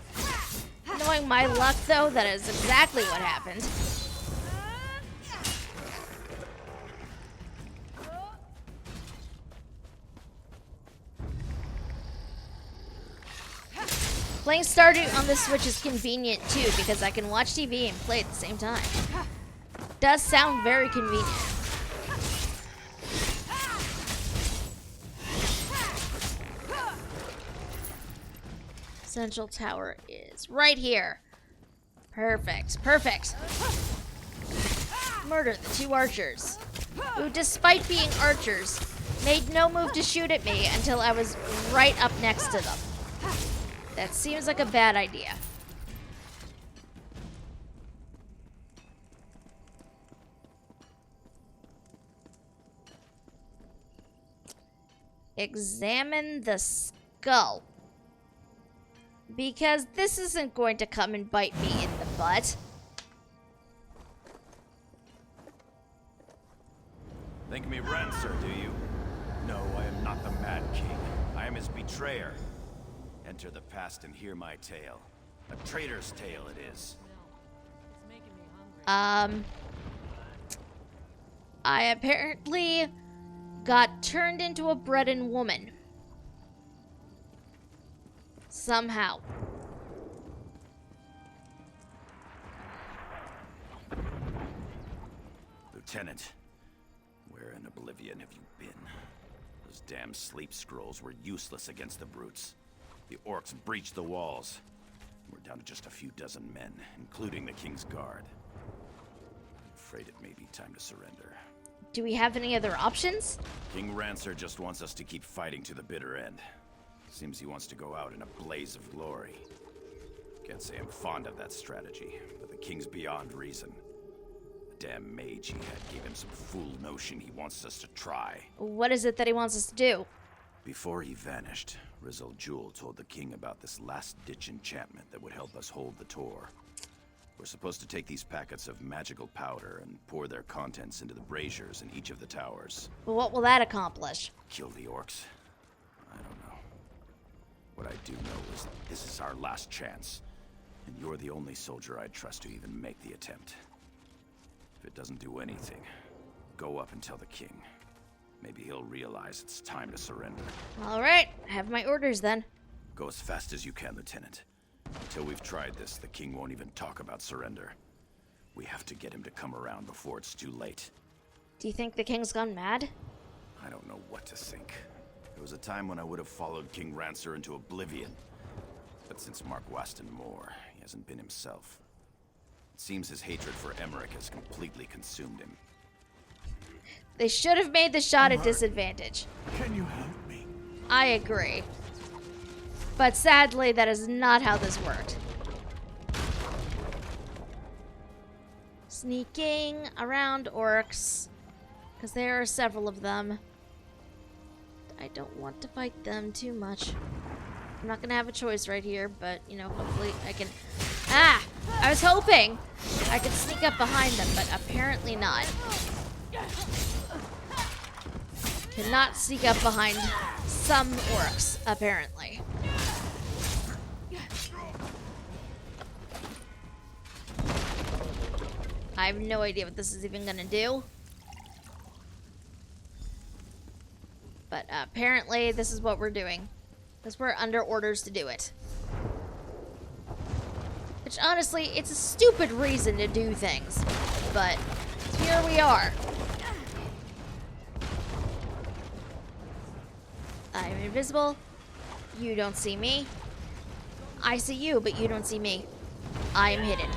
Knowing my luck, though, that is exactly what happened. Playing Stardew on the Switch is convenient too, because I can watch TV and play at the same time. Does sound very convenient. Central Tower is right here. Perfect, perfect. Murder the two archers, who, despite being archers, made no move to shoot at me until I was right up next to them. That seems like a bad idea. Examine the skull. Because this isn't going to come and bite me in the butt. Think me Rancer, do you? No, I am not the Mad King. I am his betrayer. Enter the past and hear my tale. A traitor's tale it is. I apparently got turned into a Breton woman. Somehow. Lieutenant, where in oblivion have you been? Those damn sleep scrolls were useless against the brutes. The orcs breached the walls. We're down to just a few dozen men, including the King's Guard. I'm afraid it may be time to surrender. Do we have any other options? King Rancer just wants us to keep fighting to the bitter end. Seems he wants to go out in a blaze of glory. Can't say I'm fond of that strategy, but the King's beyond reason. The damn mage he had gave him some fool notion he wants us to try. What is it that he wants us to do? Before he vanished, Rizal Jewel told the king about this last-ditch enchantment that would help us hold the Tor. We're supposed to take these packets of magical powder and pour their contents into the braziers in each of the towers. But what will that accomplish? Kill the orcs? I don't know. What I do know is this is our last chance, and you're the only soldier I'd trust to even make the attempt. If it doesn't do anything, go up and tell the king. Maybe he'll realize it's time to surrender. All right, I have my orders then. Go as fast as you can, Lieutenant. Until we've tried this, the king won't even talk about surrender. We have to get him to come around before it's too late. Do you think the king's gone mad? I don't know what to think. There was a time when I would have followed King Rancer into oblivion. But since Mark Waston Moore, he hasn't been himself. It seems his hatred for Emmerich has completely consumed him. They should have made the shot at disadvantage. Can you help me? I agree. But sadly, that is not how this worked. Sneaking around orcs, because there are several of them. I don't want to fight them too much. I'm not gonna have a choice right here, but, you know, hopefully I can... Ah! I was hoping I could sneak up behind them, but apparently not. Cannot sneak up behind some orcs, apparently. I have no idea what this is even gonna do. But apparently this is what we're doing. Because we're under orders to do it. Which honestly, it's a stupid reason to do things. But here we are. I'm invisible. You don't see me. I see you, but you don't see me. I am hidden.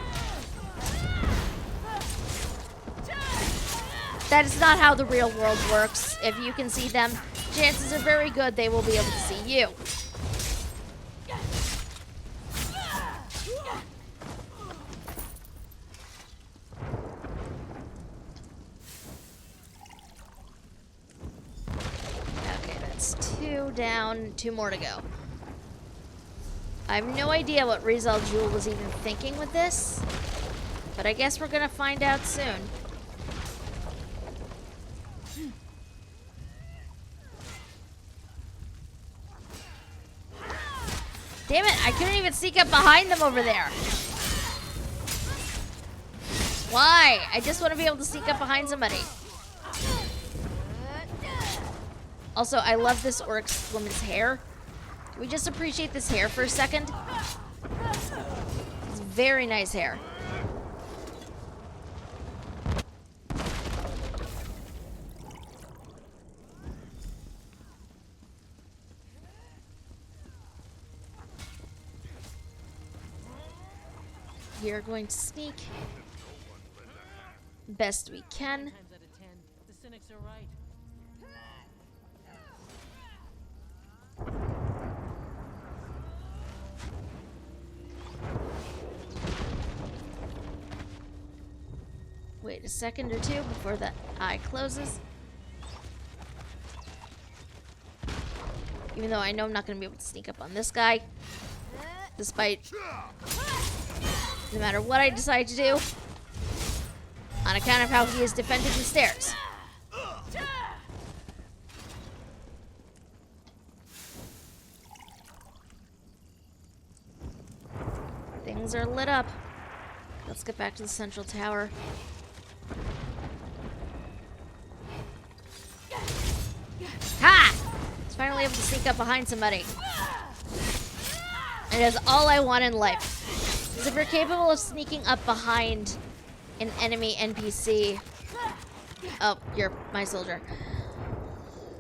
That is not how the real world works. If you can see them, chances are very good they will be able to see you. Okay, that's 2 down, 2 more to go. I have no idea what Rizal Jul was even thinking with this, but I guess we're gonna find out soon. Damn it, I couldn't even sneak up behind them over there. Why? I just want to be able to sneak up behind somebody. Also, I love this orc's woman's hair. Can we just appreciate this hair for a second? It's very nice hair. We are going to sneak best we can. The cynics are right. Wait a second or two before that eye closes. Even though I know I'm not going to be able to sneak up on this guy. Despite... no matter what I decide to do. On account of how he has defended the stairs. Things are lit up. Let's get back to the central tower. Ha! It's finally able to sneak up behind somebody. It is all I want in life. Because if you're capable of sneaking up behind an enemy NPC... Oh, you're my soldier.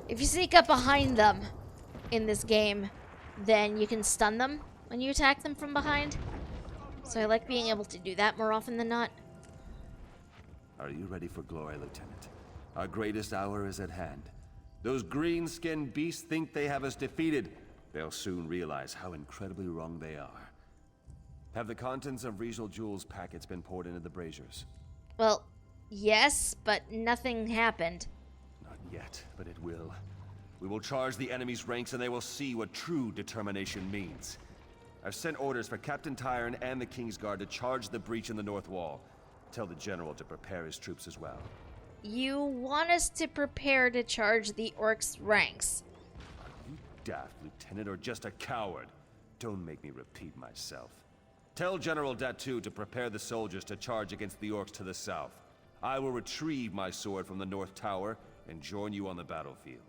If you sneak up behind them in this game, then you can stun them when you attack them from behind. So I like being able to do that more often than not. Are you ready for glory, Lieutenant? Our greatest hour is at hand. Those green-skinned beasts think they have us defeated. They'll soon realize how incredibly wrong they are. Have the contents of Rizal Jul's packets been poured into the braziers? Well, yes, but nothing happened. Not yet, but it will. We will charge the enemy's ranks and they will see what true determination means. I've sent orders for Captain Tyrone and the Kingsguard to charge the breach in the north wall. Tell the general to prepare his troops as well. You want us to prepare to charge the orcs' ranks? Are you daft, Lieutenant, or just a coward? Don't make me repeat myself. Tell General Datu to prepare the soldiers to charge against the orcs to the south. I will retrieve my sword from the north tower and join you on the battlefield.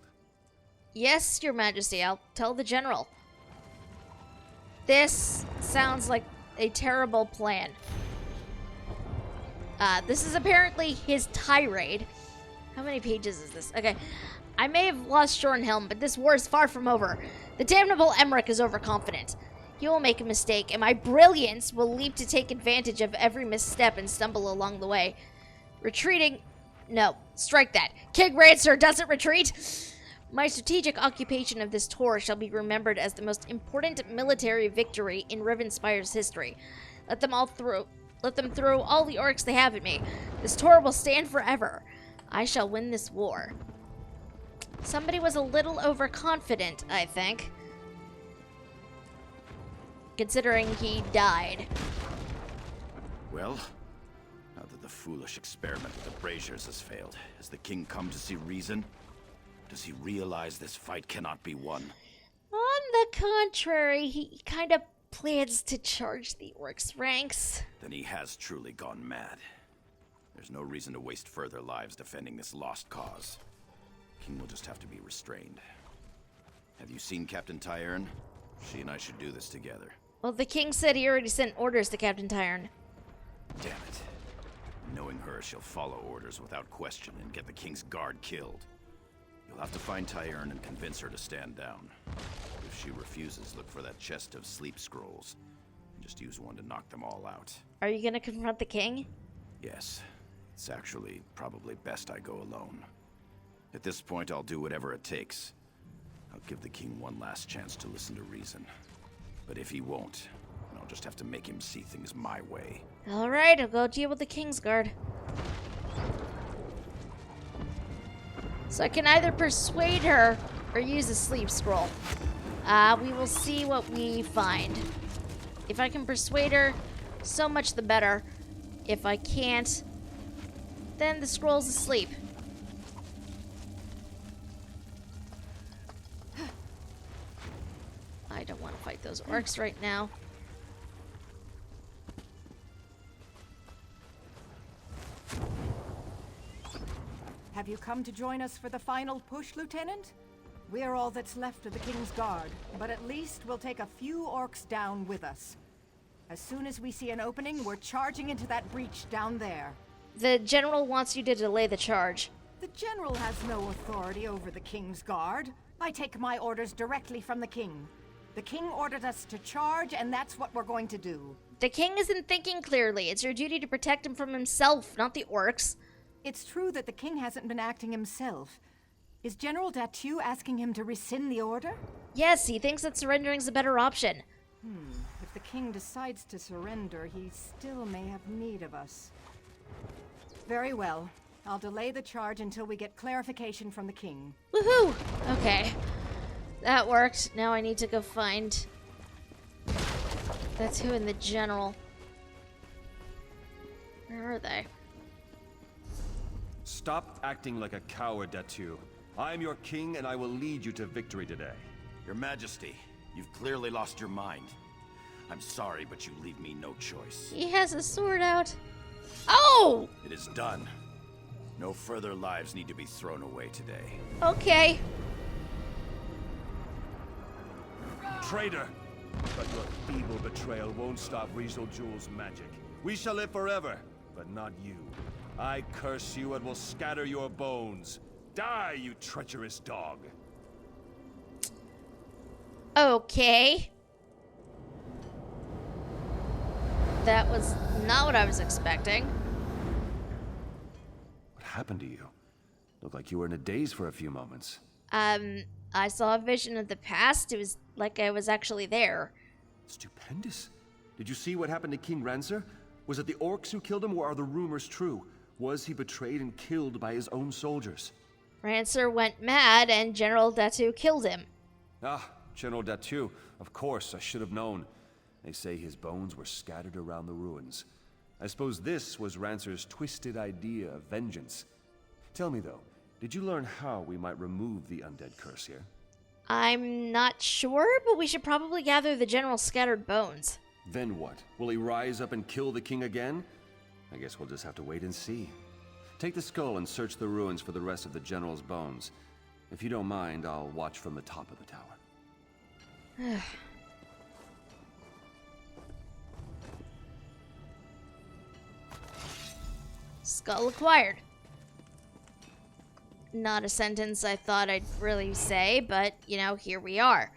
Yes, Your Majesty, I'll tell the general. This sounds like a terrible plan. This is apparently his tirade. How many pages is this? Okay. I may have lost Shornhelm, but this war is far from over. The damnable Emmerich is overconfident. He will make a mistake, and my brilliance will leap to take advantage of every misstep and stumble along the way. Retreating... No, strike that. King Rancer doesn't retreat! My strategic occupation of this tour shall be remembered as the most important military victory in Rivenspire's history. Let them throw all the orcs they have at me. This tour will stand forever. I shall win this war. Somebody was a little overconfident, I think. Considering he died. Well, now that the foolish experiment with the braziers has failed, has the king come to see reason? Does he realize this fight cannot be won? On the contrary, he kind of plans to charge the orcs' ranks. Then he has truly gone mad. There's no reason to waste further lives defending this lost cause. King will just have to be restrained. Have you seen Captain Tyern? She and I should do this together. Well, the king said he already sent orders to Captain Tyern. Damn it. Knowing her, she'll follow orders without question and get the king's guard killed. You'll have to find Tyern and convince her to stand down. If she refuses, look for that chest of sleep scrolls. And just use one to knock them all out. Are you gonna confront the king? Yes. It's actually probably best I go alone. At this point, I'll do whatever it takes. I'll give the king one last chance to listen to reason. But if he won't, I'll just have to make him see things my way. Alright, I'll go deal with the king's guard. So I can either persuade her or use a sleep scroll. We will see what we find. If I can persuade her, so much the better. If I can't, then the scroll's asleep. I don't want to fight those orcs right now. Have you come to join us for the final push, Lieutenant? We're all that's left of the King's Guard, but at least we'll take a few orcs down with us. As soon as we see an opening, we're charging into that breach down there. The general wants you to delay the charge. The general has no authority over the King's Guard. I take my orders directly from the King. The King ordered us to charge, and that's what we're going to do. The King isn't thinking clearly. It's your duty to protect him from himself, not the orcs. It's true that the King hasn't been acting himself. Is General Datu asking him to rescind the order? Yes, he thinks that surrendering's a better option. If the King decides to surrender, he still may have need of us. Very well. I'll delay the charge until we get clarification from the King. Woohoo! Okay. That worked. Now I need to go find Datu and the general. Where are they? Stop acting like a coward, Datu. I am your king, and I will lead you to victory today. Your Majesty, you've clearly lost your mind. I'm sorry, but you leave me no choice. He has a sword out. Oh! It is done. No further lives need to be thrown away today. Okay. Traitor! But your feeble betrayal won't stop Rizal Jul's magic. We shall live forever, but not you. I curse you and will scatter your bones. Die, you treacherous dog. Okay. That was not what I was expecting. What happened to you? Looked like you were in a daze for a few moments. I saw a vision of the past. It was like I was actually there. Stupendous. Did you see what happened to King Rancer? Was it the orcs who killed him, or are the rumors true? Was he betrayed and killed by his own soldiers? Rancer went mad and General Datu killed him. Ah, General Datu. Of course, I should have known. They say his bones were scattered around the ruins. I suppose this was Rancer's twisted idea of vengeance. Tell me though, did you learn how we might remove the undead curse here? I'm not sure, but we should probably gather the general's scattered bones. Then what? Will he rise up and kill the king again? I guess we'll just have to wait and see. Take the skull and search the ruins for the rest of the general's bones. If you don't mind, I'll watch from the top of the tower. Skull acquired. Not a sentence I thought I'd really say, but, you know, here we are.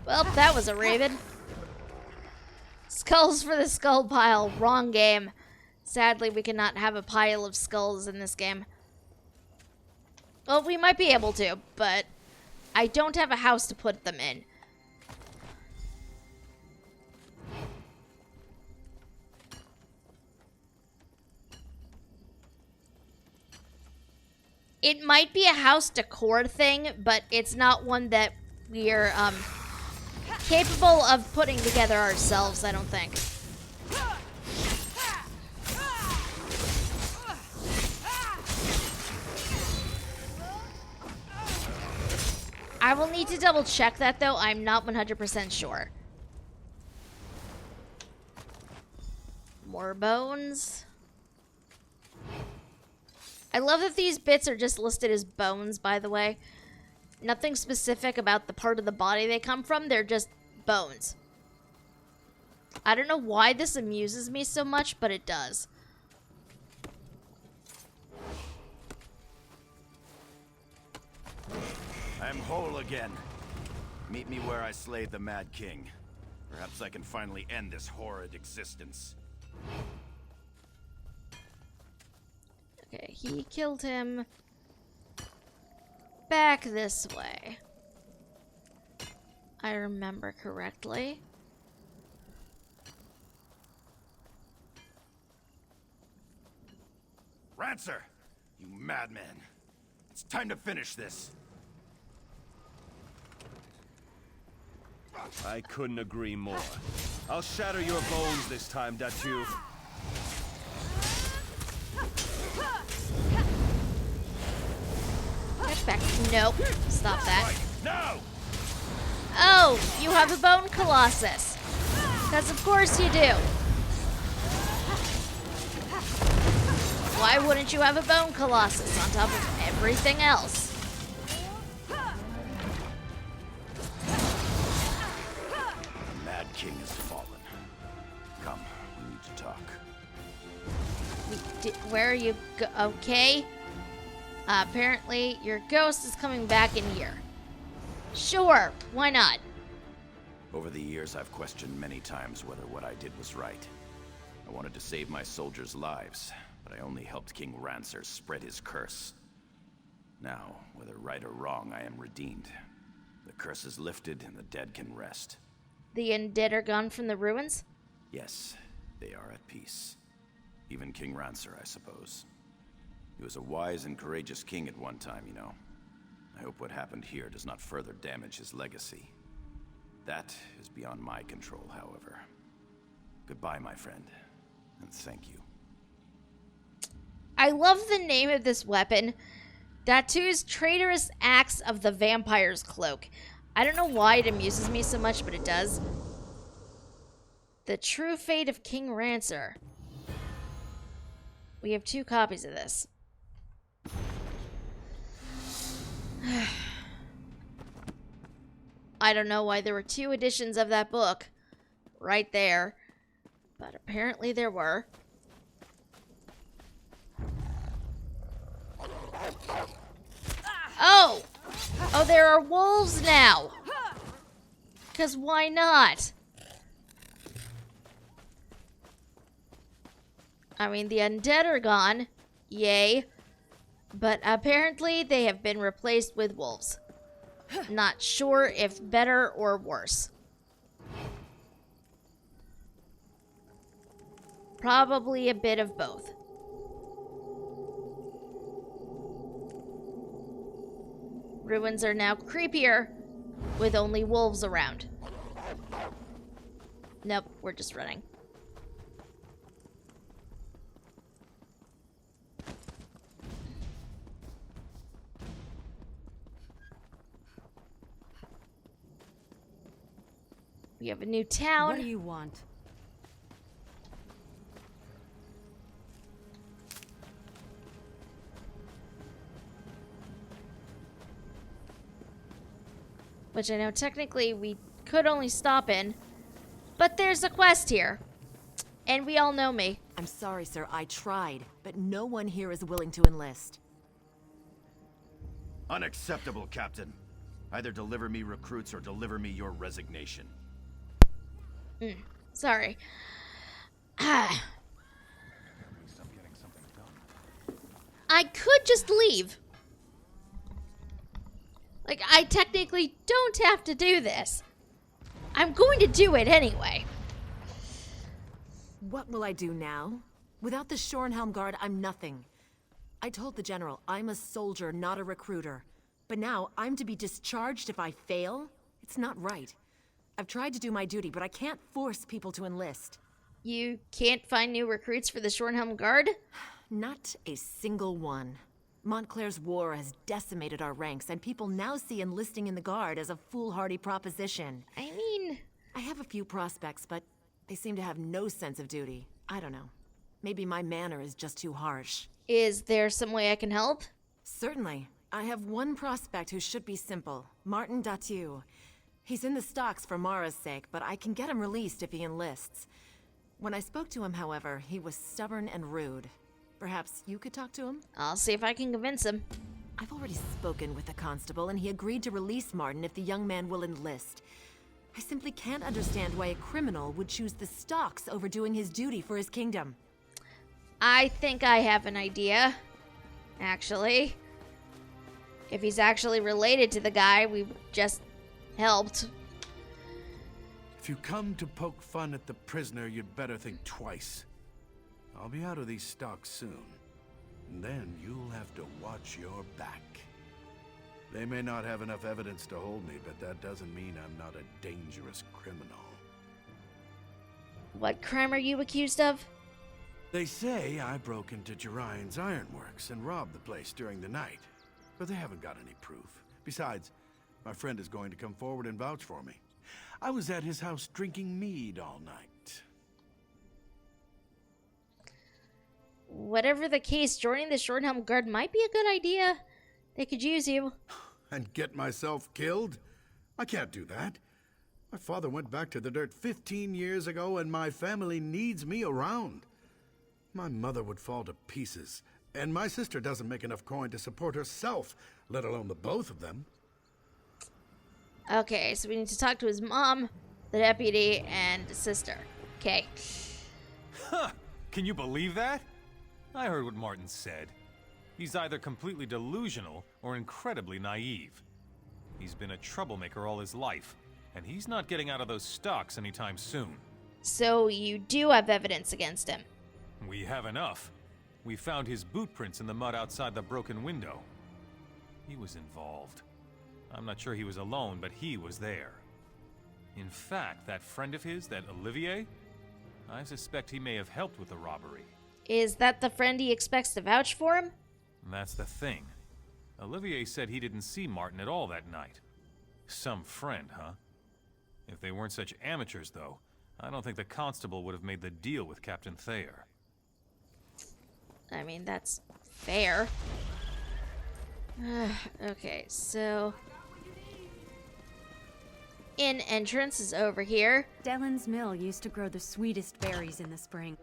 Well, that was a raven. Skulls for the skull pile. Wrong game. Sadly, we cannot have a pile of skulls in this game. Well, we might be able to, but I don't have a house to put them in. It might be a house decor thing, but it's not one that we're capable of putting together ourselves, I don't think. I will need to double check that though. I'm not 100% sure. More bones. I love that these bits are just listed as bones, by the way. Nothing specific about the part of the body they come from. They're just bones. I don't know why this amuses me so much, but it does. I'm whole again. Meet me where I slayed the Mad King. Perhaps I can finally end this horrid existence. Okay, he killed him back this way. I remember correctly. Rancer! You madman! It's time to finish this! I couldn't agree more. I'll shatter your bones this time, Datu. Get back. Nope. Stop that. No! Oh, you have a bone colossus. Because of course you do. Why wouldn't you have a bone colossus on top of everything else? The Mad King has fallen. Come, we need to talk. Where are you okay? Apparently, your ghost is coming back in here. Sure, why not? Over the years, I've questioned many times whether what I did was right. I wanted to save my soldiers' lives, but I only helped King Rancer spread his curse. Now, whether right or wrong, I am redeemed. The curse is lifted and the dead can rest. The undead are gone from the ruins? Yes, they are at peace. Even King Rancer, I suppose. He was a wise and courageous king at one time, you know. I hope what happened here does not further damage his legacy. That is beyond my control, however. Goodbye, my friend, and thank you. I love the name of this weapon. Datu's Traitorous Axe of the Vampire's Cloak. I don't know why it amuses me so much, but it does. The True Fate of King Rancer. We have 2 copies of this. I don't know why there were 2 editions of that book right there, but apparently there were. Oh! Oh, there are wolves now! 'Cause why not? I mean, the undead are gone. Yay. But apparently they have been replaced with wolves. Not sure if better or worse. Probably a bit of both. Ruins are now creepier with only wolves around. Nope, we're just running. We have a new town. What do you want? Which I know technically we could only stop in. But there's a quest here. And we all know me. I'm sorry, sir. I tried, but no one here is willing to enlist. Unacceptable, Captain. Either deliver me recruits or deliver me your resignation. Sorry. I could just leave. Like, I technically don't have to do this. I'm going to do it anyway. What will I do now? Without the Shorenhelm Guard, I'm nothing. I told the General I'm a soldier, not a recruiter. But now I'm to be discharged if I fail? It's not right. I've tried to do my duty, but I can't force people to enlist. You can't find new recruits for the Shornhelm Guard? Not a single one. Montclair's war has decimated our ranks, and people now see enlisting in the Guard as a foolhardy proposition. I mean... I have a few prospects, but they seem to have no sense of duty. I don't know. Maybe my manner is just too harsh. Is there some way I can help? Certainly. I have one prospect who should be simple. Martin Datu. He's in the stocks for Mara's sake, but I can get him released if he enlists. When I spoke to him, however, he was stubborn and rude. Perhaps you could talk to him? I'll see if I can convince him. I've already spoken with the constable, and he agreed to release Martin if the young man will enlist. I simply can't understand why a criminal would choose the stocks over doing his duty for his kingdom. I think I have an idea, actually. If he's actually related to the guy we just helped. If you come to poke fun at the prisoner, you'd better think twice. I'll be out of these stocks soon. And then you'll have to watch your back. They may not have enough evidence to hold me, but that doesn't mean I'm not a dangerous criminal. What crime are you accused of? They say I broke into Jerian's ironworks and robbed the place during the night. But they haven't got any proof. Besides, my friend is going to come forward and vouch for me. I was at his house drinking mead all night. Whatever the case, joining the Shornhelm Guard might be a good idea. They could use you. And get myself killed? I can't do that. My father went back to the dirt 15 years ago, and my family needs me around. My mother would fall to pieces, and my sister doesn't make enough coin to support herself, let alone the both of them. Okay, so we need to talk to his mom, the deputy, and sister. Okay. Huh! Can you believe that? I heard what Martin said. He's either completely delusional or incredibly naive. He's been a troublemaker all his life, and he's not getting out of those stocks anytime soon. So you do have evidence against him? We have enough. We found his boot prints in the mud outside the broken window. He was involved. I'm not sure he was alone, but he was there. In fact, that friend of his, that Olivier, I suspect he may have helped with the robbery. Is that the friend he expects to vouch for him? That's the thing. Olivier said he didn't see Martin at all that night. Some friend, huh? If they weren't such amateurs, though, I don't think the constable would have made the deal with Captain Thayer. I mean, that's fair. Okay, so... Inn entrance is over here. Dellen's mill used to grow the sweetest berries in the spring.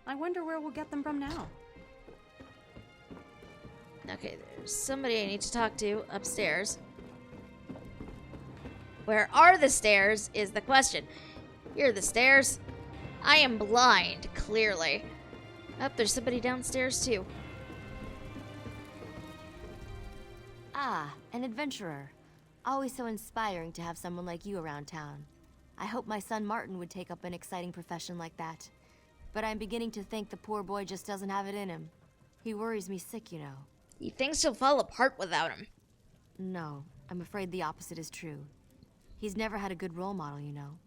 I wonder where we'll get them from now. Okay, there's somebody I need to talk to upstairs. Where are the stairs is the question. Here are the stairs. I am blind, clearly. Oh, there's somebody downstairs too. Ah, an adventurer. Always so inspiring to have someone like you around town. I hope my son Martin would take up an exciting profession like that. But I'm beginning to think the poor boy just doesn't have it in him. He worries me sick, you know. He thinks he'll fall apart without him. No, I'm afraid the opposite is true. He's never had a good role model, you know.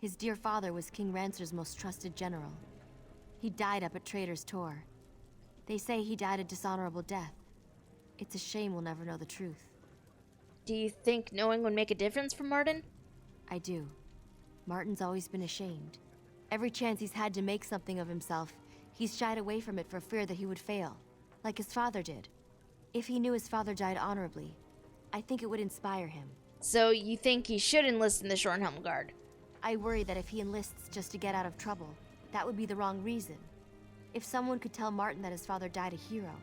His dear father was King Rancer's most trusted general. He died up at Trader's Tor. They say he died a dishonorable death. It's a shame we'll never know the truth. Do you think knowing would make a difference for Martin? I do. Martin's always been ashamed. Every chance he's had to make something of himself, he's shied away from it for fear that he would fail, like his father did. If he knew his father died honorably, I think it would inspire him. So you think he should enlist in the Shornhelm Guard? I worry that if he enlists just to get out of trouble, that would be the wrong reason. If someone could tell Martin that his father died a hero,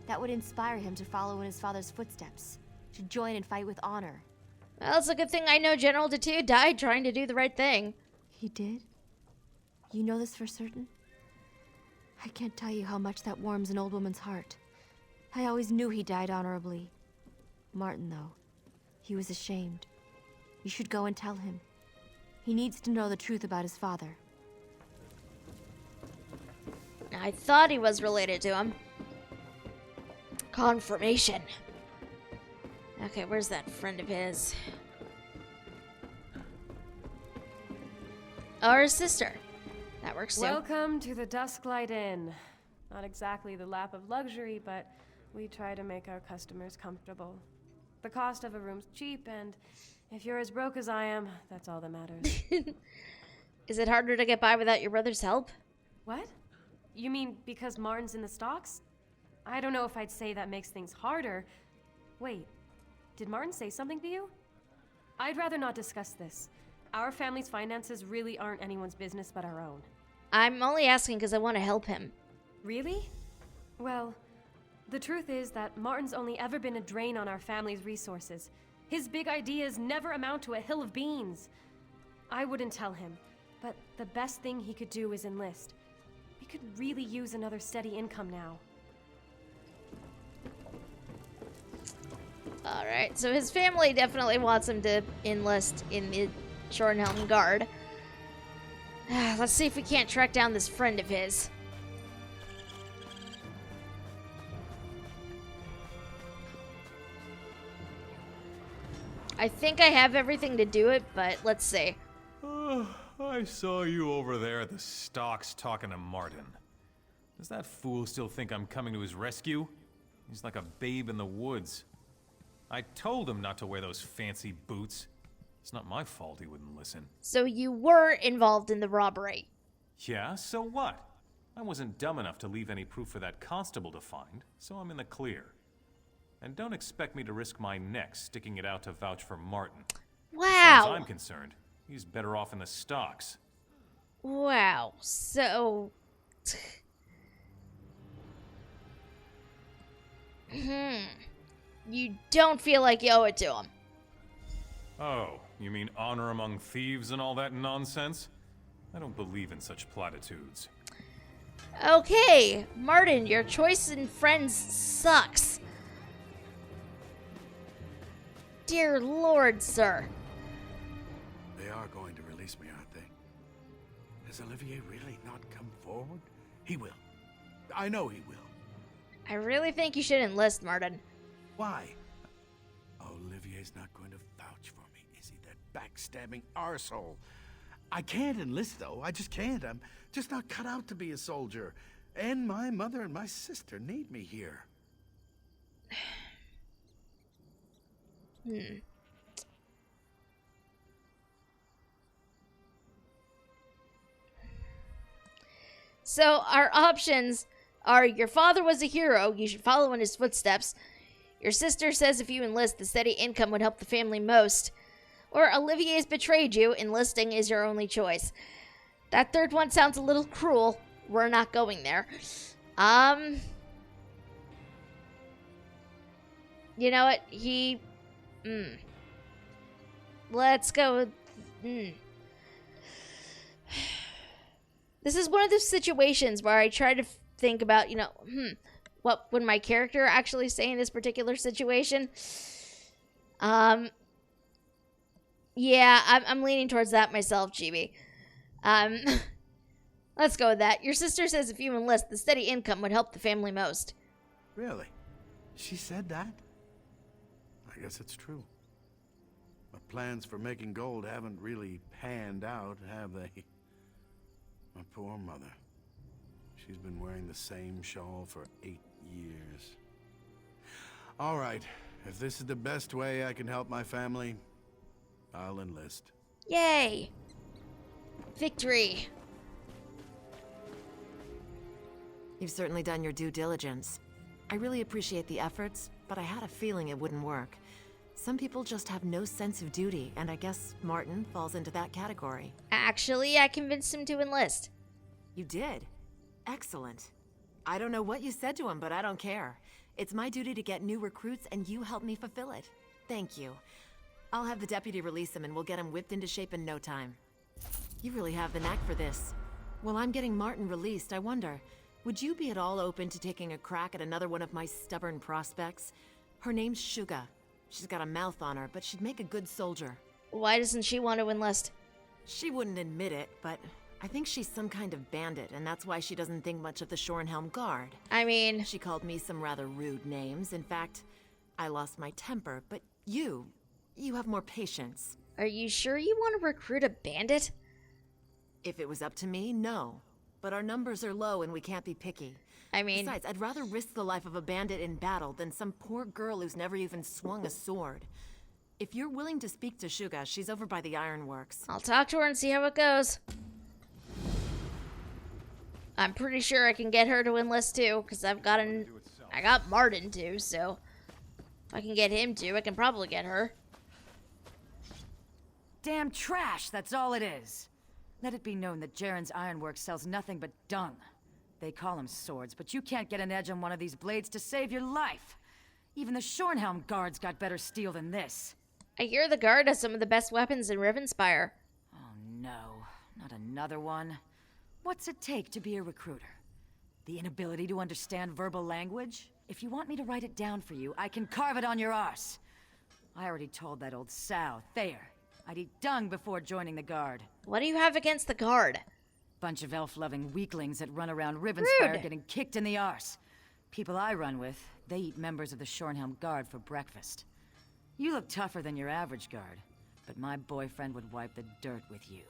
that would inspire him to follow in his father's footsteps, to join and fight with honor. Well, it's a good thing I know General Datu died trying to do the right thing. He did? You know this for certain? I can't tell you how much that warms an old woman's heart. I always knew he died honorably. Martin, though, he was ashamed. You should go and tell him. He needs to know the truth about his father. I thought he was related to him. Confirmation. Okay, where's that friend of his? Or his sister. That works too. Welcome to the Dusklight Inn. Not exactly the lap of luxury, but we try to make our customers comfortable. The cost of a room's cheap, and if you're as broke as I am, that's all that matters. Is it harder to get by without your brother's help? What? You mean because Martin's in the stocks? I don't know if I'd say that makes things harder. Wait, did Martin say something to you? I'd rather not discuss this. Our family's finances really aren't anyone's business but our own. I'm only asking because I want to help him. Really? Well, the truth is that Martin's only ever been a drain on our family's resources. His big ideas never amount to a hill of beans. I wouldn't tell him, but the best thing he could do is enlist. We could really use another steady income now. Alright, so his family definitely wants him to enlist in the Shorenhelm Guard. Let's see if we can't track down this friend of his. I think I have everything to do it, but let's see. I saw you over there at the stocks talking to Martin. Does that fool still think I'm coming to his rescue? He's like a babe in the woods. I told him not to wear those fancy boots. It's not my fault he wouldn't listen. So you were involved in the robbery? Yeah, so what? I wasn't dumb enough to leave any proof for that constable to find, so I'm in the clear. And don't expect me to risk my neck sticking it out to vouch for Martin. Wow. As far as I'm concerned, he's better off in the stocks. Wow, so... You don't feel like you owe it to him? Oh, you mean honor among thieves and all that nonsense? I don't believe in such platitudes. Okay, Martin, your choice in friends sucks. Dear Lord, sir. They are going to release me, aren't they? Has Olivier really not come forward? He will. I know he will. I really think you should enlist, Martin. Why? Olivier's not going to vouch for me, is he? That backstabbing arsehole. I can't enlist, though. I just can't. I'm just not cut out to be a soldier. And my mother and my sister need me here. So our options are: your father was a hero, you should follow in his footsteps. Your sister says if you enlist, the steady income would help the family most. Or Olivier's betrayed you, enlisting is your only choice. That third one sounds a little cruel. We're not going there. You know what? Let's go with... This is one of those situations where I try to think about, what would my character actually say in this particular situation? Yeah, I'm leaning towards that myself, GB. Let's go with that. Your sister says if you enlist, the steady income would help the family most. Really? She said that? I guess it's true. My plans for making gold haven't really panned out, have they? My poor mother. She's been wearing the same shawl for 8 years. All right, if this is the best way I can help my family, I'll enlist. Yay! Victory! You've certainly done your due diligence. I really appreciate the efforts, but I had a feeling it wouldn't work. Some people just have no sense of duty, and I guess Martin falls into that category. Actually, I convinced him to enlist. You did? Excellent. I don't know what you said to him, but I don't care. It's my duty to get new recruits, and you help me fulfill it. Thank you. I'll have the deputy release him, and we'll get him whipped into shape in no time. You really have the knack for this. While I'm getting Martin released, I wonder, would you be at all open to taking a crack at another one of my stubborn prospects? Her name's Suga. She's got a mouth on her, but she'd make a good soldier. Why doesn't she want to enlist? She wouldn't admit it, but I think she's some kind of bandit, and that's why she doesn't think much of the Shornhelm Guard. I mean... She called me some rather rude names. In fact, I lost my temper, but you have more patience. Are you sure you want to recruit a bandit? If it was up to me, no. But our numbers are low and we can't be picky. I mean... Besides, I'd rather risk the life of a bandit in battle than some poor girl who's never even swung a sword. If you're willing to speak to Shuga, she's over by the ironworks. I'll talk to her and see how it goes. I'm pretty sure I can get her to enlist too, because I got Martin too, so if I can get him to, I can probably get her. Damn trash, that's all it is. Let it be known that Jaren's Ironworks sells nothing but dung. They call them swords, but you can't get an edge on one of these blades to save your life. Even the Shornhelm guards got better steel than this. I hear the guard has some of the best weapons in Rivenspire. Oh no, not another one. What's it take to be a recruiter? The inability to understand verbal language? If you want me to write it down for you, I can carve it on your arse. I already told that old sow, Thayer, I'd eat dung before joining the guard. What do you have against the guard? Bunch of elf-loving weaklings that run around Rivenspire getting kicked in the arse. People I run with, they eat members of the Shornhelm Guard for breakfast. You look tougher than your average guard, but my boyfriend would wipe the dirt with you.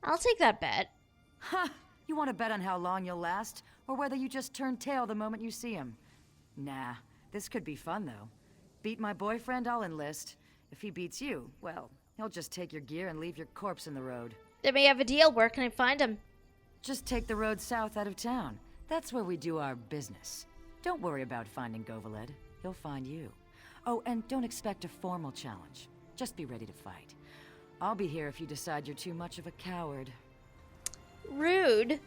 I'll take that bet. Ha! You want to bet on how long you'll last, or whether you just turn tail the moment you see him? Nah, this could be fun though. Beat my boyfriend, I'll enlist. If he beats you, well, he'll just take your gear and leave your corpse in the road. Then we have a deal. Where can I find him? Just take the road south out of town. That's where we do our business. Don't worry about finding Govaled. He'll find you. Oh, and don't expect a formal challenge. Just be ready to fight. I'll be here if you decide you're too much of a coward. Rude.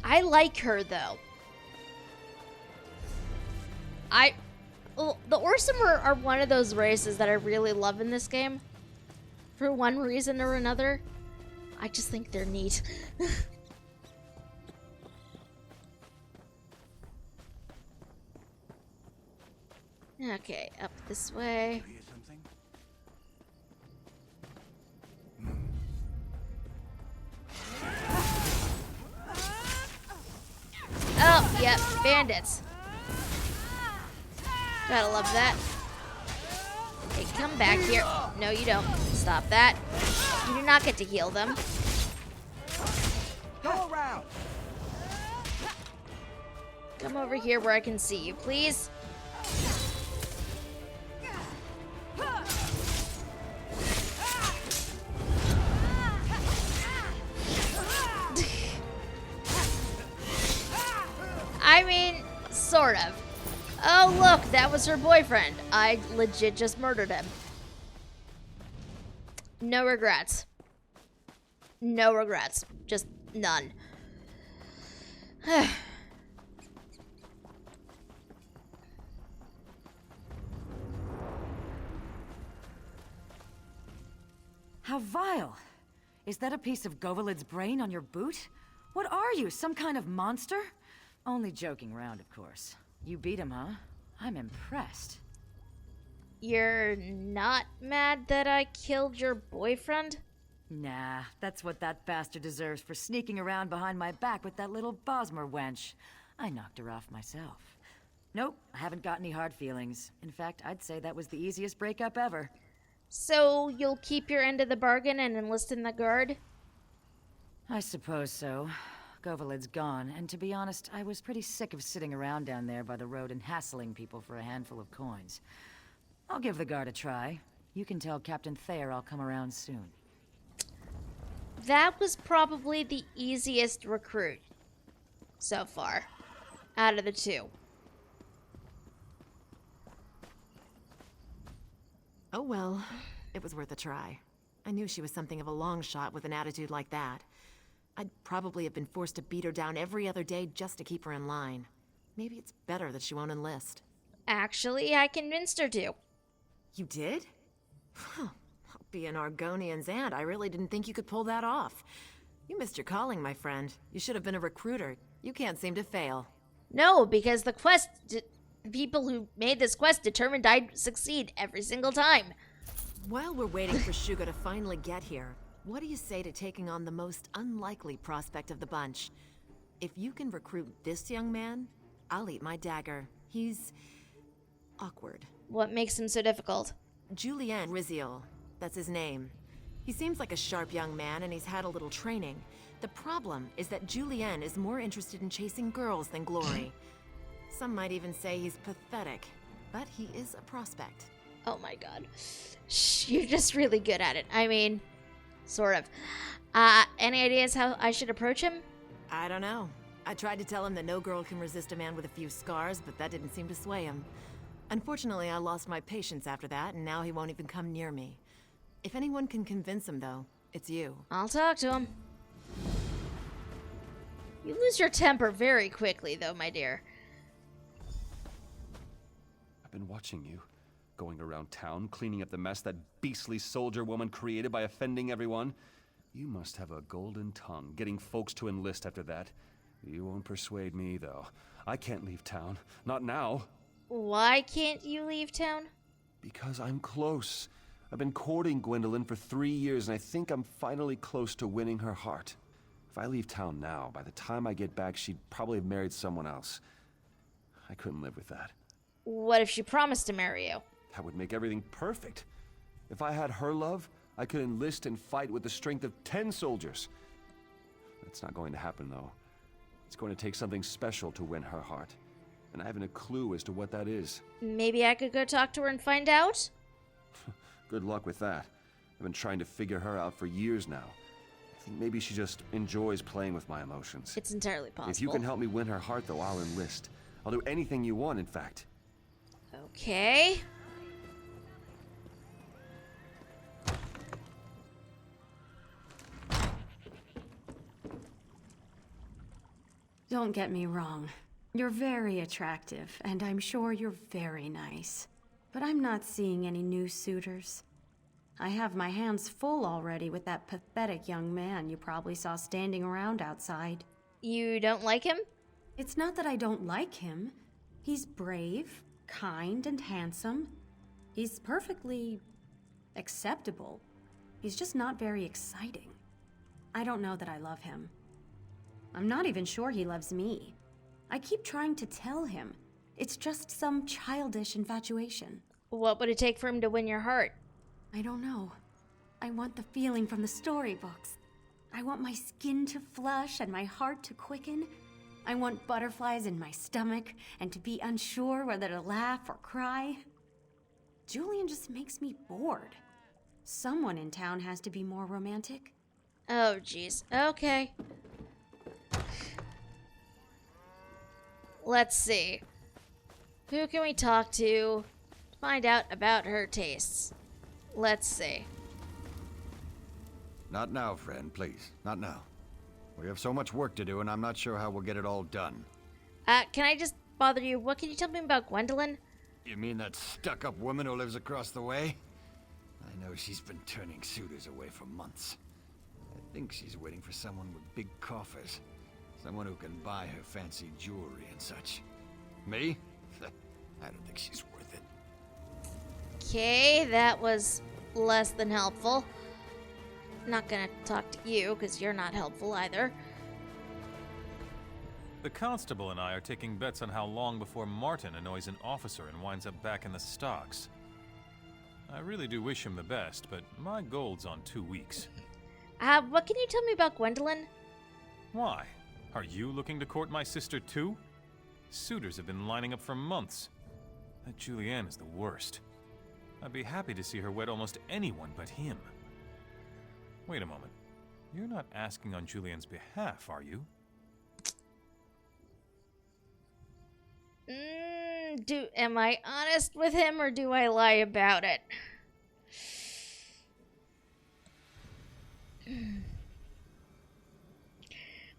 I like her, though. Well, the Orsum are one of those races that I really love in this game. For one reason or another. I just think they're neat. Okay, up this way. Oh, yep, bandits. Gotta love that. Hey, come back here. No, you don't. Stop that. You do not get to heal them. Go around. Come over here where I can see you, please. I mean, sort of. Oh, look, that was her boyfriend. I legit just murdered him. No regrets. No regrets. Just none. How vile. Is that a piece of Govaled's brain on your boot? What are you, some kind of monster? Only joking around, of course. You beat him, huh? I'm impressed. You're not mad that I killed your boyfriend? Nah, that's what that bastard deserves for sneaking around behind my back with that little Bosmer wench. I knocked her off myself. Nope, I haven't got any hard feelings. In fact, I'd say that was the easiest breakup ever. So you'll keep your end of the bargain and enlist in the guard? I suppose so. Govaled's gone, and to be honest, I was pretty sick of sitting around down there by the road and hassling people for a handful of coins. I'll give the guard a try. You can tell Captain Thayer I'll come around soon. That was probably the easiest recruit so far, out of the two. Oh well, it was worth a try. I knew she was something of a long shot with an attitude like that. I'd probably have been forced to beat her down every other day just to keep her in line. Maybe it's better that she won't enlist. Actually, I convinced her to. You did? Being Argonian's aunt, I really didn't think you could pull that off. You missed your calling, my friend. You should have been a recruiter. You can't seem to fail. No, because the people who made this quest determined I'd succeed every single time. While we're waiting for Shuga to finally get here, What do you say to taking on the most unlikely prospect of the bunch? If you can recruit this young man, I'll eat my dagger. He's awkward. What makes him so difficult? Julien Riziol, that's his name. He seems like a sharp young man and he's had a little training. The problem is that Julien is more interested in chasing girls than glory. Some might even say he's pathetic, but he is a prospect. Oh my god. You're just really good at it. I mean, sort of. Any ideas how I should approach him? I don't know. I tried to tell him that no girl can resist a man with a few scars, but that didn't seem to sway him. Unfortunately, I lost my patience after that, and now he won't even come near me. If anyone can convince him, though, it's you. I'll talk to him. You lose your temper very quickly, though, my dear. I've been watching you, going around town, cleaning up the mess that beastly soldier woman created by offending everyone. You must have a golden tongue, getting folks to enlist after that. You won't persuade me, though. I can't leave town. Not now. Why can't you leave town? Because I'm close. I've been courting Gwendolyn for 3 years, and I think I'm finally close to winning her heart. If I leave town now, by the time I get back, she'd probably have married someone else. I couldn't live with that. What if she promised to marry you? That would make everything perfect. If I had her love, I could enlist and fight with the strength of 10 soldiers. That's not going to happen, though. It's going to take something special to win her heart. And I haven't a clue as to what that is. Maybe I could go talk to her and find out? Good luck with that. I've been trying to figure her out for years now. I think maybe she just enjoys playing with my emotions. It's entirely possible. If you can help me win her heart, though, I'll enlist. I'll do anything you want, in fact. Okay. Don't get me wrong. You're very attractive, and I'm sure you're very nice. But I'm not seeing any new suitors. I have my hands full already with that pathetic young man you probably saw standing around outside. You don't like him? It's not that I don't like him. He's brave, kind, and handsome. He's perfectly acceptable. He's just not very exciting. I don't know that I love him. I'm not even sure he loves me. I keep trying to tell him. It's just some childish infatuation. What would it take for him to win your heart? I don't know. I want the feeling from the storybooks. I want my skin to flush and my heart to quicken. I want butterflies in my stomach and to be unsure whether to laugh or cry. Julian just makes me bored. Someone in town has to be more romantic. Oh, jeez. Okay. Let's see. Who can we talk to find out about her tastes? Let's see. Not now, friend, please. Not now. We have so much work to do, and I'm not sure how we'll get it all done. Can I just bother you? What can you tell me about Gwendolyn? You mean that stuck-up woman who lives across the way? I know she's been turning suitors away for months. I think she's waiting for someone with big coffers. Someone who can buy her fancy jewelry and such. Me? I don't think she's worth it. Okay, that was less than helpful. Not gonna talk to you, because you're not helpful either. The constable and I are taking bets on how long before Martin annoys an officer and winds up back in the stocks. I really do wish him the best, but my gold's on 2 weeks. What can you tell me about Gwendolyn? Why? Are you looking to court my sister too? Suitors have been lining up for months. That Julianne is the worst. I'd be happy to see her wed almost anyone but him. Wait a moment. You're not asking on Julian's behalf, are you? Am I honest with him or do I lie about it?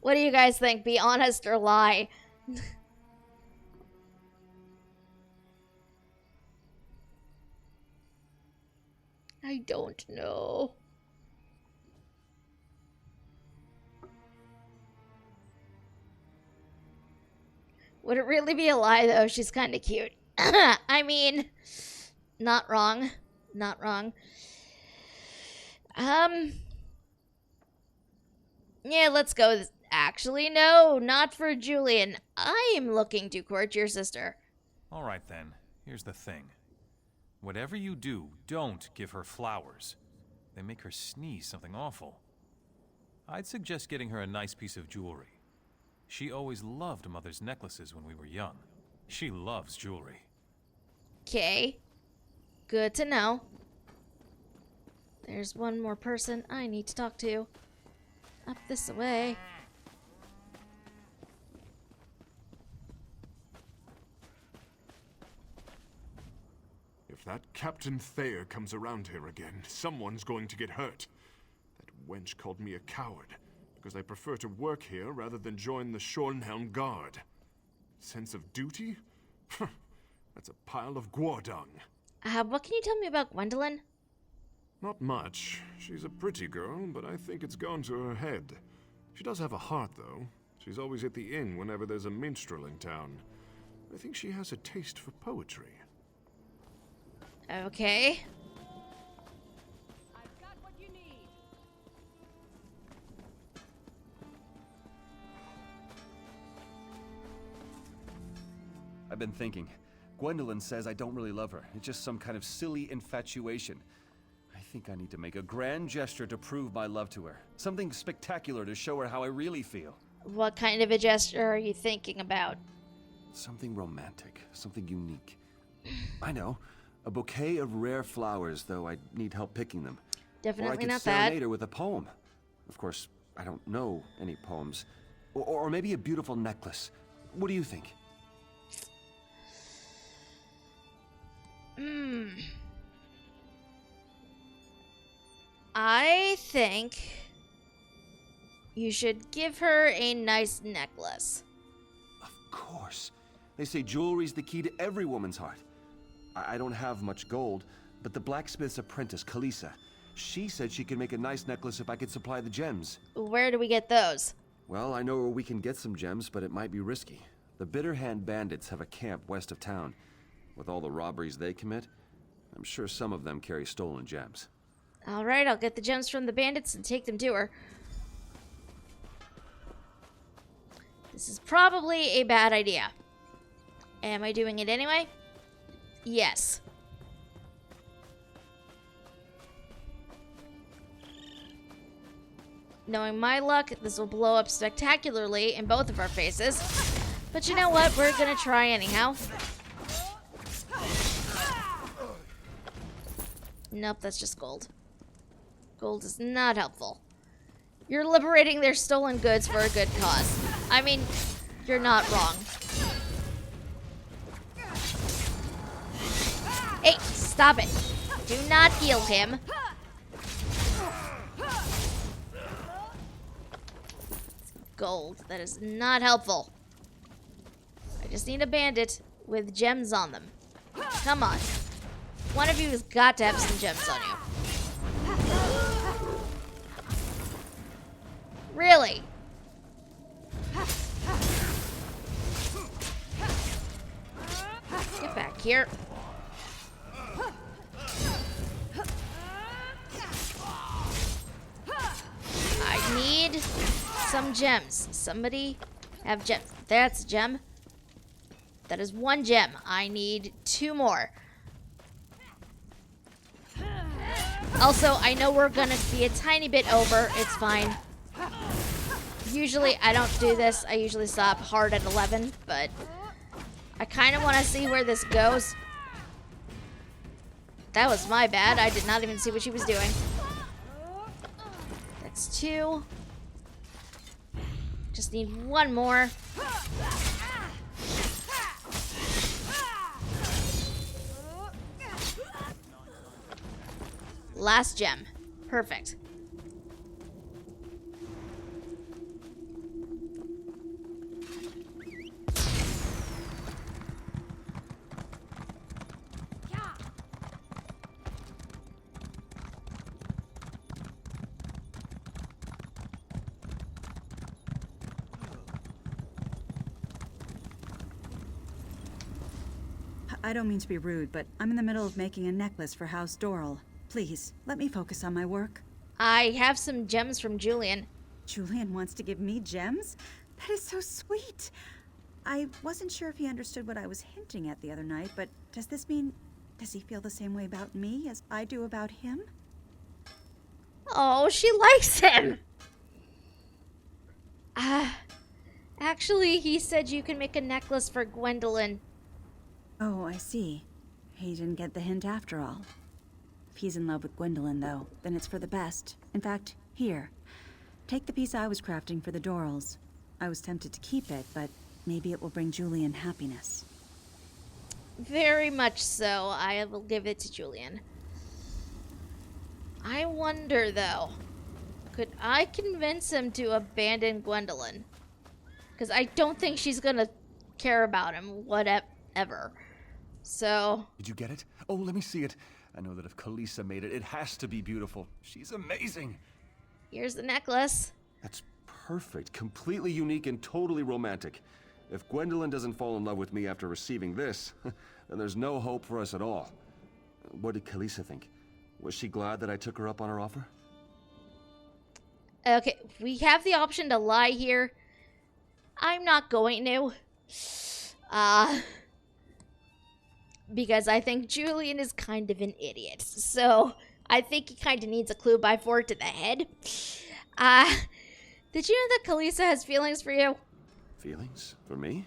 What do you guys think? Be honest or lie? I don't know. Would it really be a lie, though? She's kind of cute. I mean, not wrong. Not wrong. Yeah, let's go. Actually, no, not for Julian. I am looking to court your sister. All right then, here's the thing. Whatever you do, don't give her flowers. They make her sneeze something awful. I'd suggest getting her a nice piece of jewelry. She always loved Mother's necklaces when we were young. She loves jewelry. Okay. Good to know. There's one more person I need to talk to. Up this way. If that Captain Thayer comes around here again, someone's going to get hurt. That wench called me a coward because I prefer to work here rather than join the Shornhelm Guard. Sense of duty? That's a pile of guardung. What can you tell me about Gwendolyn? Not much. She's a pretty girl, but I think it's gone to her head. She does have a heart, though. She's always at the inn whenever there's a minstrel in town. I think she has a taste for poetry. Okay. I've got what you need. I've been thinking. Gwendolyn says I don't really love her. It's just some kind of silly infatuation. I think I need to make a grand gesture to prove my love to her. Something spectacular to show her how I really feel. What kind of a gesture are you thinking about? Something romantic. Something unique. I know. A bouquet of rare flowers, though I'd need help picking them. Definitely not that. Or I could serenade that. her with a poem. Of course, I don't know any poems. Or maybe a beautiful necklace. What do you think? I think you should give her a nice necklace. Of course. They say jewelry's the key to every woman's heart. I don't have much gold, but the blacksmith's apprentice, Kalisa, she said she could make a nice necklace if I could supply the gems. Where do we get those? Well, I know where we can get some gems, but it might be risky. The Bitterhand bandits have a camp west of town. With all the robberies they commit, I'm sure some of them carry stolen gems. Alright, I'll get the gems from the bandits and take them to her. This is probably a bad idea. Am I doing it anyway? Yes. Knowing my luck, this will blow up spectacularly in both of our faces. But you know what? We're gonna try anyhow. Nope, that's just gold. Gold is not helpful. You're liberating their stolen goods for a good cause. I mean, you're not wrong. Hey, stop it. Do not heal him. Gold. That is not helpful. I just need a bandit with gems on them. Come on. One of you has got to have some gems on you. Really? Get back here. I need some gems. Somebody have gems. That's a gem. That is one gem. I need 2 more. Also, I know we're gonna be a tiny bit over. It's fine. Usually, I don't do this. I usually stop hard at 11, but I kind of want to see where this goes. That was my bad. I did not even see what she was doing. That's 2. Just need 1 more. Last gem. Perfect. I don't mean to be rude, but I'm in the middle of making a necklace for House Doral. Please, let me focus on my work. I have some gems from Julian. Julian wants to give me gems? That is so sweet. I wasn't sure if he understood what I was hinting at the other night, but does this mean... does he feel the same way about me as I do about him? Oh, she likes him! Actually, he said you can make a necklace for Gwendolyn. Oh, I see. He didn't get the hint after all. If he's in love with Gwendolyn, though, then it's for the best. In fact, here. Take the piece I was crafting for the Dorals. I was tempted to keep it, but maybe it will bring Julian happiness. Very much so. I will give it to Julian. I wonder, though, could I convince him to abandon Gwendolyn? Because I don't think she's gonna care about him, whatever. So... Did you get it? Oh, let me see it. I know that if Kalisa made it, it has to be beautiful. She's amazing. Here's the necklace. That's perfect. Completely unique and totally romantic. If Gwendolyn doesn't fall in love with me after receiving this, then there's no hope for us at all. What did Kalisa think? Was she glad that I took her up on her offer? Okay, we have the option to lie here. I'm not going to. Because I think Julian is kind of an idiot. So, I think he kind of needs a clue by 4 to the head. Did you know that Kalisa has feelings for you? Feelings? For me?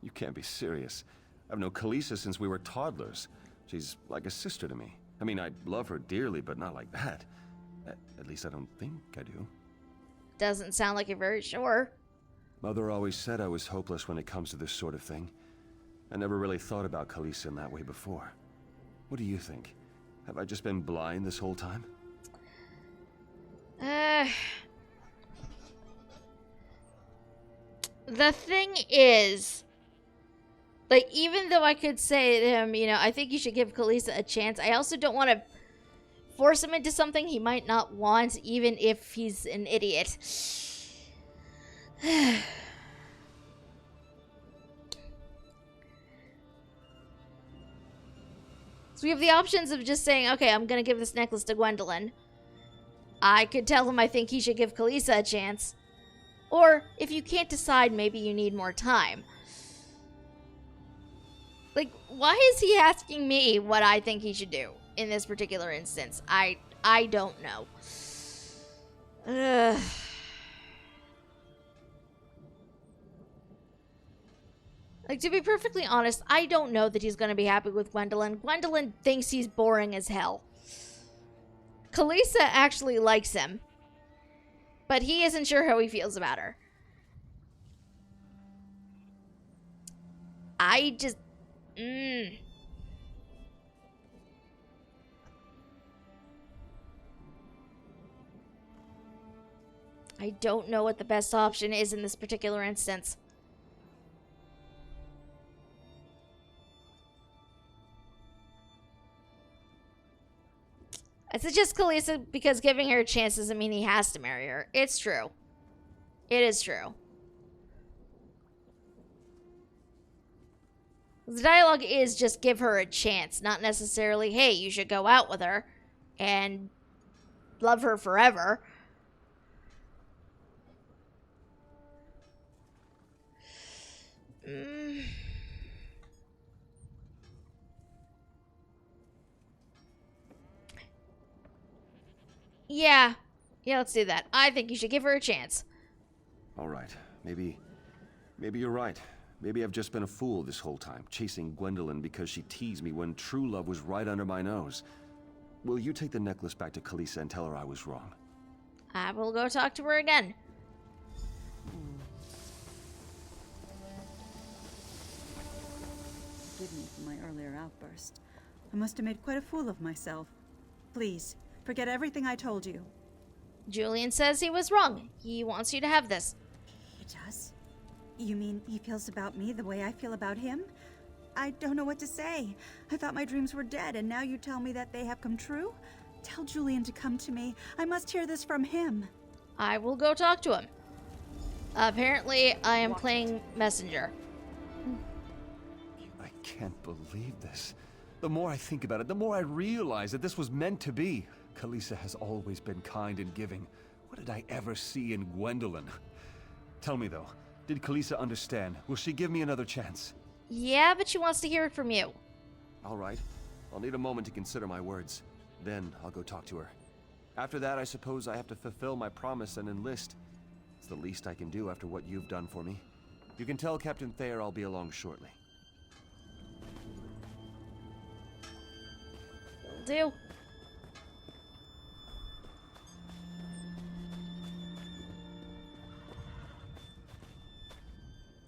You can't be serious. I've known Kalisa since we were toddlers. She's like a sister to me. I mean, I love her dearly, but not like that. At least I don't think I do. Doesn't sound like you're very sure. Mother always said I was hopeless when it comes to this sort of thing. I never really thought about Kalisa in that way before. What do you think? Have I just been blind this whole time? The thing is, like, even though I could say to him, you know, I think you should give Kalisa a chance, I also don't want to force him into something he might not want, even if he's an idiot. So we have the options of just saying, okay, I'm going to give this necklace to Gwendolyn. I could tell him I think he should give Kalisa a chance. Or, if you can't decide, maybe you need more time. Like, why is he asking me what I think he should do in this particular instance? I don't know. Like, to be perfectly honest, I don't know that he's going to be happy with Gwendolyn. Gwendolyn thinks he's boring as hell. Kalisa actually likes him. But he isn't sure how he feels about her. I just... I don't know what the best option is in this particular instance. I suggest Kalisa because giving her a chance doesn't mean he has to marry her. It's true. It is true. The dialogue is just give her a chance, not necessarily, hey, you should go out with her and love her forever. Yeah, let's do that. I think you should give her a chance. All right. Maybe you're right. Maybe I've just been a fool this whole time, chasing Gwendolyn because she teased me when true love was right under my nose. Will you take the necklace back to Kalisa and tell her I was wrong? I will go talk to her again. Forgive me for my earlier outburst. I must have made quite a fool of myself. Please, forget everything I told you. Julian says he was wrong. He wants you to have this. He does? You mean he feels about me the way I feel about him? I don't know what to say. I thought my dreams were dead, and now you tell me that they have come true? Tell Julian to come to me. I must hear this from him. I will go talk to him. Apparently, I am playing messenger. I can't believe this. The more I think about it, the more I realize that this was meant to be. Kalisa has always been kind and giving. What did I ever see in Gwendolyn? Tell me though, did Kalisa understand? Will she give me another chance? Yeah, but she wants to hear it from you. All right. I'll need a moment to consider my words. Then I'll go talk to her. After that, I suppose I have to fulfill my promise and enlist. It's the least I can do after what you've done for me. You can tell Captain Thayer I'll be along shortly. Will do.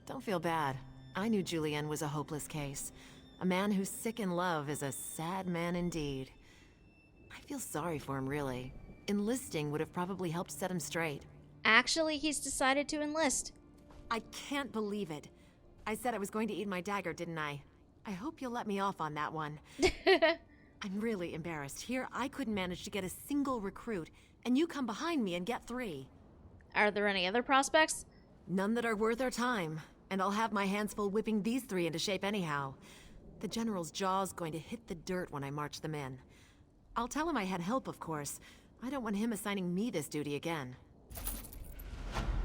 Don't feel bad. I knew Julien was a hopeless case. A man who's sick in love is a sad man indeed. I feel sorry for him, really. Enlisting would have probably helped set him straight. Actually, he's decided to enlist. I can't believe it. I said I was going to eat my dagger, didn't I? I hope you'll let me off on that one. I'm really embarrassed. Here, I couldn't manage to get a single recruit, and you come behind me and get 3. Are there any other prospects? None that are worth our time, and I'll have my hands full whipping these 3 into shape anyhow. The General's jaw's going to hit the dirt when I march them in. I'll tell him I had help, of course. I don't want him assigning me this duty again.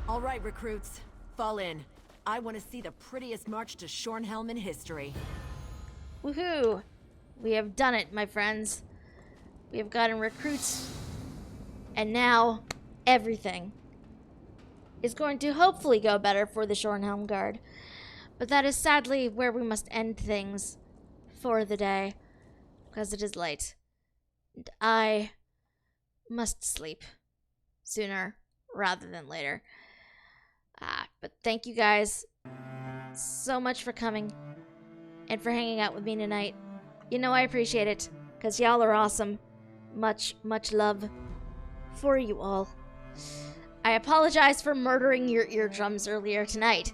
All right, recruits. Fall in. I want to see the prettiest march to Shornhelm in history. Woohoo! We have done it, my friends. We have gotten recruits. And now, everything is going to hopefully go better for the Shornhelm Guard. But that is sadly where we must end things for the day, because it is late. And I must sleep sooner rather than later. But thank you guys so much for coming and for hanging out with me tonight. You know I appreciate it, because y'all are awesome. Much, much love for you all. I apologize for murdering your eardrums earlier tonight.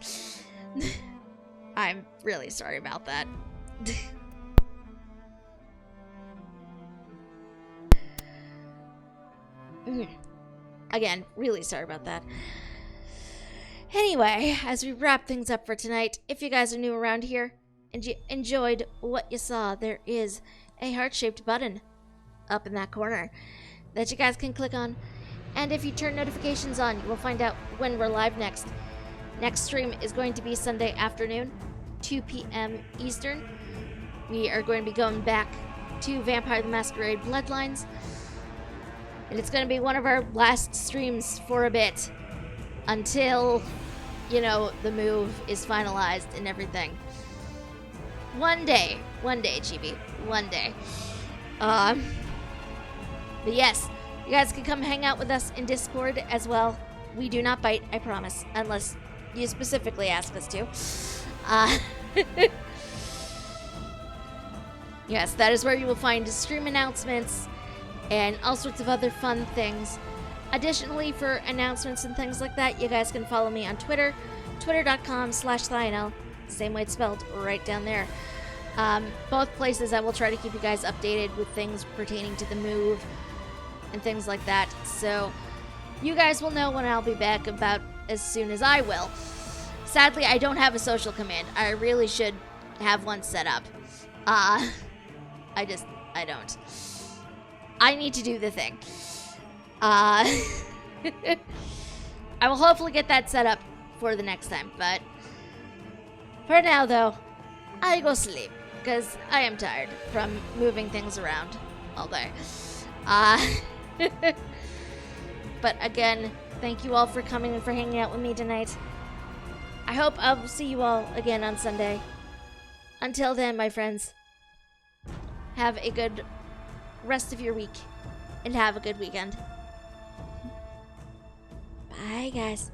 I'm really sorry about that. Again, really sorry about that. Anyway, as we wrap things up for tonight, if you guys are new around here and you enjoyed what you saw, there is a heart-shaped button up in that corner that you guys can click on. And if you turn notifications on, you will find out when we're live next. Next stream is going to be Sunday afternoon, 2 p.m. Eastern. We are going to be going back to Vampire the Masquerade Bloodlines. And it's going to be one of our last streams for a bit. Until, you know, the move is finalized and everything. One day, GB. One day. But yes, you guys can come hang out with us in Discord as well. We do not bite, I promise. Unless you specifically ask us to. Yes, that is where you will find stream announcements and all sorts of other fun things. Additionally, for announcements and things like that, you guys can follow me on Twitter, twitter.com/Lionel, same way it's spelled, right down there. Both places I will try to keep you guys updated with things pertaining to the move and things like that. So you guys will know when I'll be back about as soon as I will. Sadly, I don't have a social command. I really should have one set up. I don't. I need to do the thing. I will hopefully get that set up for the next time, but for now, though, I go sleep, because I am tired from moving things around all day. But again, thank you all for coming and for hanging out with me tonight. I hope I'll see you all again on Sunday. Until then, my friends, have a good rest of your week, and have a good weekend. Bye, guys.